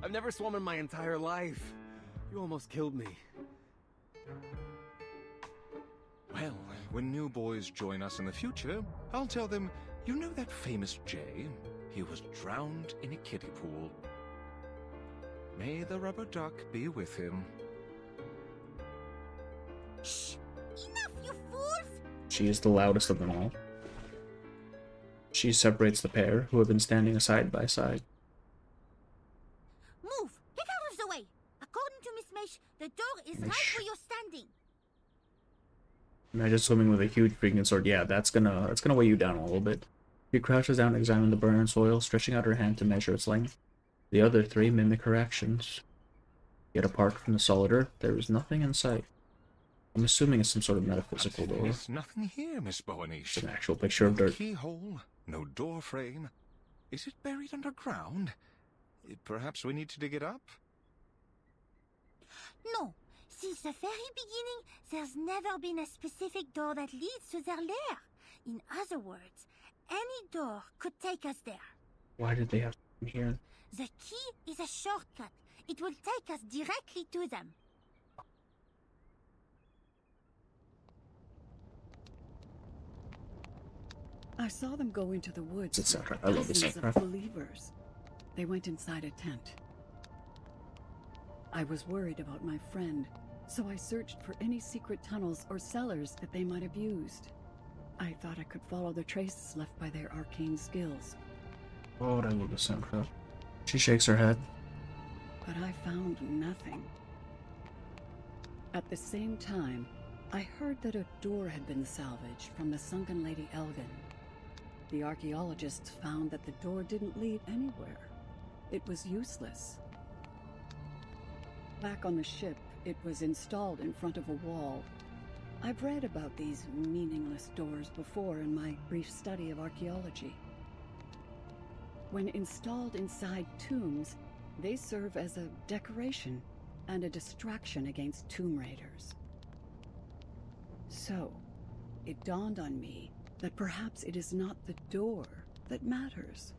I've never swum in my entire life. You almost killed me. Well, when new boys join us in the future, I'll tell them, you know that famous Jay? He was drowned in a kiddie pool. May the rubber duck be with him. Shh! Enough, you fools! She is the loudest of them all. She separates the pair, who have been standing side by side. Move! Get out of the way! According to Miss Mesh, the door is right where you're standing. Imagine swimming with a huge freaking sword. Yeah, that's gonna weigh you down a little bit. She crouches down to examine the burn soil, stretching out her hand to measure its length. The other three mimic her actions. Yet apart from the solid earth, there is nothing in sight. I'm assuming it's some sort of metaphysical door. There's nothing here, Miss Boanish. It's an actual picture of dirt. Keyhole, no door frame. Is it buried underground? Perhaps we need to dig it up? No. Since the very beginning, there's never been a specific door that leads to their lair. In other words, any door could take us there. Why did they have to come here? The key is a shortcut. It will take us directly to them. I saw them go into the woods. It's a soundtrack. I love this Dozens soundtrack. of believers. They went inside a tent. I was worried about my friend, so I searched for any secret tunnels or cellars that they might have used. I thought I could follow the traces left by their arcane skills. Oh, I love this soundtrack. She shakes her head. But I found nothing. At the same time, I heard that a door had been salvaged from the sunken Lady Elgin. The archaeologists found that the door didn't lead anywhere. It was useless. Back on the ship, it was installed in front of a wall. I've read about these meaningless doors before in my brief study of archaeology. When installed inside tombs, they serve as a decoration and a distraction against tomb raiders. So, it dawned on me that perhaps it is not the door that matters.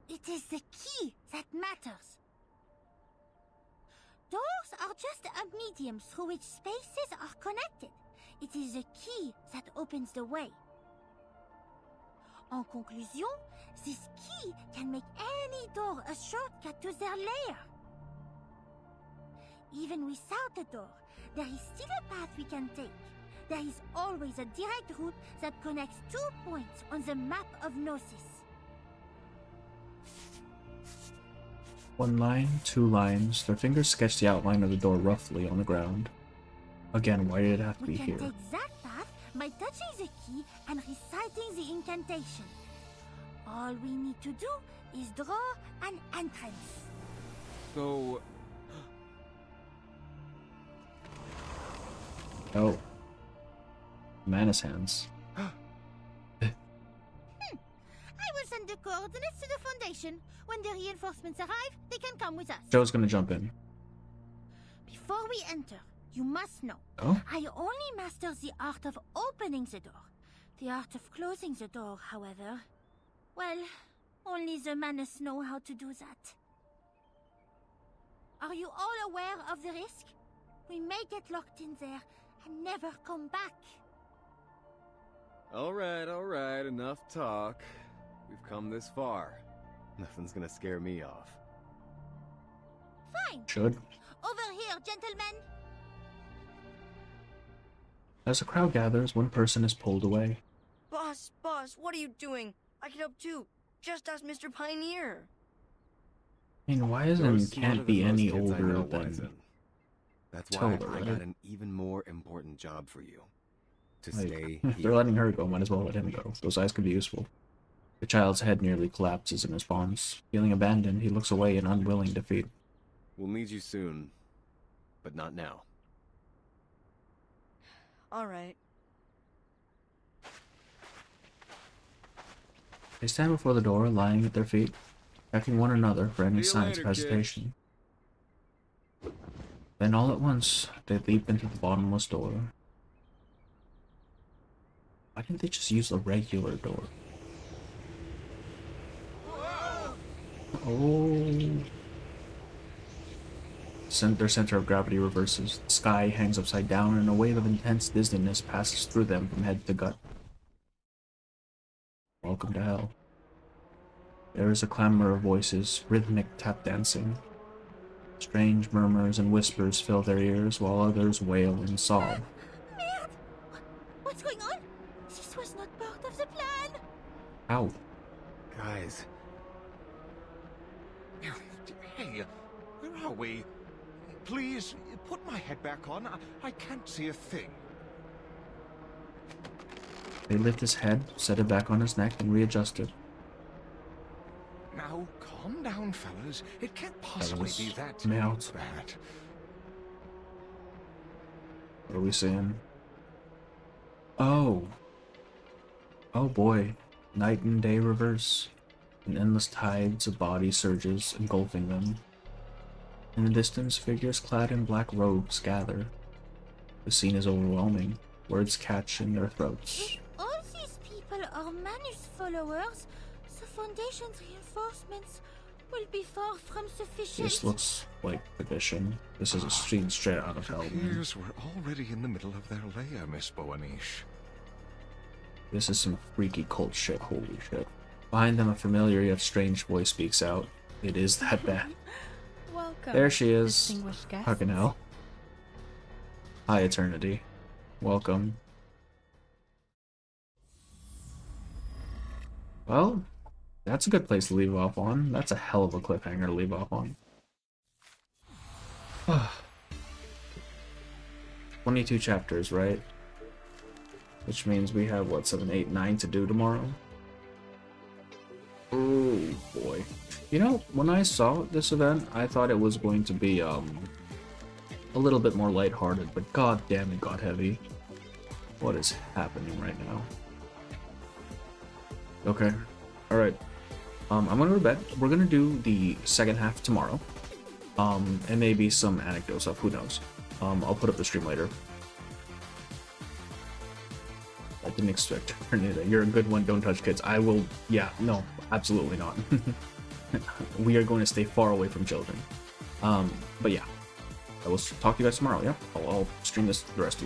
It is the key that matters. Doors are just a medium through which spaces are connected. It is the key that opens the way. En conclusion, this key can make any door a shortcut to their lair. Even without a door, there is still a path we can take. There is always a direct route that connects 2 points on the map of Gnosis. 1 line, 2 lines. Their fingers sketch the outline of the door roughly on the ground. Again, why did it have to be We can here? take that path by touching the key and reciting the incantation. All we need to do is draw an entrance. So, Oh. Manus hands. I will send the coordinates to the Foundation. When the reinforcements arrive, they can come with us. Joe's gonna jump in. Before we enter, you must know, Oh? I only master the art of opening the door. The art of closing the door, however, well, only the Manus know how to do that. Are you all aware of the risk? We may get locked in there and never come back. all right, enough talk. We've come this far. Nothing's gonna scare me off. Fine. Should. Over here, gentlemen. As the crowd gathers, one person is pulled away. Boss, what are you doing? I can help too. Just ask Mr. Pioneer. I mean, why isn't can't be any older than That's why Tilda, I right? got an even more important job for you. To Like, stay if they're here. letting her go, might as well let him go. Those eyes could be useful. The child's head nearly collapses in response. Feeling abandoned, he looks away in unwilling defeat. We'll need you soon, but not now. All right. They stand before the door, lying at their feet, checking one another for any See you signs later, of hesitation. Then all at once, they leap into the bottomless door. Why didn't they just use a regular door? Oh. Their center of gravity reverses. The sky hangs upside down and a wave of intense dizziness passes through them from head to gut. Welcome to hell. There is a clamor of voices, rhythmic tap dancing. Strange murmurs and whispers fill their ears while others wail and sob. Merde! What's going on? This was not part of the plan. Ow. Guys, Hey, where are we? Please, put my head back on. I can't see a thing. They lift his head, set it back on his neck, and readjust it. Now Now, calm down, fellas. It can't possibly be that Mount. bad. What are we seeing? Oh. Oh boy. Night and day reverse. An endless tides of body surges, engulfing them. In the distance, figures clad in black robes gather. The scene is overwhelming. Words catch in their throats. All these people are Manus followers. The Foundation's reinforcements will be far from sufficient. This looks like tradition. This is a scene straight out of hell. Appears we're already in the middle of their lair, Miss Boanish. This is some freaky cult shit, holy shit. Behind them, a familiar yet strange voice speaks out. It is that bad. Welcome, There she is. distinguished guests. Fucking hell. Hi, Eternity. Welcome. Well, that's a good place to leave off on. That's a hell of a cliffhanger to leave off on. 22 chapters, right? Which means we have, what, 7, 8, 9 to do tomorrow? Oh, boy. You know, when I saw this event, I thought it was going to be, a little bit more lighthearted, but god damn it got heavy. What is happening right now? Okay. Alright. I'm gonna go to bed. We're gonna do the second half tomorrow. And maybe some anecdote stuff, who knows. I'll put up the stream later. I didn't expect her to do that. You're a good one, don't touch kids. I will, yeah, no, absolutely not. We are going to stay far away from children. But yeah, I will talk to you guys tomorrow, yeah? I'll stream this the rest of